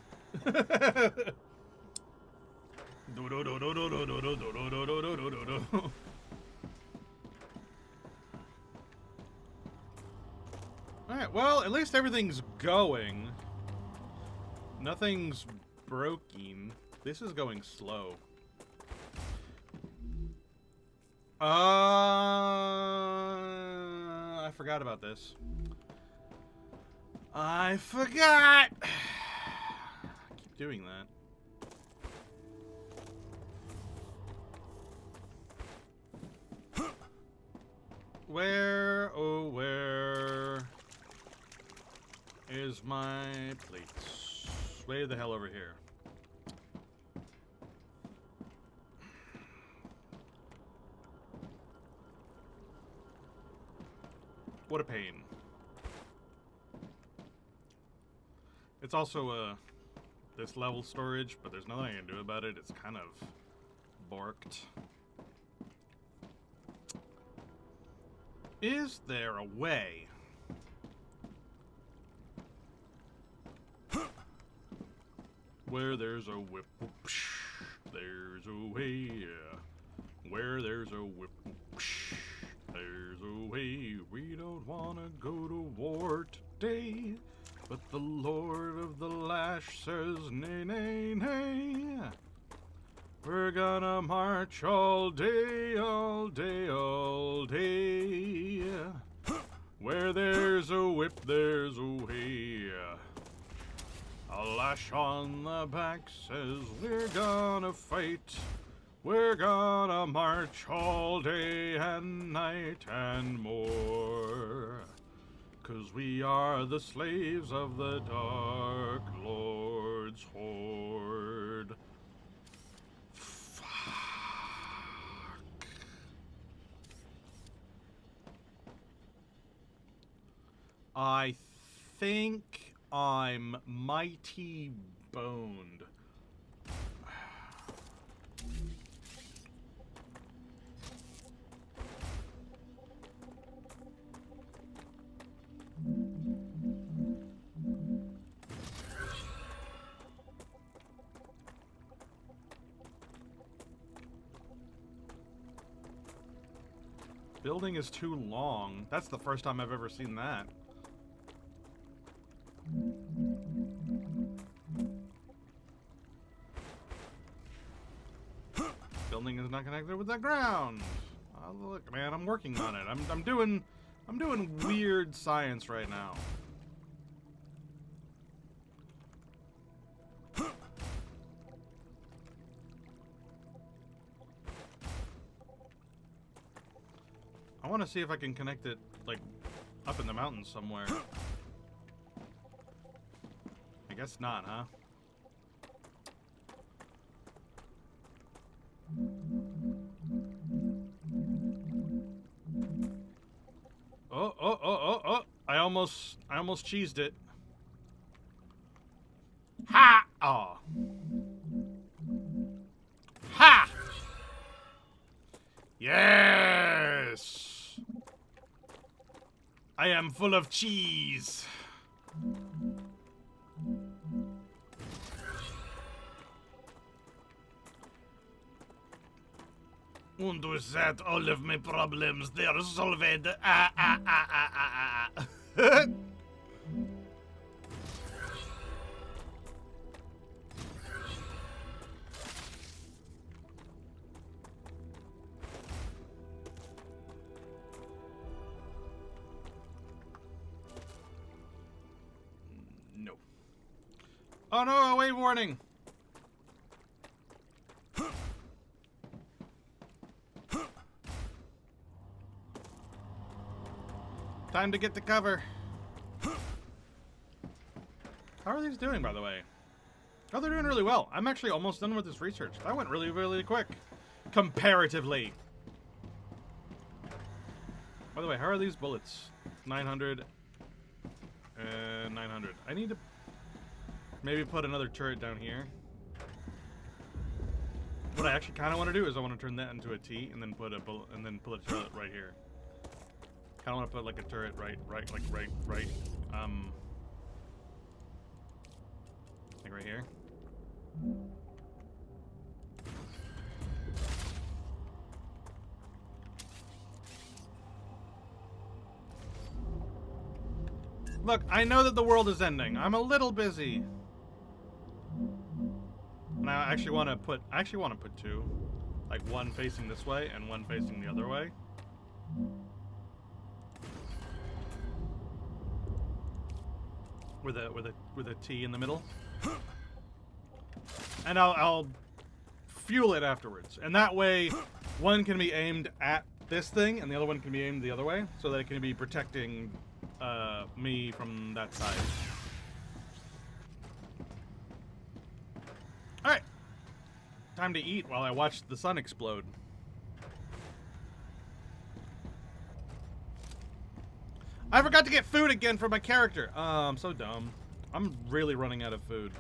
[SPEAKER 2] Alright, well, at least everything's going. Nothing's broken. This is going slow. I forgot about this. I forgot! I keep doing that. Where, oh where is my plates? Way the hell over here. What a pain. It's also this level storage, but there's nothing I can do about it. It's kind of borked. Is there a way? Where there's a whip, whoopsh, there's a way, yeah. Where there's a whip, whoopsh, there's a way. We don't want to go to war today, but the Lord of the Lash says nay, nay, nay. We're gonna march all day, all day, all day. Where there's a whip, there's a way. A lash on the back says we're gonna fight. We're gonna march all day and night and more. 'Cause we are the slaves of the Dark Lord's horde. Fuck. I think I'm mighty boned. Building is too long. That's the first time I've ever seen that. Building is not connected with the ground. Oh, look, man, I'm working on it. I'm doing weird science right now. I want to see if I can connect it, like, up in the mountains somewhere. I guess not, huh? Oh. I almost cheesed it. Ha! Oh. Ha! Yes! I am full of cheese. And with that, all of my problems, they are solved. No. Oh no, a wave warning! Time to get to cover. How are these doing, by the way? Oh, they're doing really well. I'm actually almost done with this research. That went really, really quick. Comparatively. By the way, how are these bullets? 900 and 900. I need to maybe put another turret down here. What I actually kind of want to do is I want to turn that into a T and then put a bullet and then put a turret right here. Kind of want to put like a turret right, like right here. Look, I know that the world is ending. I'm a little busy. And I actually want to put two. Like one facing this way and one facing the other way. With a T in the middle. And I'll fuel it afterwards. And that way one can be aimed at this thing and the other one can be aimed the other way so that it can be protecting me from that side. Alright. Time to eat while I watch the sun explode. I forgot to get food again for my character. I'm so dumb. I'm really running out of food.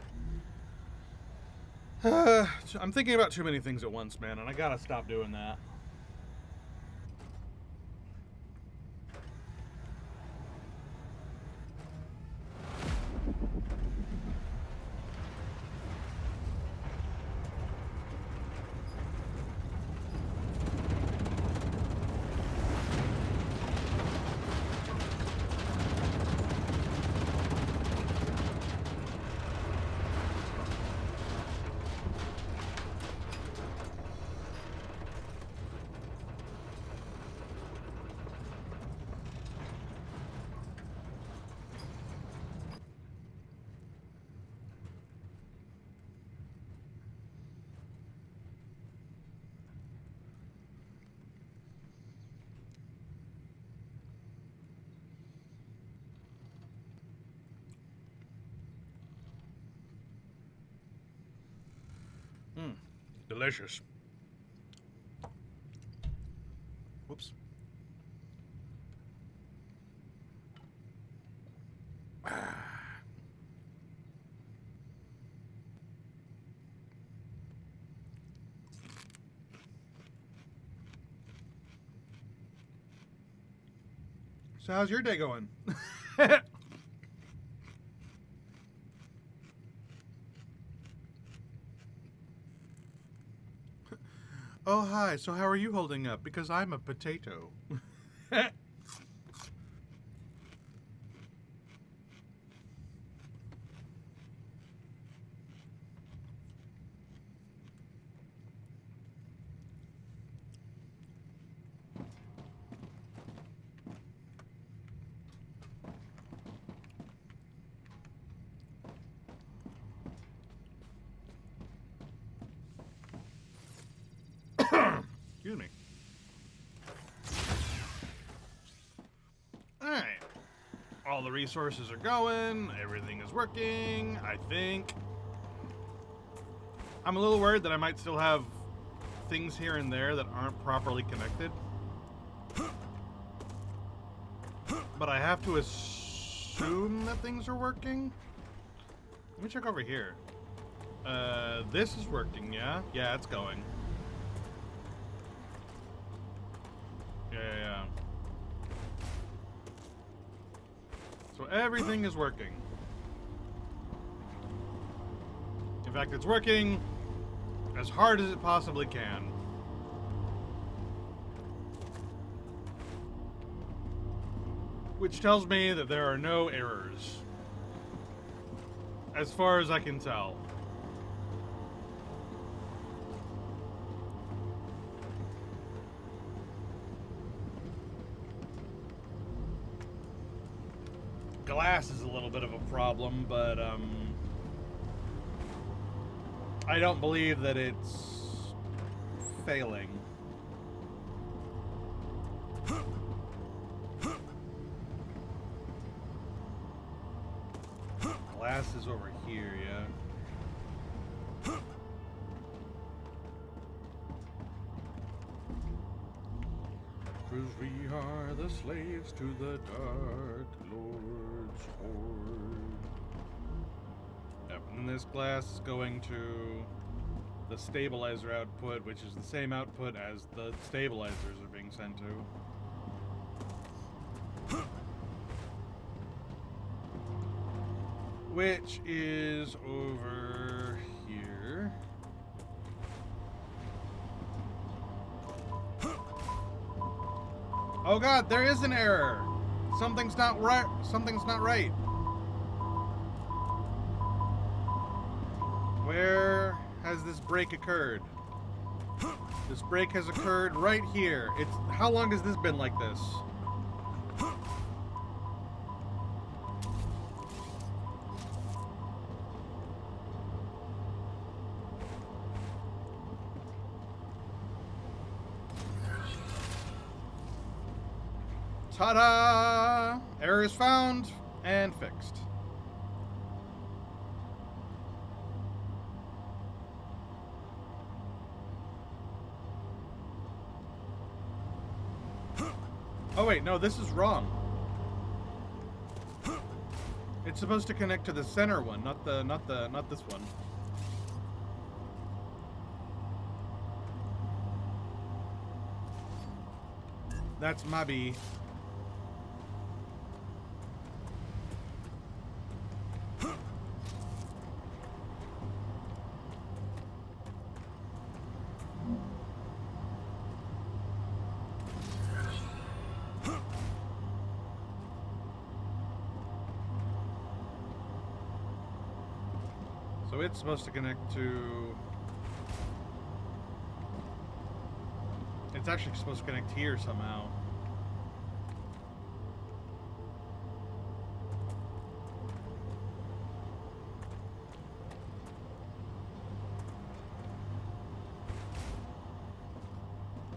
[SPEAKER 2] I'm thinking about too many things at once, man, and I gotta stop doing that. Delicious. Whoops. So how's your day going? Oh, hi. So how are you holding up? Because I'm a potato. Excuse me. Alright. All the resources are going. Everything is working, I think. I'm a little worried that I might still have things here and there that aren't properly connected. But I have to assume that things are working. Let me check over here. This is working, yeah? Yeah, it's going. Yeah. So everything is working. In fact, it's working as hard as it possibly can. Which tells me that there are no errors. As far as I can tell. Glass is a little bit of a problem, but I don't believe that it's failing. Glass is over here, yeah. 'Cause we are the slaves to the Dark Lord's horde. Yep, and this glass is going to the stabilizer output, which is the same output as the stabilizers are being sent to. Which is over here. Oh god, there is an error. Something's not right. Something's not right. Where has this break occurred? This break has occurred right here. It's how long has this been like this? Ta-da! Error is found and fixed. Oh wait, no, this is wrong. It's supposed to connect to the center one, not this one. That's my B. So it's supposed to connect to... It's actually supposed to connect here somehow.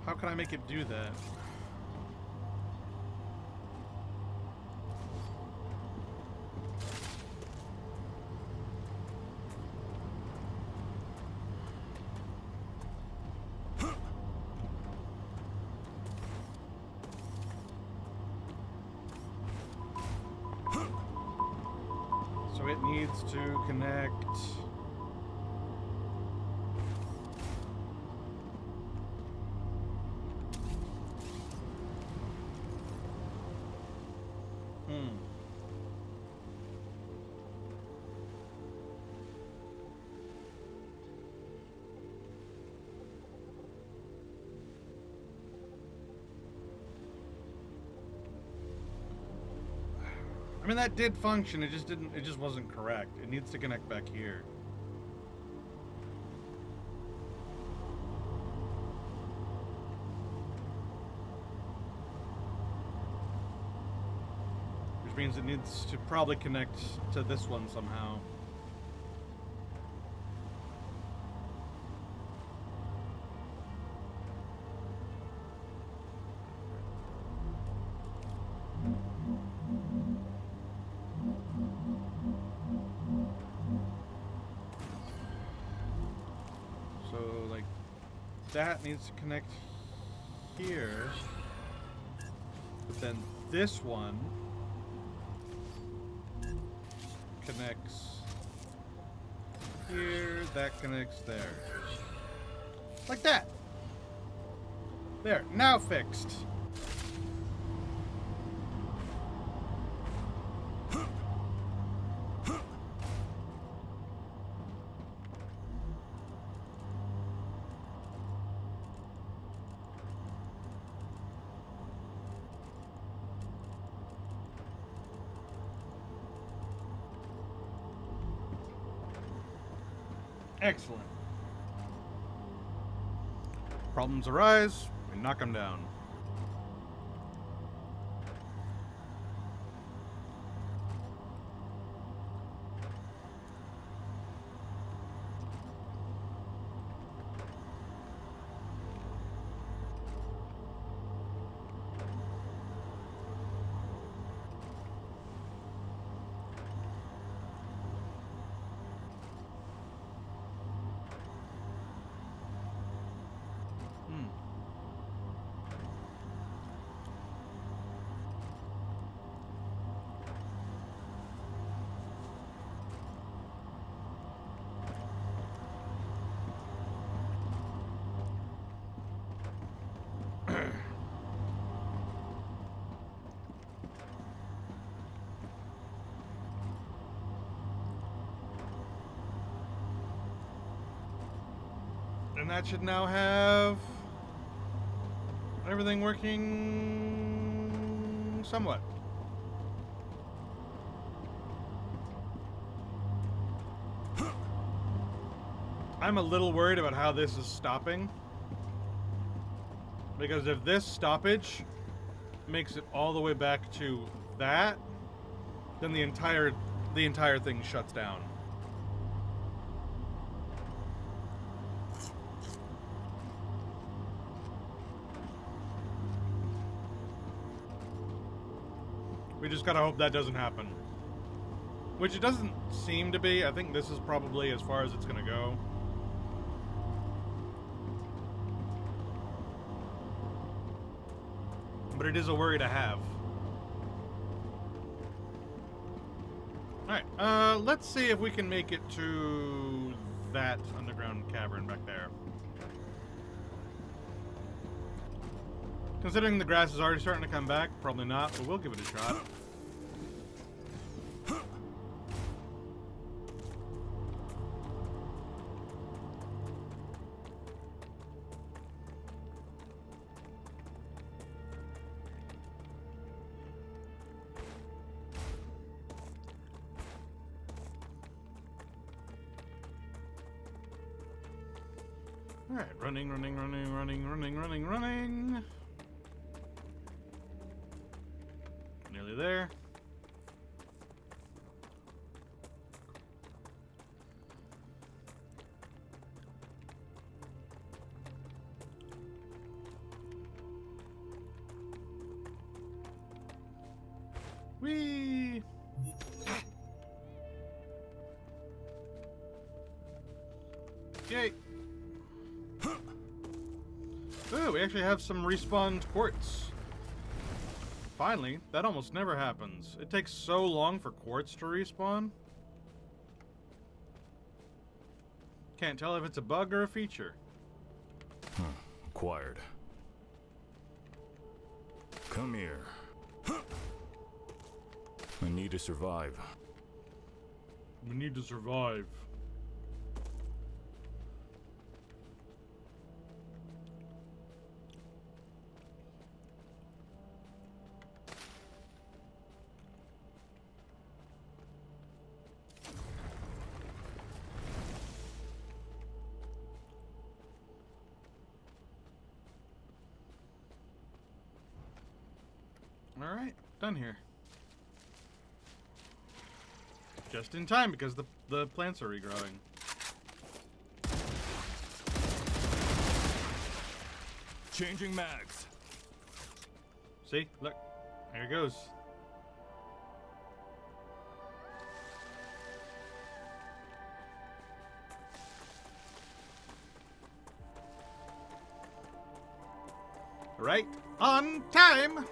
[SPEAKER 2] How can I make it do that? So it needs to connect... mean, that did function. It just didn't. It just wasn't correct. It needs to connect back here. Which means it needs to probably connect to this one somehow. So, like, that needs to connect here. But then this one connects here, that connects there. Like that. There, now fixed. Excellent. Problems arise, we knock them down. And that should now have everything working somewhat. I'm a little worried about how this is stopping. Because if this stoppage makes it all the way back to that, then the entire thing shuts down. We just gotta hope that doesn't happen. Which it doesn't seem to be. I think this is probably as far as it's gonna go. But it is a worry to have. Alright, let's see if we can make it to that underground cavern back there. Considering the grass is already starting to come back, probably not, but we'll give it a shot. Alright, running. Nearly there. Whee! Yay! Ooh, we actually have some respawned quartz. Finally, that almost never happens. It takes so long for quartz to respawn. Can't tell if it's a bug or a feature.
[SPEAKER 4] Acquired. Come here. I need to survive.
[SPEAKER 2] We need to survive. Alright, done here. Just in time because the plants are regrowing.
[SPEAKER 4] Changing mags.
[SPEAKER 2] See? Look. There it goes. Right on time!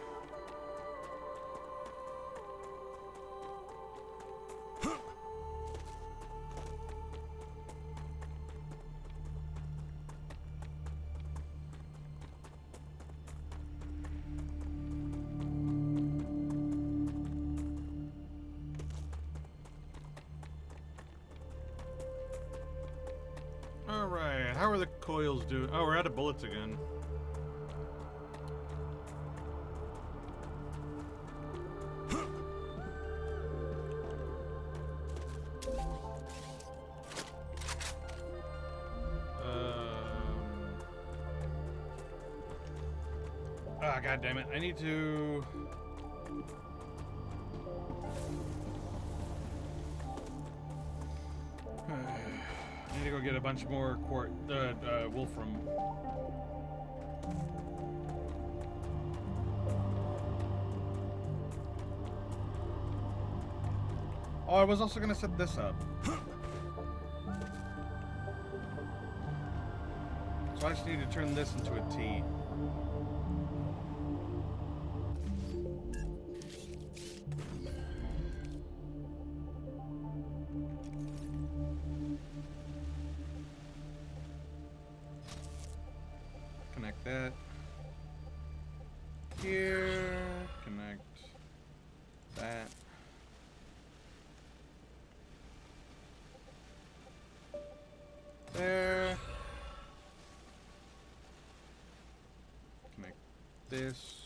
[SPEAKER 2] Alright, how are the coils doing? Oh, we're out of bullets again. Ah, god damn it. I need to... I need to go get a bunch more Wolfram. Oh, I was also gonna set this up. So I just need to turn this into a T. Connect that. Here. Connect that. There. Connect this.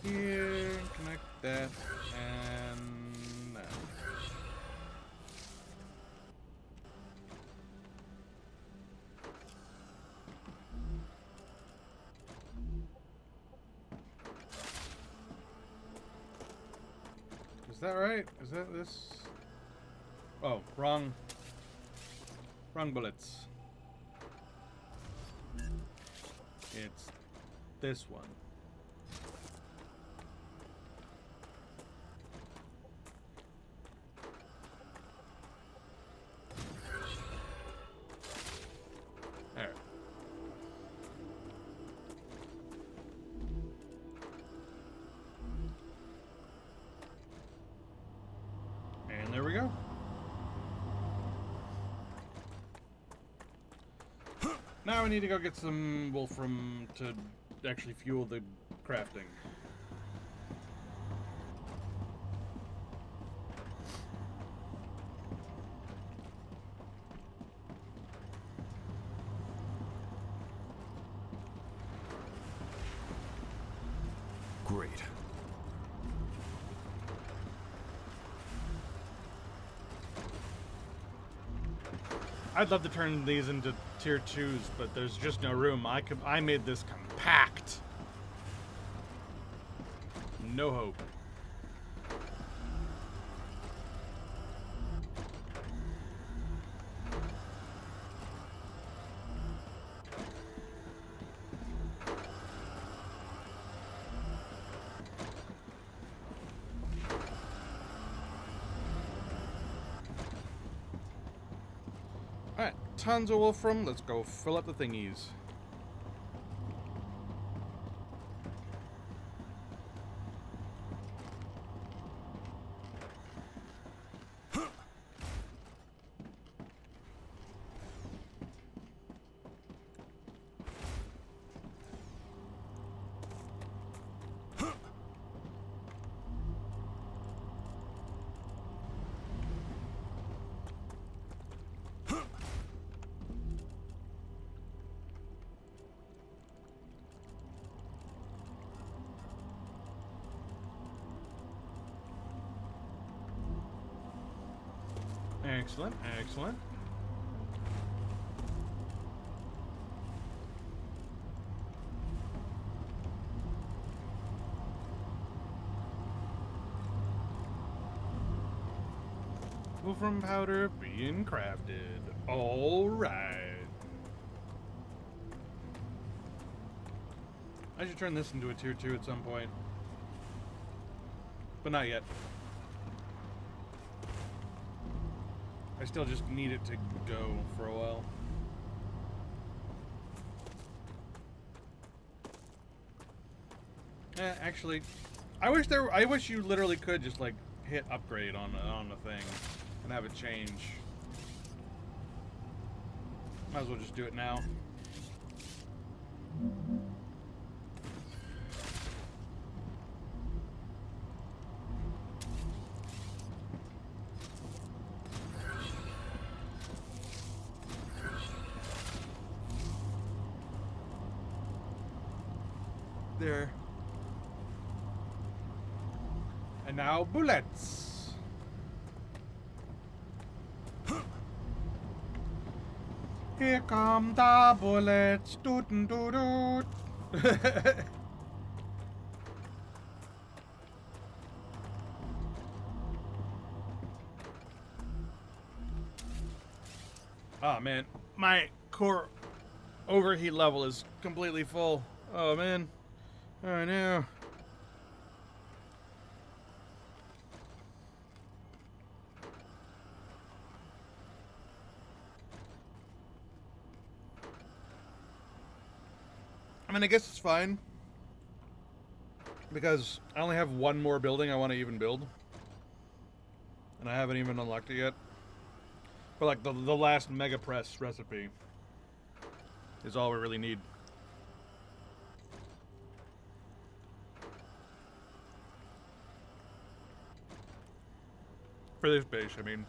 [SPEAKER 2] Here. Connect that. And that. Is that right? Is that this? Oh, wrong bullets. It's this one. There. And there we go. Now we need to go get some Wolfram to actually fuel the crafting.
[SPEAKER 4] Great.
[SPEAKER 2] I'd love to turn these into tier 2s, but there's just no room. I made this compact. No hope. Alright, tons of Wolfram. Let's go fill up the thingies. Excellent, excellent. Wolfram powder being crafted. All right. I should turn this into a tier 2 at some point. But not yet. I still just need it to go for a while. Actually, I wish you literally could just like hit upgrade on the thing and have it change. Might as well just do it now. There. And now bullets. Here come the bullets. Doot and doot doot. Oh man, my core overheat level is completely full. Oh man. Oh no. I mean, I guess it's fine. Because I only have one more building I want to even build. And I haven't even unlocked it yet. But like the last Mega Press recipe is all we really need. For this base, I mean.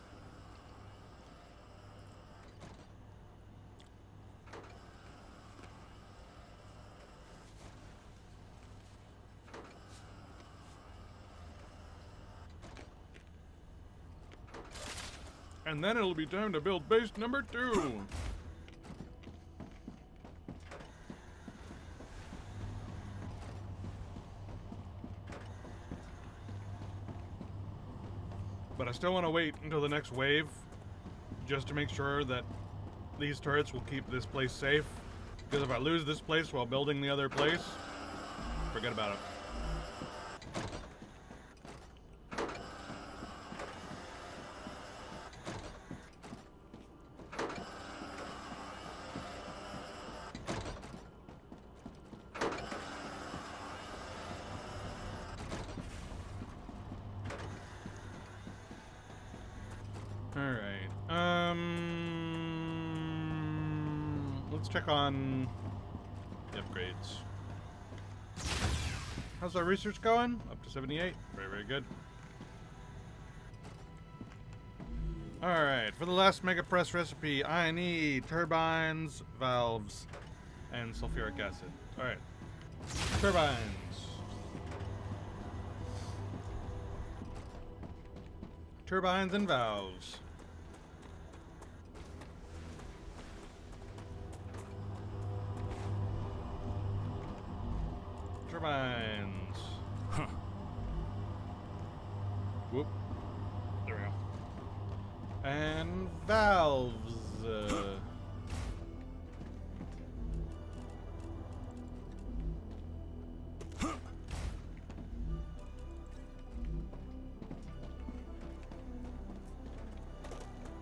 [SPEAKER 2] And then it'll be time to build base number 2. But I still want to wait until the next wave, just to make sure that these turrets will keep this place safe. Because if I lose this place while building the other place, forget about it. Let's check on the upgrades. How's our research going? Up to 78. Very, very good. Alright, for the last Mega Press recipe, I need turbines, valves, and sulfuric acid. Alright. Turbines. Turbines and valves. Turbines.
[SPEAKER 4] Huh.
[SPEAKER 2] Whoop. There we go. And valves.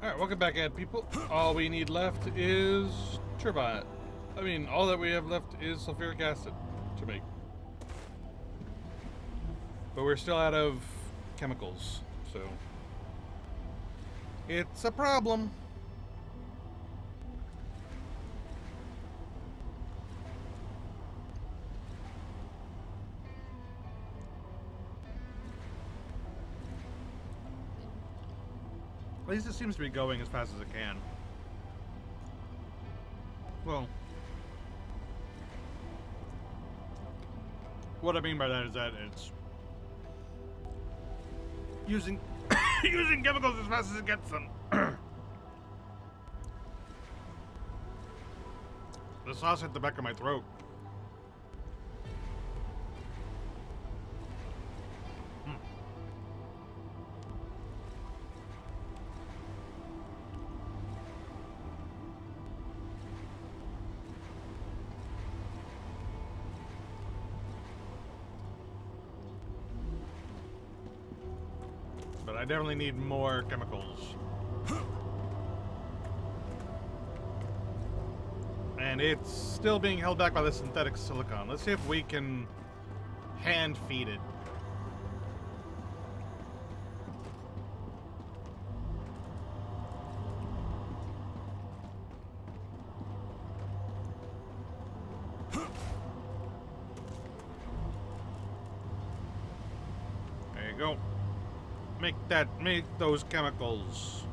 [SPEAKER 2] Alright, welcome back, ad people. All we need left is turbine. I mean, all that we have left is sulfuric acid to make. But we're still out of chemicals, so it's a problem. At least it seems to be going as fast as it can. Well, what I mean by that is that it's using using chemicals as fast as it gets them. The sauce hit the back of my throat. I definitely need more chemicals. And it's still being held back by the synthetic silicon. Let's see if we can hand feed it. There you go. Make those chemicals.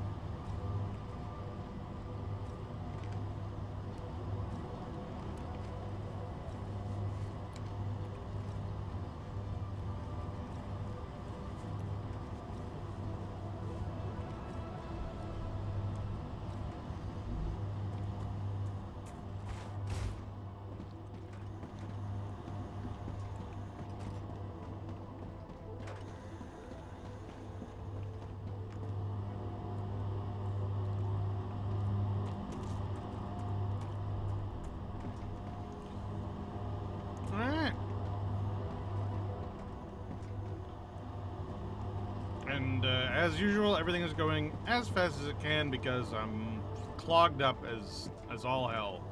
[SPEAKER 2] Alright. And as usual, everything is going as fast as it can because I'm clogged up as all hell.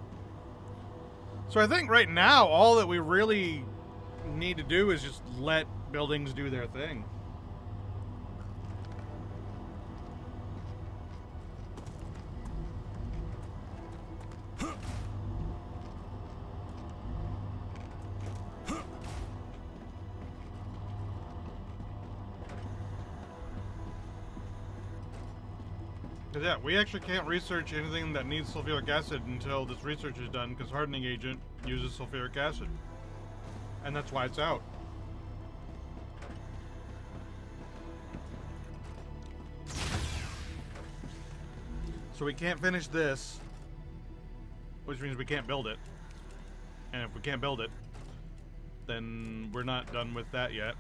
[SPEAKER 2] So I think right now, all that we really need to do is just let buildings do their thing. Yeah, we actually can't research anything that needs sulfuric acid until this research is done, because hardening agent uses sulfuric acid. And that's why it's out. So we can't finish this, which means we can't build it. And if we can't build it, then we're not done with that yet.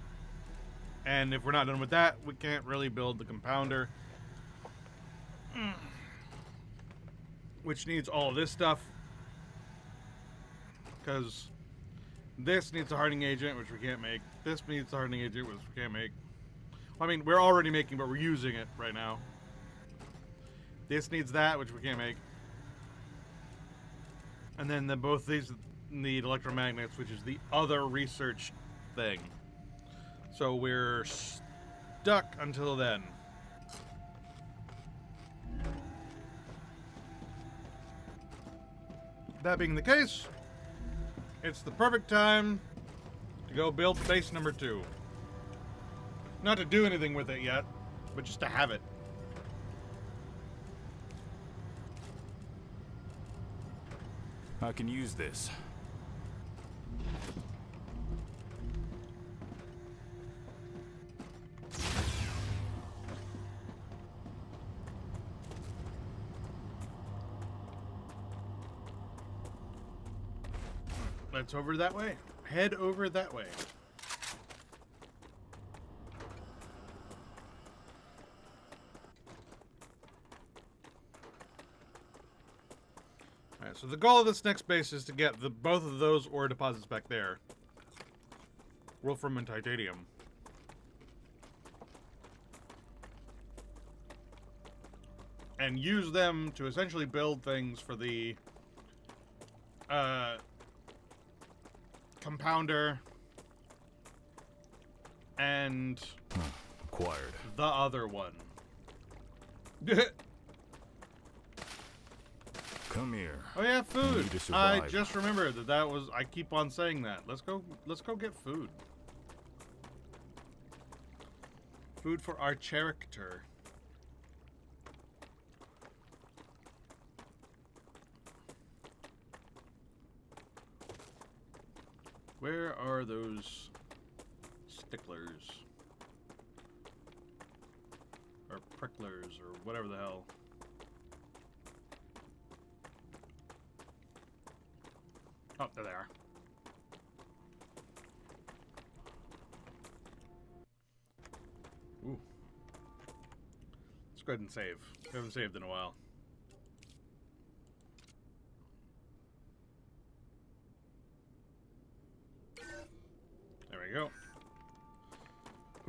[SPEAKER 2] And if we're not done with that, we can't really build the compounder. Which needs all of this stuff, because this needs a hardening agent, which we can't make. This needs a hardening agent, which we can't make. I mean, we're already making, but we're using it right now. This needs that, which we can't make. And then both these need electromagnets, which is the other research thing. So we're stuck until then. That being the case, it's the perfect time to go build base number 2. Not to do anything with it yet, but just to have it.
[SPEAKER 4] I can use this.
[SPEAKER 2] Let's over that way. Head over that way. Alright, so the goal of this next base is to get both of those ore deposits back there. Wolfram and titanium. And use them to essentially build things for the compounder and
[SPEAKER 4] Acquired.
[SPEAKER 2] the other one.
[SPEAKER 4] Come here.
[SPEAKER 2] Oh yeah,
[SPEAKER 4] I
[SPEAKER 2] food.
[SPEAKER 4] need to
[SPEAKER 2] I
[SPEAKER 4] survive.
[SPEAKER 2] just remembered that was. I keep on saying that. Let's go get food. Food for our character. Where are those sticklers? Or pricklers, or whatever the hell. Oh, there they are. Ooh. Let's go ahead and save. We haven't saved in a while. There we go.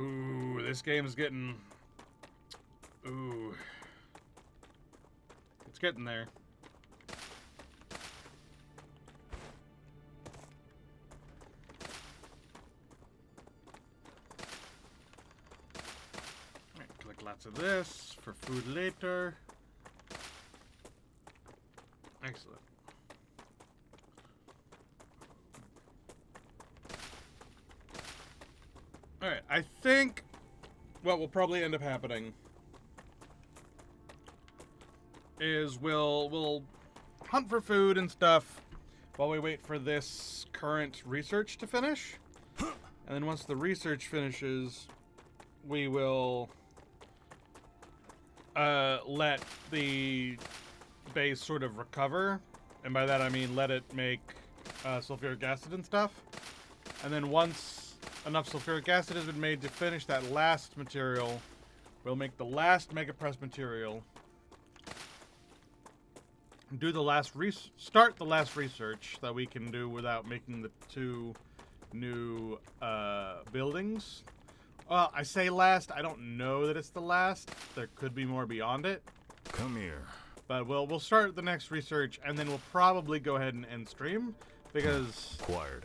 [SPEAKER 2] Ooh, this game is getting Ooh. It's getting there. Alright, collect lots of this for food later. Excellent. Alright, I think what will probably end up happening is we'll hunt for food and stuff while we wait for this current research to finish. And then once the research finishes, we will let the base sort of recover. And by that I mean let it make sulfuric acid and stuff. And then once enough sulfuric acid has been made to finish that last material, we'll make the last mega press material. Do the last start the last research that we can do without making the 2 new buildings. Well, I say last. I don't know that it's the last. There could be more beyond it.
[SPEAKER 4] Come here.
[SPEAKER 2] But we'll start the next research, and then we'll probably go ahead and end stream because
[SPEAKER 4] Acquired.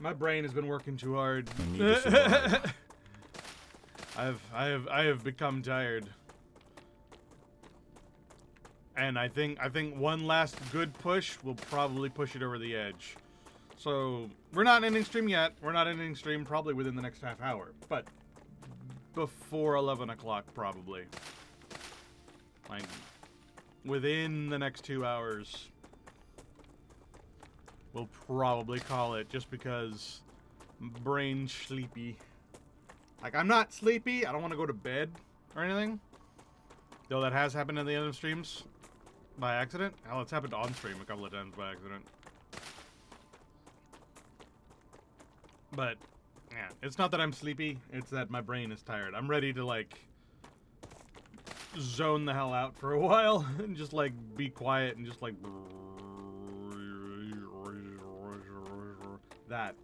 [SPEAKER 2] my brain has been working too hard.
[SPEAKER 4] I need to survive.
[SPEAKER 2] I have become tired. And I think one last good push will probably push it over the edge. So we're not ending stream yet. We're not ending stream probably within the next half hour, but before 11 o'clock probably. Like within the next 2 hours, we'll probably call it, just because brain sleepy. Like, I'm not sleepy. I don't want to go to bed or anything. Though that has happened at the end of streams. By accident? Hell, it's happened on stream a couple of times by accident. But, yeah, it's not that I'm sleepy, it's that my brain is tired. I'm ready to, like, zone the hell out for a while and just, like, be quiet and just, like, that.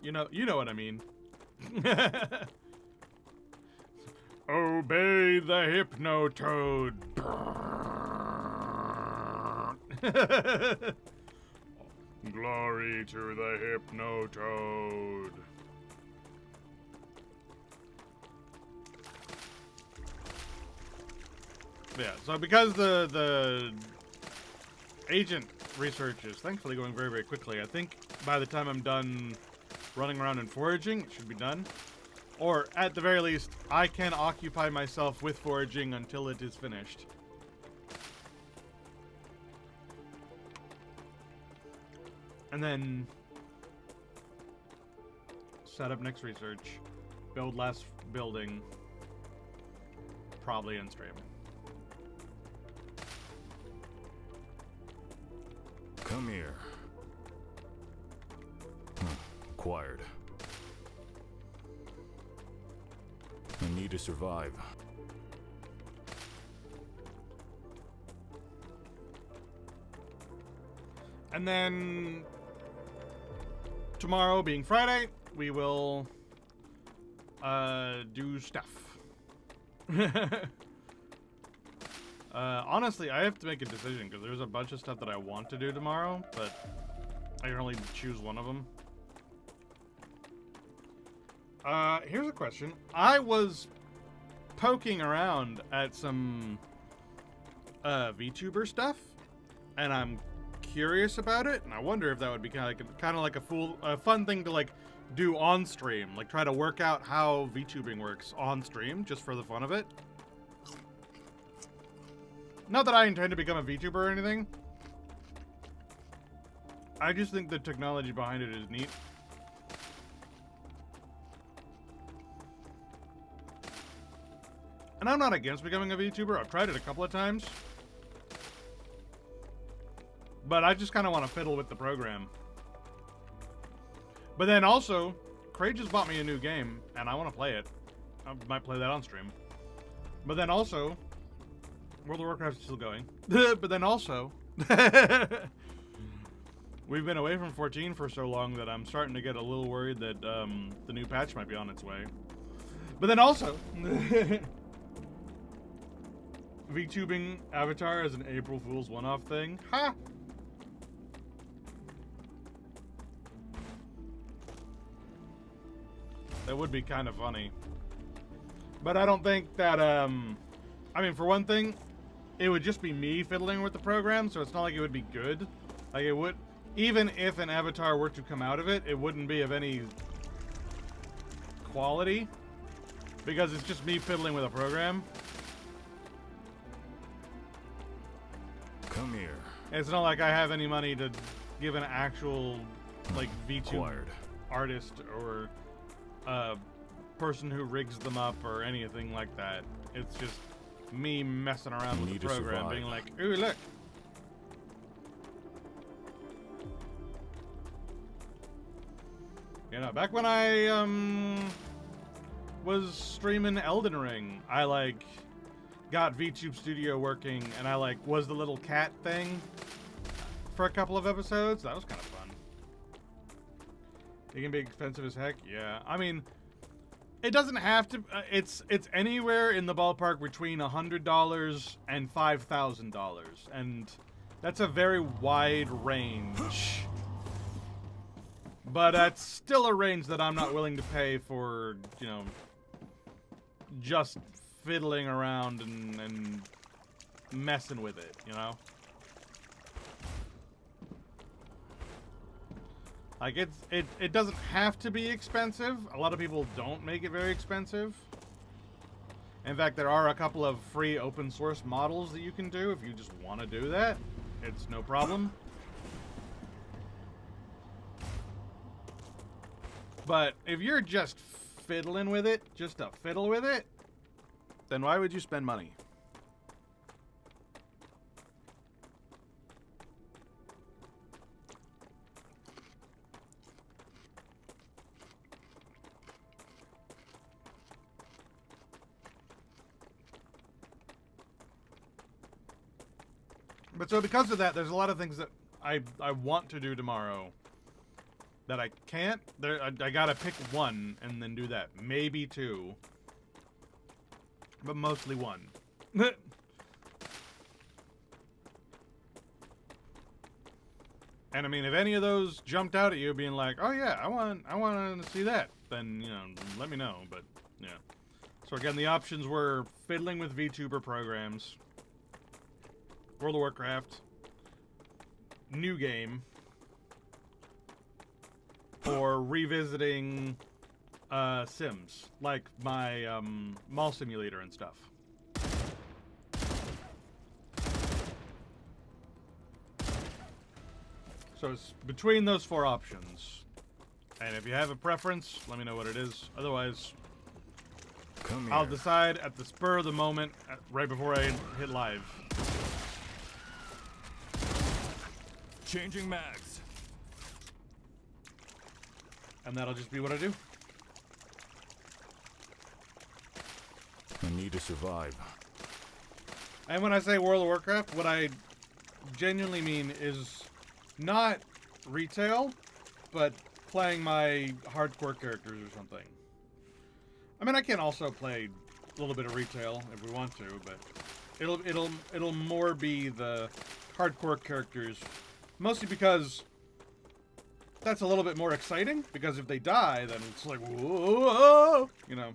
[SPEAKER 2] You know what I mean. Obey the Hypnotoad. Glory to the Hypnotoad. Yeah, so because the agent research is thankfully going very, very quickly, I think by the time I'm done running around and foraging, it should be done. Or, at the very least, I can occupy myself with foraging until it is finished. And then set up next research, build last building, probably end stream.
[SPEAKER 4] Come here. Acquired. I need to survive.
[SPEAKER 2] And then tomorrow, being Friday, we will do stuff. Honestly, I have to make a decision because there's a bunch of stuff that I want to do tomorrow, but I can only choose one of them. Here's a question. I was poking around at some VTuber stuff, and I'm curious about it, and I wonder if that would be kind of like a fun thing to like do on stream, like try to work out how VTubing works on stream, just for the fun of it. Not that I intend to become a VTuber or anything. I just think the technology behind it is neat. And I'm not against becoming a VTuber. I've tried it a couple of times. But I just kind of want to fiddle with the program. But then also, Craig just bought me a new game, and I want to play it. I might play that on stream. But then also, World of Warcraft is still going. But then also, we've been away from 14 for so long that I'm starting to get a little worried that the new patch might be on its way. But then also, VTubing Avatar as an April Fool's one-off thing. Ha! That would be kind of funny. But I don't think that, I mean, for one thing, it would just be me fiddling with the program, so it's not like it would be good. Like, it would, even if an Avatar were to come out of it, it wouldn't be of any quality. Because it's just me fiddling with a program.
[SPEAKER 4] Come here.
[SPEAKER 2] It's not like I have any money to give an actual, like, VTube
[SPEAKER 4] Acquired.
[SPEAKER 2] artist or a person who rigs them up or anything like that. It's just me messing around with
[SPEAKER 4] Need
[SPEAKER 2] the
[SPEAKER 4] to
[SPEAKER 2] program,
[SPEAKER 4] survive.
[SPEAKER 2] being like, ooh, look. You know, back when I, was streaming Elden Ring, I, like, got VTube Studio working, and I, like, was the little cat thing for a couple of episodes. That was kind of fun. It can be expensive as heck. Yeah, I mean, it doesn't have to. It's anywhere in the ballpark between $100 and $5,000, and that's a very wide range. But that's still a range that I'm not willing to pay for, you know, just fiddling around and messing with it, you know? Like, it doesn't have to be expensive. A lot of people don't make it very expensive. In fact, there are a couple of free open source models that you can do if you just want to do that. It's no problem. But if you're just fiddling with it, just to fiddle with it, then why would you spend money? But so because of that, there's a lot of things that I want to do tomorrow that I can't. I gotta pick one and then do that. Maybe two. But mostly one. And I mean, if any of those jumped out at you being like, oh yeah, I want to see that, then, you know, let me know. But, yeah. So again, the options were fiddling with VTuber programs, World of Warcraft, new game, or revisiting Sims, like my mall simulator and stuff. So it's between those four options. And if you have a preference, let me know what it is. Otherwise,
[SPEAKER 4] Come here.
[SPEAKER 2] I'll decide at the spur of the moment, right before I hit live.
[SPEAKER 4] Changing mags.
[SPEAKER 2] And that'll just be what I do.
[SPEAKER 4] I need to survive.
[SPEAKER 2] And when I say World of Warcraft, what I genuinely mean is not retail, but playing my hardcore characters or something. I mean, I can also play a little bit of retail if we want to, but it'll more be the hardcore characters, mostly because that's a little bit more exciting. Because if they die, then it's like whoa, you know.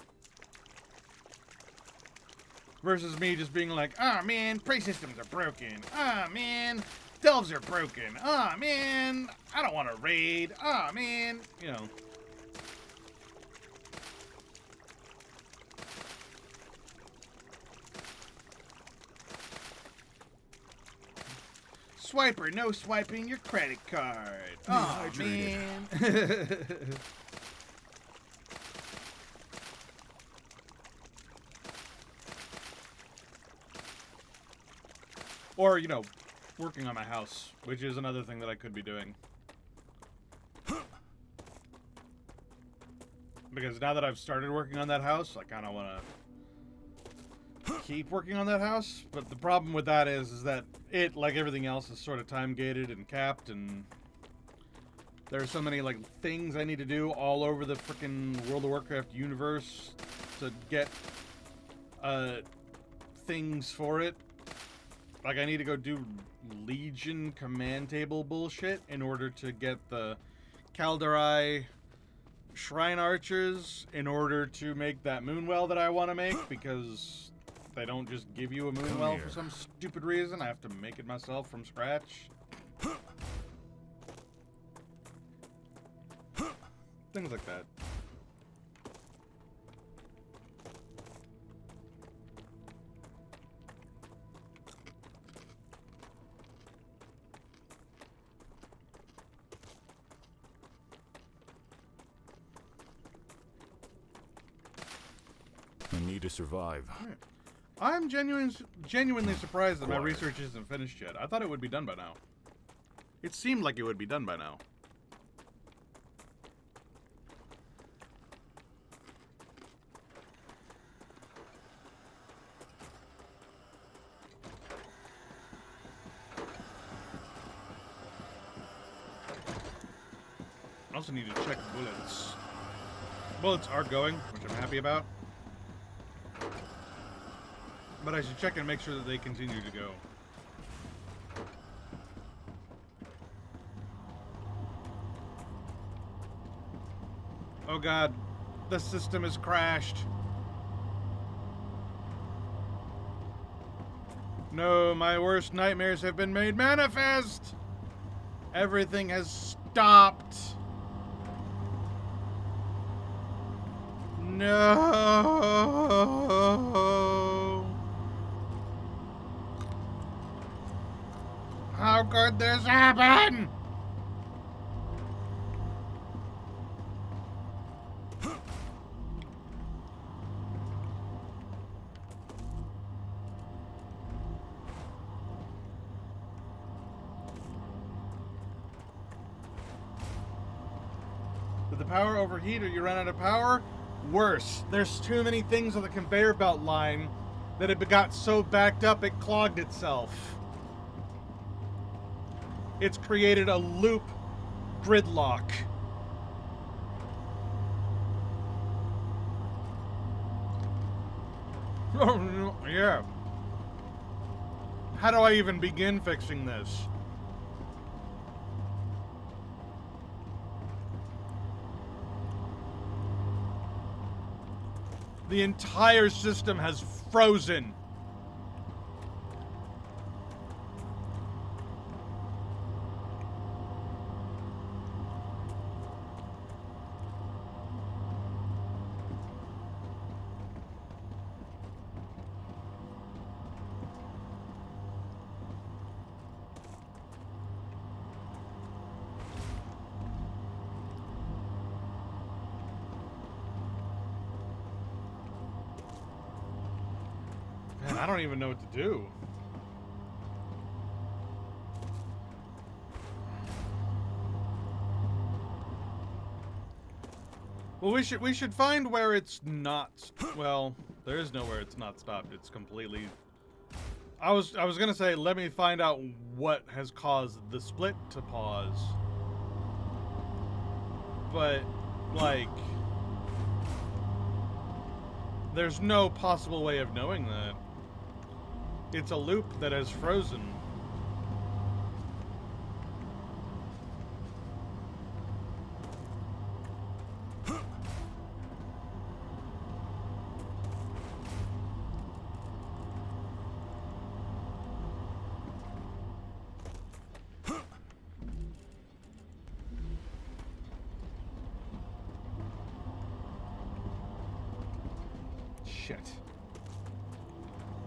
[SPEAKER 2] Versus me just being like, ah, man, prey systems are broken. Ah, man, delves are broken. Ah, man, I don't want to raid. Ah, man, you know. Swiper, no swiping your credit card. Oh, man. Or, you know, working on my house, which is another thing that I could be doing. Because now that I've started working on that house, I kind of want to keep working on that house. But the problem with that is that it, like everything else, is sort of time-gated and capped, and there are so many, like, things I need to do all over the frickin' World of Warcraft universe to get, things for it. Like, I need to go do Legion command table bullshit in order to get the Calderai Shrine Archers in order to make that Moonwell that I want to make, because they don't just give you a Moonwell for some stupid reason. I have to make it myself from scratch. Things like that.
[SPEAKER 4] I need to survive.
[SPEAKER 2] I'm genuinely surprised that my research isn't finished yet. I thought it would be done by now. It seemed like it would be done by now. I also need to check bullets. Bullets are going, which I'm happy about. But I should check and make sure that they continue to go. Oh god, the system has crashed. No, my worst nightmares have been made manifest! Everything has stopped. No! How could this happen? Did the power overheat or you run out of power? Worse, there's too many things on the conveyor belt line that it got so backed up it clogged itself. It's created a loop gridlock. Oh, no, yeah. How do I even begin fixing this? The entire system has frozen. Man, I don't even know what to do. Well, we should find where it's not. Well, there is nowhere it's not stopped. It's completely. I was gonna say, let me find out what has caused the split to pause. But, like, there's no possible way of knowing that. It's a loop that has frozen. Shit.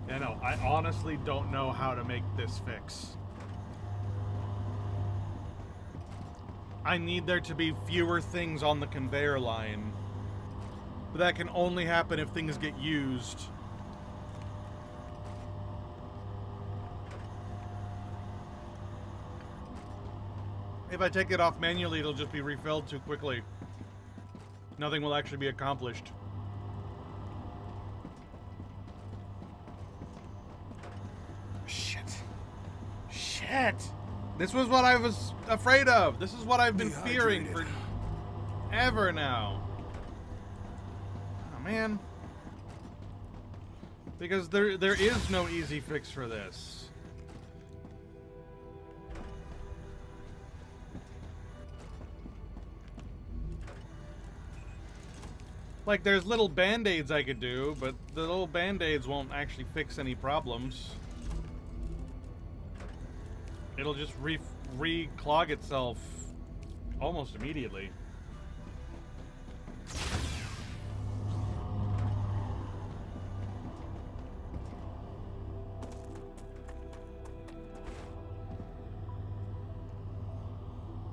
[SPEAKER 2] Yeah, no, I honestly don't know how to make this fix. I need there to be fewer things on the conveyor line. But that can only happen if things get used. If I take it off manually, it'll just be refilled too quickly. Nothing will actually be accomplished. Shit! This was what I was afraid of. This is what I've been fearing for ever now. Oh, man. Because there is no easy fix for this. Like, there's little band-aids I could do, but the little band-aids won't actually fix any problems. It'll just re-clog itself almost immediately.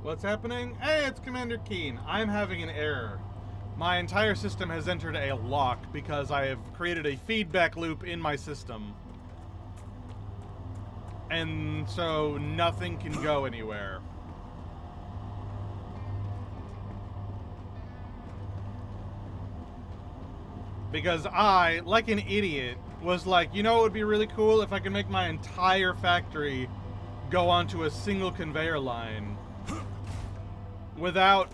[SPEAKER 2] What's happening? Hey, it's Commander Keen. I'm having an error. My entire system has entered a lock because I have created a feedback loop in my system. And so nothing can go anywhere. Because I, like an idiot, was like, you know what would be really cool if I could make my entire factory go onto a single conveyor line without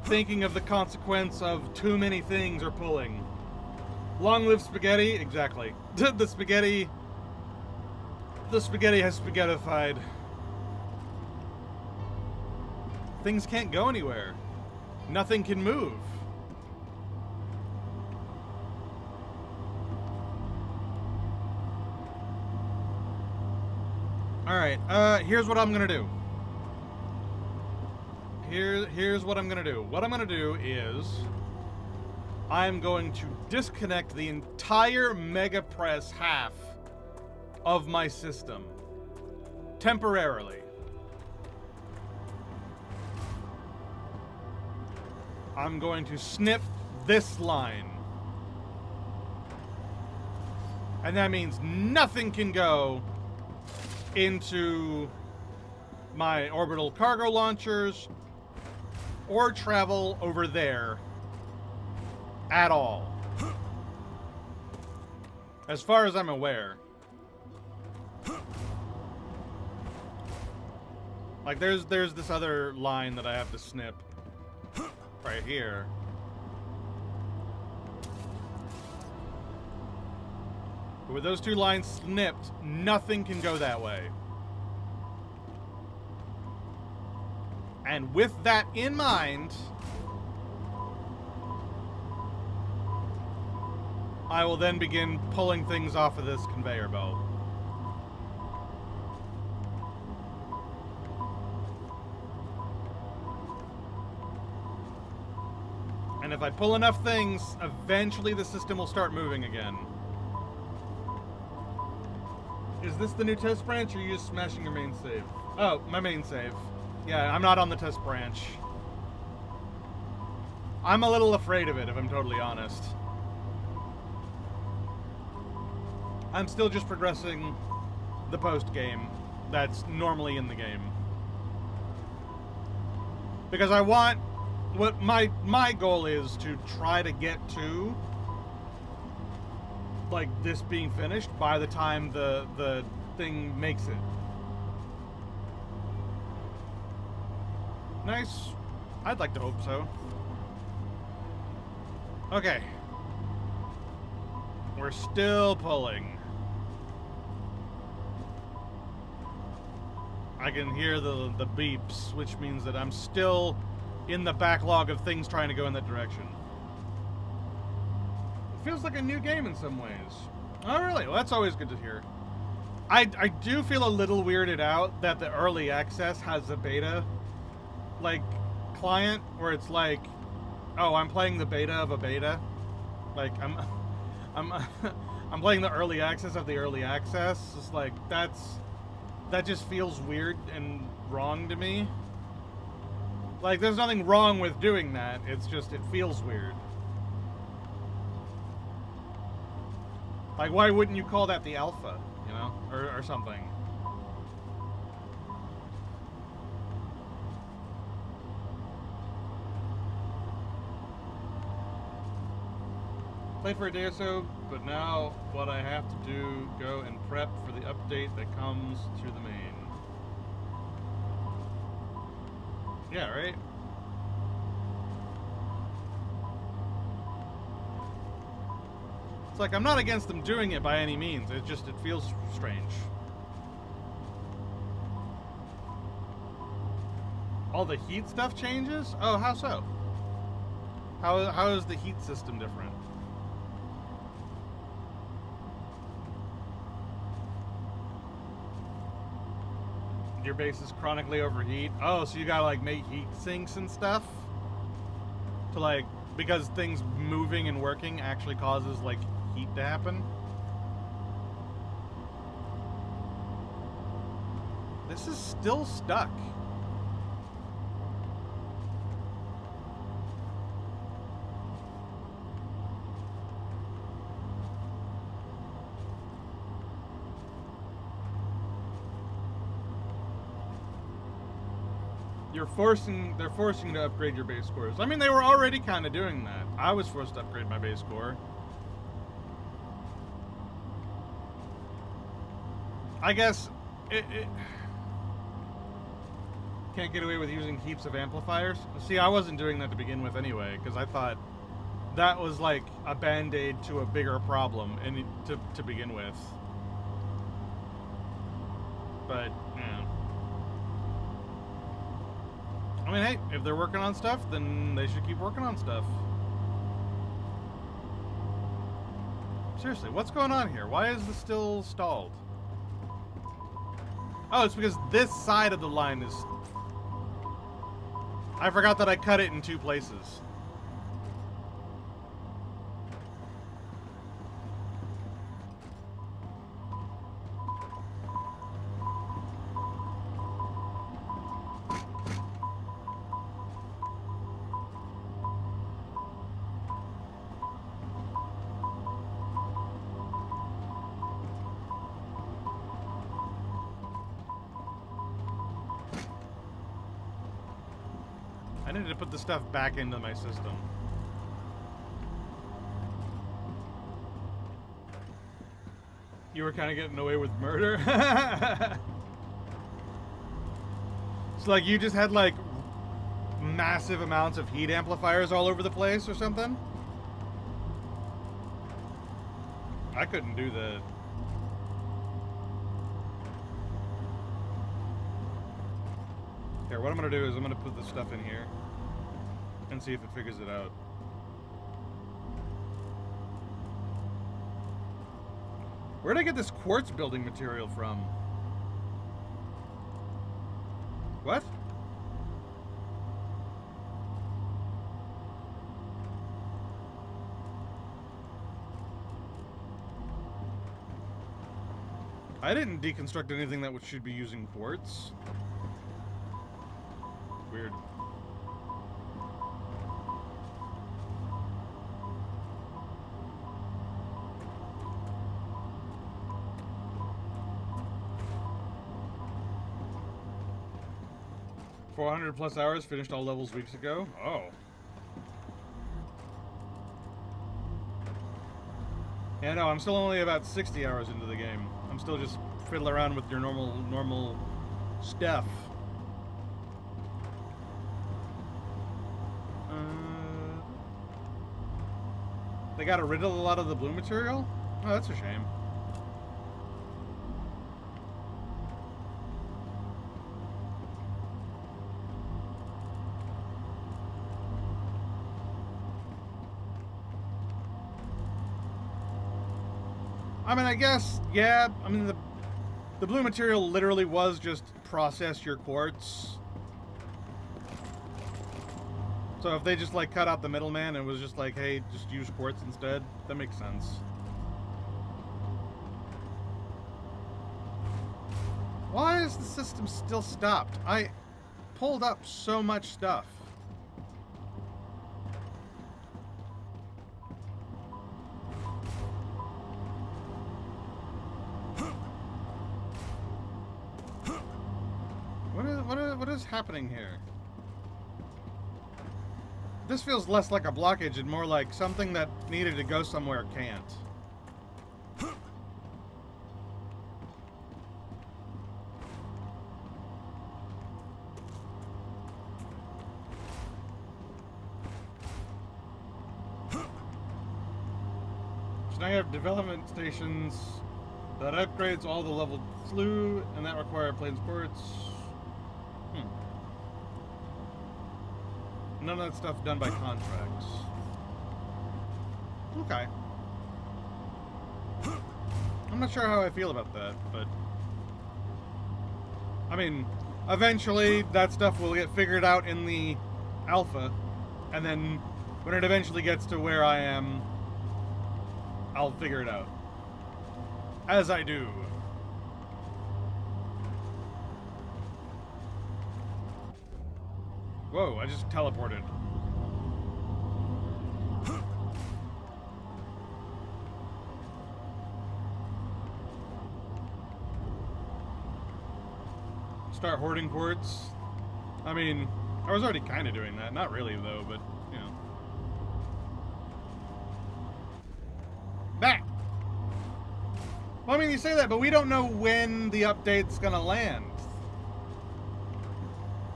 [SPEAKER 2] thinking of the consequence of too many things are pulling. Long live spaghetti. Exactly. The spaghetti has spaghettified. Things can't go anywhere. Nothing can move. Alright, here's what I'm gonna do. Here's what I'm gonna do. What I'm gonna do is I'm going to disconnect the entire Mega Press half of my system temporarily. I'm going to snip this line. And that means nothing can go into my orbital cargo launchers or travel over there at all. As far as I'm aware. Like, there's this other line that I have to snip right here. But with those two lines snipped, nothing can go that way. And with that in mind, I will then begin pulling things off of this conveyor belt. And if I pull enough things, eventually the system will start moving again. Is this the new test branch, or are you just smashing your main save? Oh, my main save. Yeah, I'm not on the test branch. I'm a little afraid of it, if I'm totally honest. I'm still just progressing the post-game that's normally in the game. Because I want... What my goal is to try to get to, like, this being finished by the time the thing makes it. Nice. I'd like to hope so. Okay. We're still pulling. I can hear the beeps, which means that I'm still in the backlog of things trying to go in that direction. It feels like a new game in some ways. Oh, really? Well, that's always good to hear. I do feel a little weirded out that the early access has a beta, like, client, where it's like, oh, I'm playing the beta of a beta. Like, I'm playing the early access of the early access. It's like, that just feels weird and wrong to me. Like, there's nothing wrong with doing that. It's just, it feels weird. Like, why wouldn't you call that the alpha, you know? Or something. Played for a day or so, but now what I have to do, go and prep for the update that comes to the main. Yeah, right? It's like, I'm not against them doing it by any means. It feels strange. All the heat stuff changes? Oh, how so? How is the heat system different? Your base is chronically overheat. Oh, so you gotta like make heat sinks and stuff to like, because things moving and working actually causes like heat to happen. This is still stuck. They're forcing you to upgrade your base cores. I mean, they were already kind of doing that. I was forced to upgrade my base core. I guess it can't get away with using heaps of amplifiers. See, I wasn't doing that to begin with anyway, because I thought that was like a band-aid to a bigger problem and to begin with. But, yeah. I mean, hey, if they're working on stuff, then they should keep working on stuff. Seriously, what's going on here? Why is this still stalled? Oh, it's because this side of the line is... I forgot that I cut it in 2 places. I needed to put the stuff back into my system. You were kind of getting away with murder? So like you just had like massive amounts of heat amplifiers all over the place or something? I couldn't do that. Here, what I'm gonna do is I'm gonna put this stuff in here and see if it figures it out. Where'd I get this quartz building material from? What? I didn't deconstruct anything that should be using quartz. Weird. +400 hours, finished all levels weeks ago. Oh. Yeah, no, I'm still only about 60 hours into the game. I'm still just fiddling around with your normal stuff. They got rid of a lot of the blue material? Oh, that's a shame. I mean, I guess, yeah, I mean, the blue material literally was just process your quartz. So if they just, like, cut out the middleman and was just like, hey, just use quartz instead, that makes sense. Why is the system still stopped? I pulled up so much stuff. What is happening here? This feels less like a blockage and more like something that needed to go somewhere can't. So now you have development stations that upgrades all the level flu and that require planes ports. None of that stuff done by contracts. Okay. I'm not sure how I feel about that, but... I mean, eventually that stuff will get figured out in the alpha, and then when it eventually gets to where I am, I'll figure it out. As I do. Whoa, I just teleported. Start hoarding quartz. I mean, I was already kind of doing that. Not really, though, but, you know. Back! Well, I mean, you say that, but we don't know when the update's gonna land.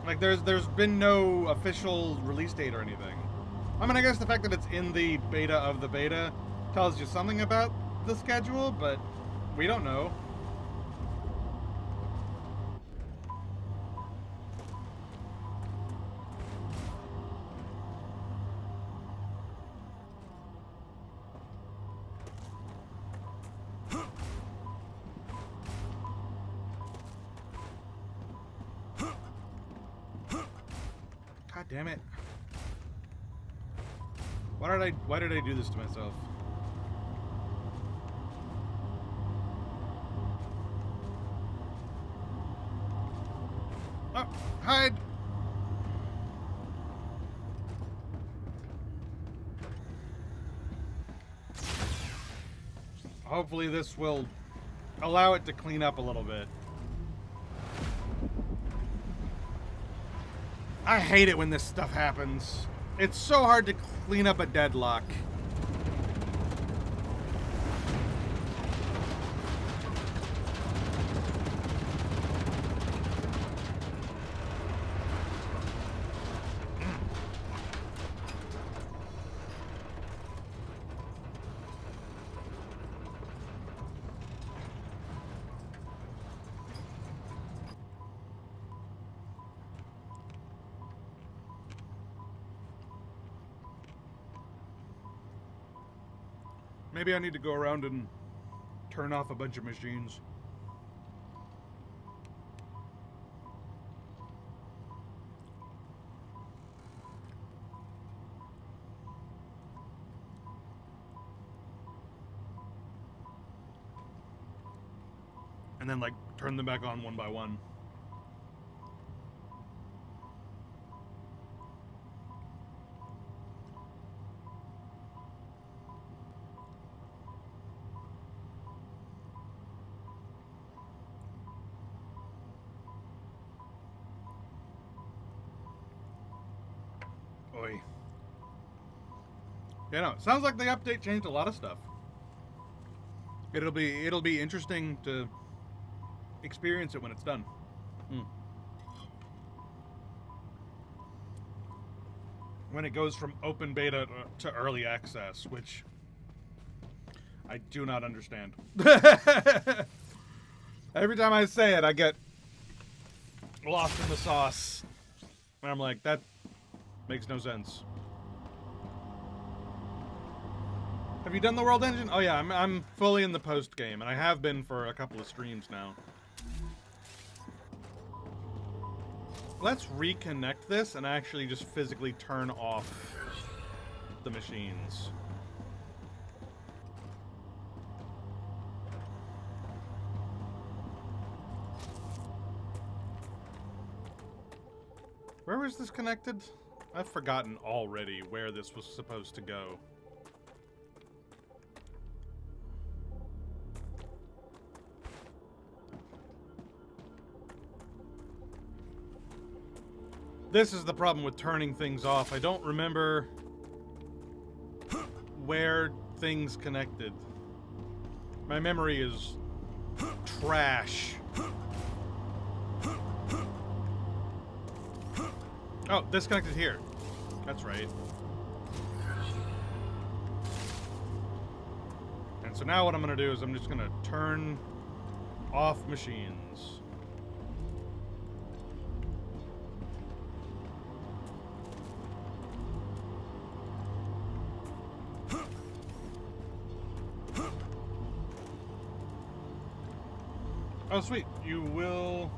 [SPEAKER 2] Like, there's been no official release date or anything. I mean, I guess the fact that it's in the beta of the beta tells you something about the schedule, but we don't know. God damn it. Why did I do this to myself? Oh, hide. Hopefully this will allow it to clean up a little bit. I hate it when this stuff happens. It's so hard to clean up a deadlock. Maybe I need to go around and turn off a bunch of machines. And then, like, turn them back on one by one. Oy. Yeah, no, it sounds like the update changed a lot of stuff. It'll be interesting to experience it when it's done. When it goes from open beta to early access, which I do not understand. Every time I say it, I get lost in the sauce. And I'm like, that makes no sense. Have you done the world engine? Oh yeah, I'm fully in the post game, and I have been for a couple of streams now. Let's reconnect this and actually just physically turn off the machines. Where was this connected? I've forgotten already where this was supposed to go. This is the problem with turning things off. I don't remember where things connected. My memory is trash. Oh, disconnected here. That's right. And so now what I'm going to do is I'm just going to turn off machines. Oh, sweet. You will...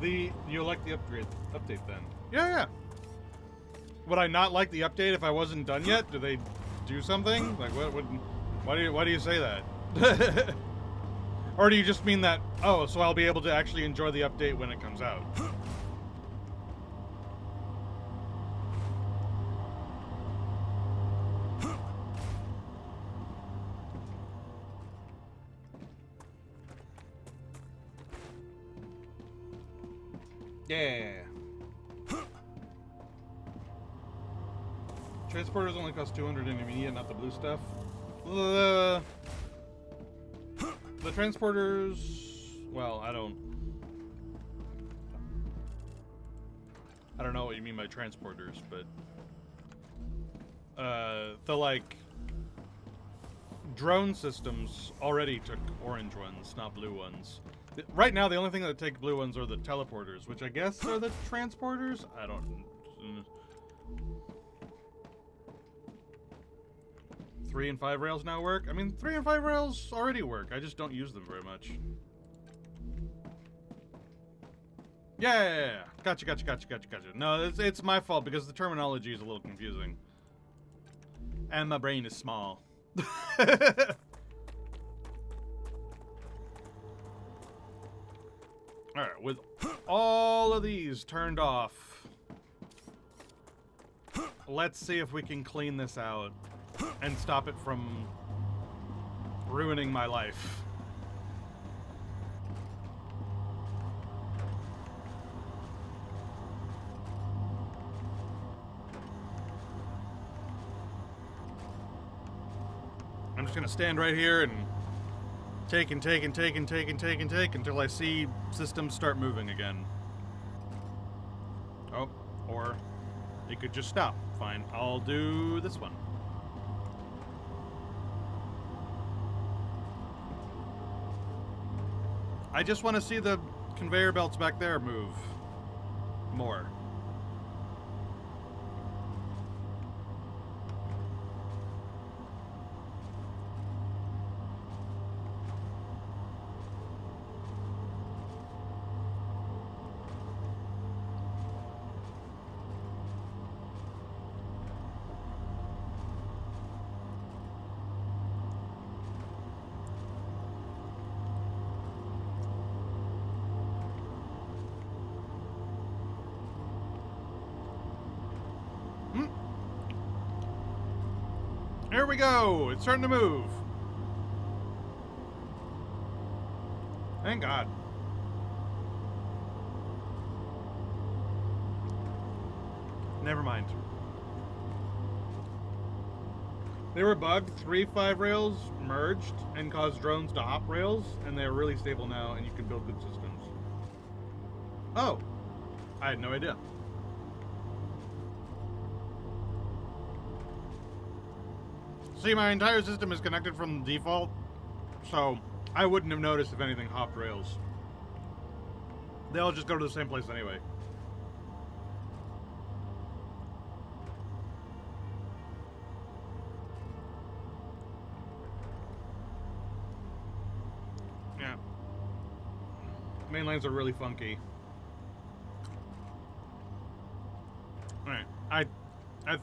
[SPEAKER 2] You'll like the update then. Yeah, yeah. Would I not like the update if I wasn't done yet? Do they do something? Like, why do you say that? Or do you just mean that, oh, so I'll be able to actually enjoy the update when it comes out? Yeah. Transporters only cost 200 in immediate, not the blue stuff. The transporters... Well, I don't know what you mean by transporters, but... the, like... drone systems already took orange ones, not blue ones. Right now, the only thing that take blue ones are the teleporters, which I guess are the transporters? I don't... 3 and 5 rails now work? I mean, 3 and 5 rails already work. I just don't use them very much. Yeah! Gotcha. No, it's my fault because the terminology is a little confusing. And my brain is small. Alright, with all of these turned off, let's see if we can clean this out and stop it from ruining my life. I'm just gonna stand right here and take until I see systems start moving again. Oh, or it could just stop. Fine, I'll do this one. I just want to see the conveyor belts back there move more. There we go! It's starting to move. Thank God. Never mind. They were bugged. 3 5 rails merged and caused drones to hop rails, and they're really stable now, and you can build good systems. Oh! I had no idea. See, my entire system is connected from the default, so I wouldn't have noticed if anything hopped rails. They all just go to the same place anyway. Yeah. Main lines are really funky. Alright, I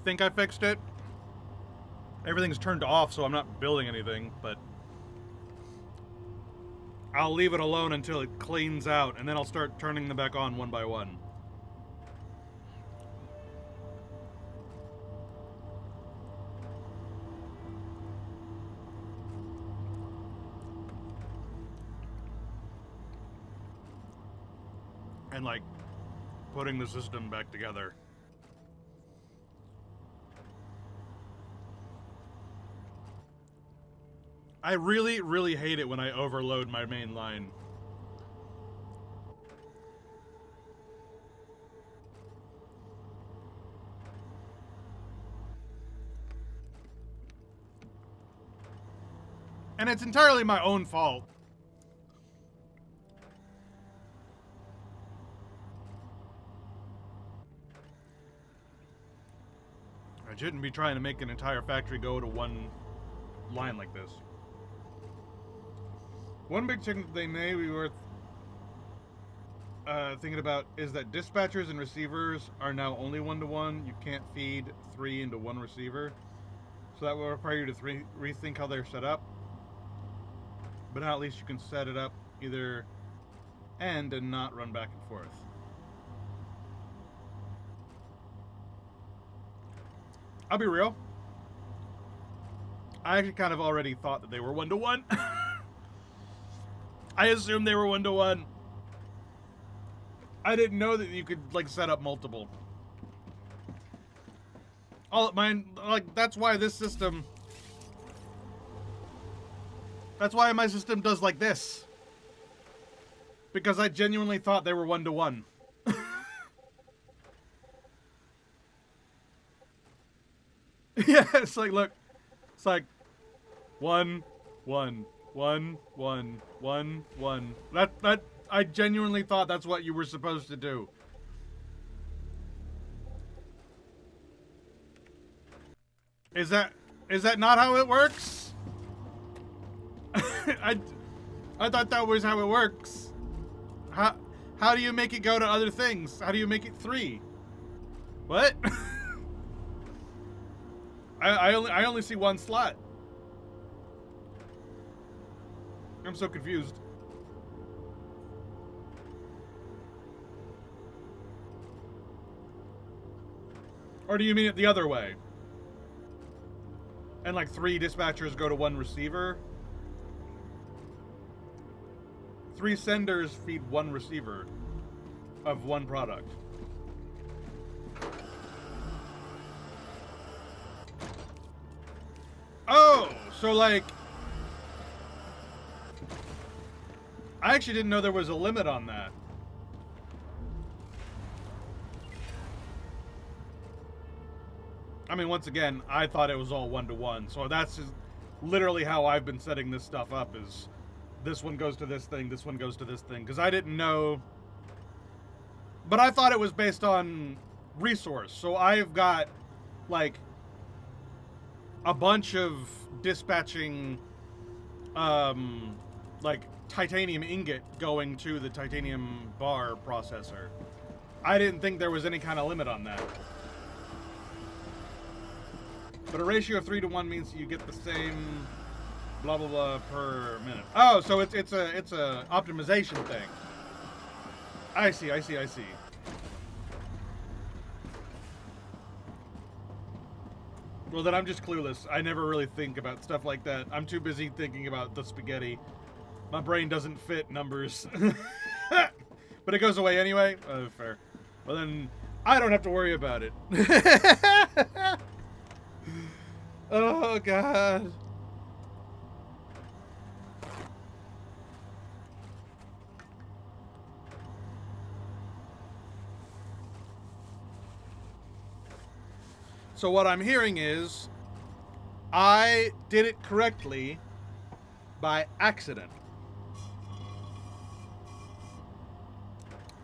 [SPEAKER 2] think I fixed it. Everything's turned off, so I'm not building anything, but I'll leave it alone until it cleans out, and then I'll start turning them back on one by one. And, like, putting the system back together. I really, really hate it when I overload my main line. And it's entirely my own fault. I shouldn't be trying to make an entire factory go to one line like this. One big thing that they may be worth thinking about is that dispatchers and receivers are now only 1-to-1. You can't feed 3 into one receiver. So that will require you to rethink how they're set up. But now at least you can set it up either end and not run back and forth. I'll be real. I actually kind of already thought that they were 1-to-1. I assumed they were 1-to-1. I didn't know that you could like set up multiple. That's why this system. That's why my system does like this. Because I genuinely thought they were 1-to-1. Yeah, it's like, look. It's like 1, 1, 1, 1, 1, 1. That I genuinely thought that's what you were supposed to do. Is that not how it works? I thought that was how it works. How do you make it go to other things? How do you make it 3? What? I only see one slot. I'm so confused. Or do you mean it the other way? And like 3 dispatchers go to 1 receiver? 3 senders feed 1 receiver of 1 product. Oh, so like, I actually didn't know there was a limit on that. I mean, once again, I thought it was all 1-to-1, so that's just literally how I've been setting this stuff up, is this one goes to this thing, this one goes to this thing, because I didn't know, but I thought it was based on resource, so I've got, like, a bunch of dispatching, like, titanium ingot going to the titanium bar processor. I didn't think there was any kind of limit on that. But a ratio of 3-to-1 means you get the same blah blah blah per minute. Oh, so it's a optimization thing. I see. Well, then I'm just clueless. I never really think about stuff like that. I'm too busy thinking about the spaghetti. My brain doesn't fit numbers. But it goes away anyway? Oh, fair. Well, then I don't have to worry about it. Oh, God. So what I'm hearing is I did it correctly by accident.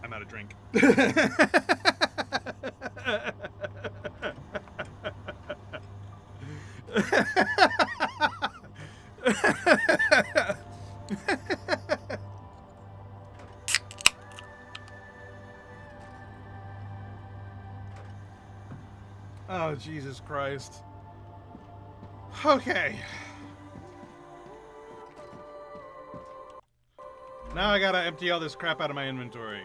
[SPEAKER 2] I'm out of drink. Oh, Jesus Christ. Okay. Now I gotta empty all this crap out of my inventory.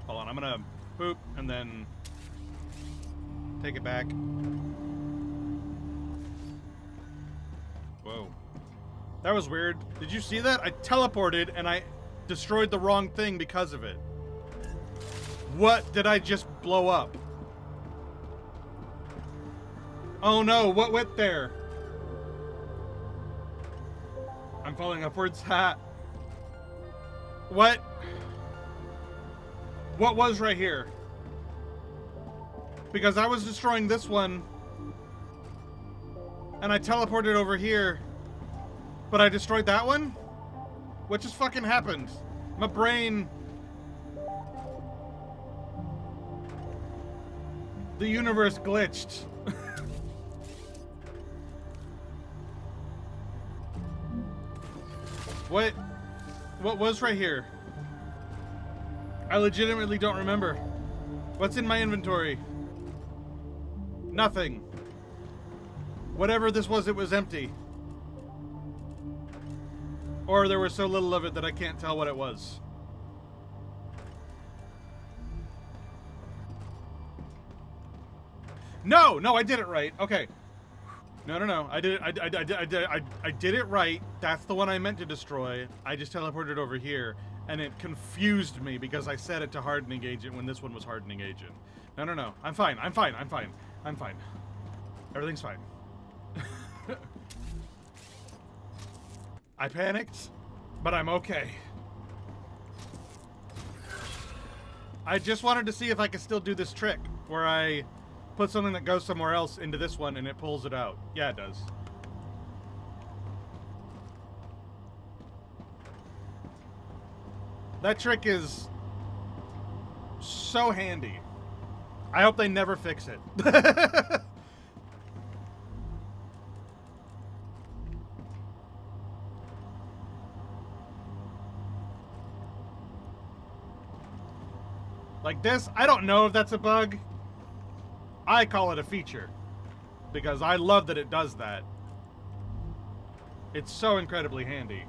[SPEAKER 2] Hold on, I'm gonna poop and then take it back. Whoa. That was weird. Did you see that? I teleported and I destroyed the wrong thing because of it. What did I just blow up? Oh no, what went there? I'm falling upwards. Ha. What? What was right here? Because I was destroying this one and I teleported over here, but I destroyed that one? What just fucking happened? My brain... The universe glitched. What was right here? I legitimately don't remember. What's in my inventory? Nothing. Whatever this was, it was empty. Or there was so little of it that I can't tell what it was. No, I did it right. Okay. No. I did it. I did it right. That's the one I meant to destroy. I just teleported over here, and it confused me because I set it to hardening agent when this one was hardening agent. No. I'm fine. Everything's fine. I panicked, but I'm okay. I just wanted to see if I could still do this trick where I put something that goes somewhere else into this one and it pulls it out. Yeah, it does. That trick is so handy. I hope they never fix it. Like this, I don't know if that's a bug. I call it a feature because I love that it does that. It's so incredibly handy.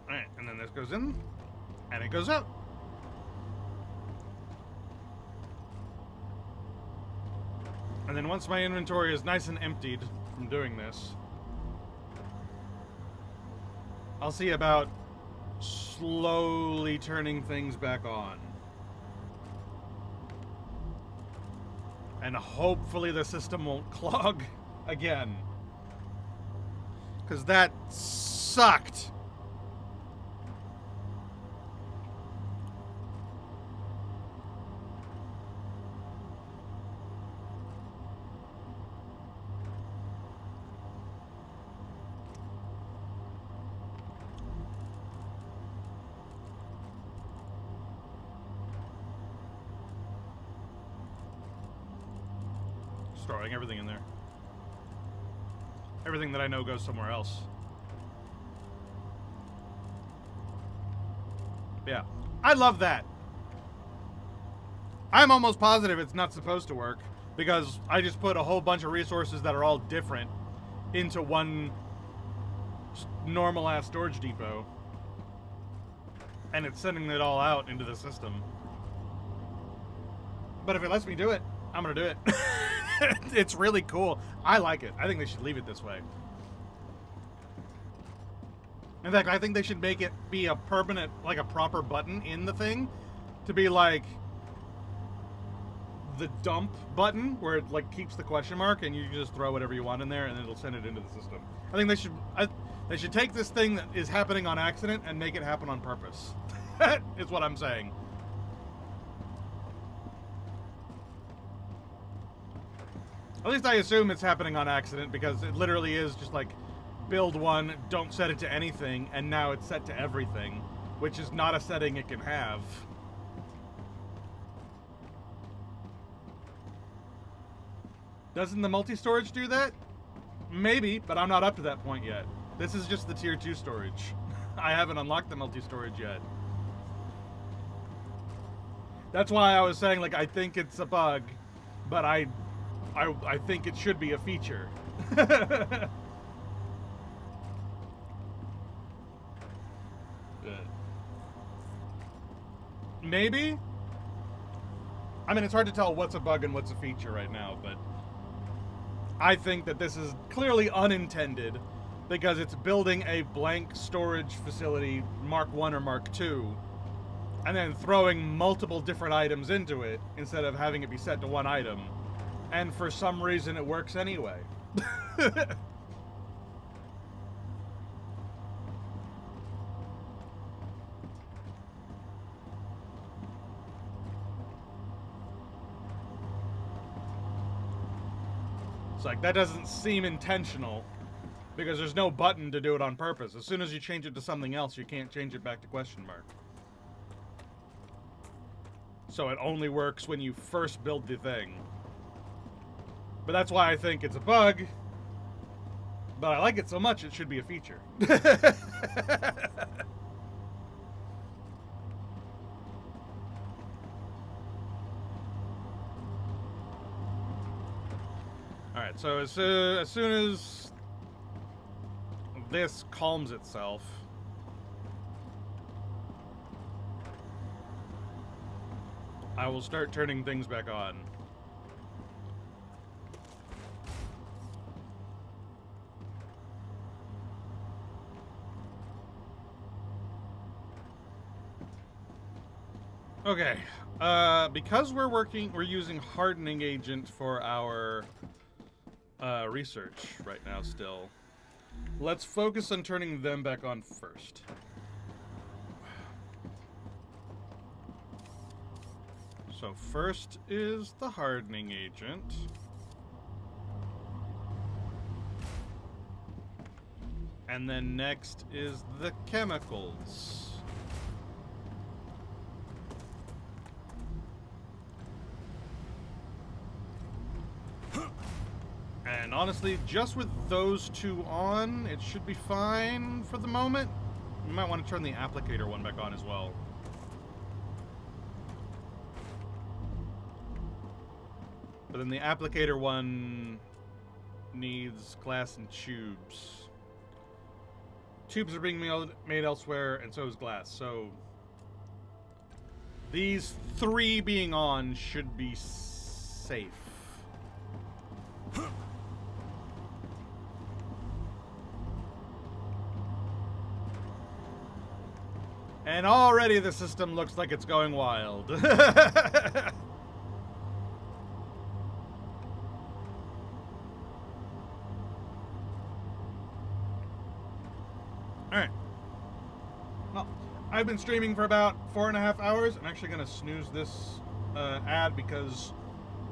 [SPEAKER 2] Alright, and then this goes in, and it goes out. And then once my inventory is nice and emptied from doing this, I'll see about slowly turning things back on. And hopefully the system won't clog again. Because that sucked. Throwing everything in there. Everything that I know goes somewhere else. Yeah. I love that. I'm almost positive it's not supposed to work because I just put a whole bunch of resources that are all different into one normal ass storage depot. And it's sending it all out into the system. But if it lets me do it, I'm gonna do it. It's really cool. I like it. I think they should leave it this way. In fact, I think they should make it be a permanent, like a proper button in the thing to be like the dump button where it like keeps the question mark and you can just throw whatever you want in there and it'll send it into the system. I think they should take this thing that is happening on accident and make it happen on purpose. Is what I'm saying. At least I assume it's happening on accident because it literally is just like build one, don't set it to anything, and now it's set to everything, which is not a setting it can have. Doesn't the multi-storage do that? Maybe, but I'm not up to that point yet. This is just the tier 2 storage. I haven't unlocked the multi-storage yet. That's why I was saying, like, I think it's a bug, but I think it should be a feature. Maybe? I mean, it's hard to tell what's a bug and what's a feature right now, but I think that this is clearly unintended because it's building a blank storage facility, Mark 1 or Mark 2, and then throwing multiple different items into it instead of having it be set to one item. And for some reason, it works anyway. It's like, that doesn't seem intentional. Because there's no button to do it on purpose. As soon as you change it to something else, you can't change it back to question mark. So it only works when you first build the thing. But that's why I think it's a bug. But I like it so much, it should be a feature. Alright, so as soon as this calms itself, I will start turning things back on. Okay, because we're using hardening agent for our research right now still. Let's focus on turning them back on first. So first is the hardening agent. And then next is the chemicals. And honestly, just with those two on, it should be fine for the moment. You might want to turn the applicator one back on as well. But then the applicator one needs glass and tubes. Tubes are being made elsewhere, and so is glass. So these three being on should be safe. And already the system looks like it's going wild. Alright. Well, I've been streaming for about 4.5 hours. I'm actually going to snooze this ad because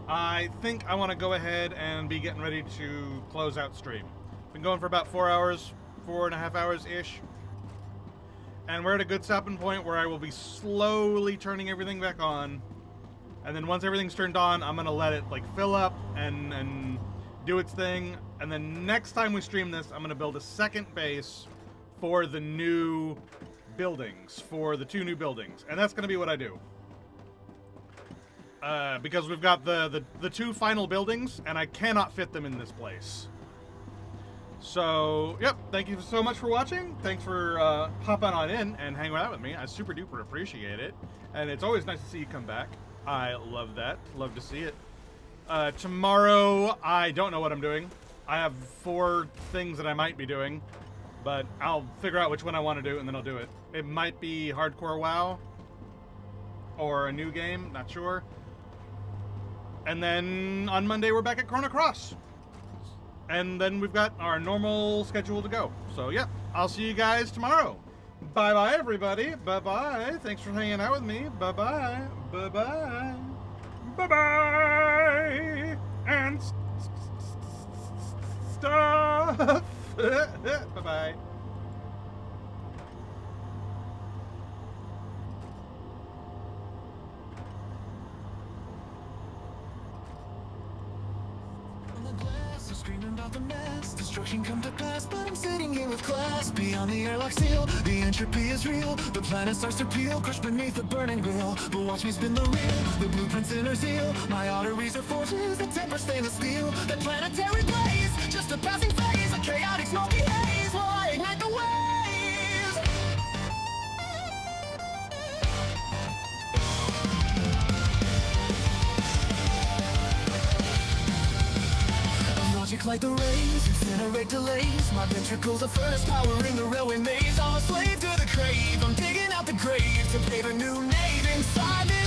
[SPEAKER 2] I think I want to go ahead and be getting ready to close out stream. Been going for about 4 hours, 4.5 hours-ish. And we're at a good stopping point where I will be slowly turning everything back on. And then once everything's turned on, I'm going to let it like fill up and do its thing. And then next time we stream this, I'm going to build a second base for the new buildings, for the 2 new buildings. And that's going to be what I do. Because we've got the 2 final buildings, and I cannot fit them in this place. So, yep, thank you so much for watching. Thanks for hopping on in and hanging out with me. I super duper appreciate it. And it's always nice to see you come back. I love that. Love to see it. Tomorrow, I don't know what I'm doing. I have 4 things that I might be doing. But I'll figure out which one I want to do, and then I'll do it. It might be Hardcore WoW. Or a new game, not sure. And then on Monday, we're back at Chrono Cross. And then we've got our normal schedule to go. So, yeah, I'll see you guys tomorrow. Bye-bye, everybody. Bye-bye. Thanks for hanging out with me. Bye-bye. Bye-bye. Bye-bye. And stuff. Bye-bye.
[SPEAKER 1] Screaming about the mess, destruction come to pass, but I'm sitting here with class. Beyond the airlock seal, the entropy is real. The planet starts to peel, crushed beneath the burning wheel. But watch me spin the reel, the blueprints in her seal. My arteries are forges, the temper stainless steel. The planetary blaze, just a passing phase. A chaotic smoky haze, while I ignite the waves. Logic like the rays, incinerate delays. My ventricles are furnace powering the railway maze. I'm a slave to the crave, I'm digging out the grave to pave a new nave inside this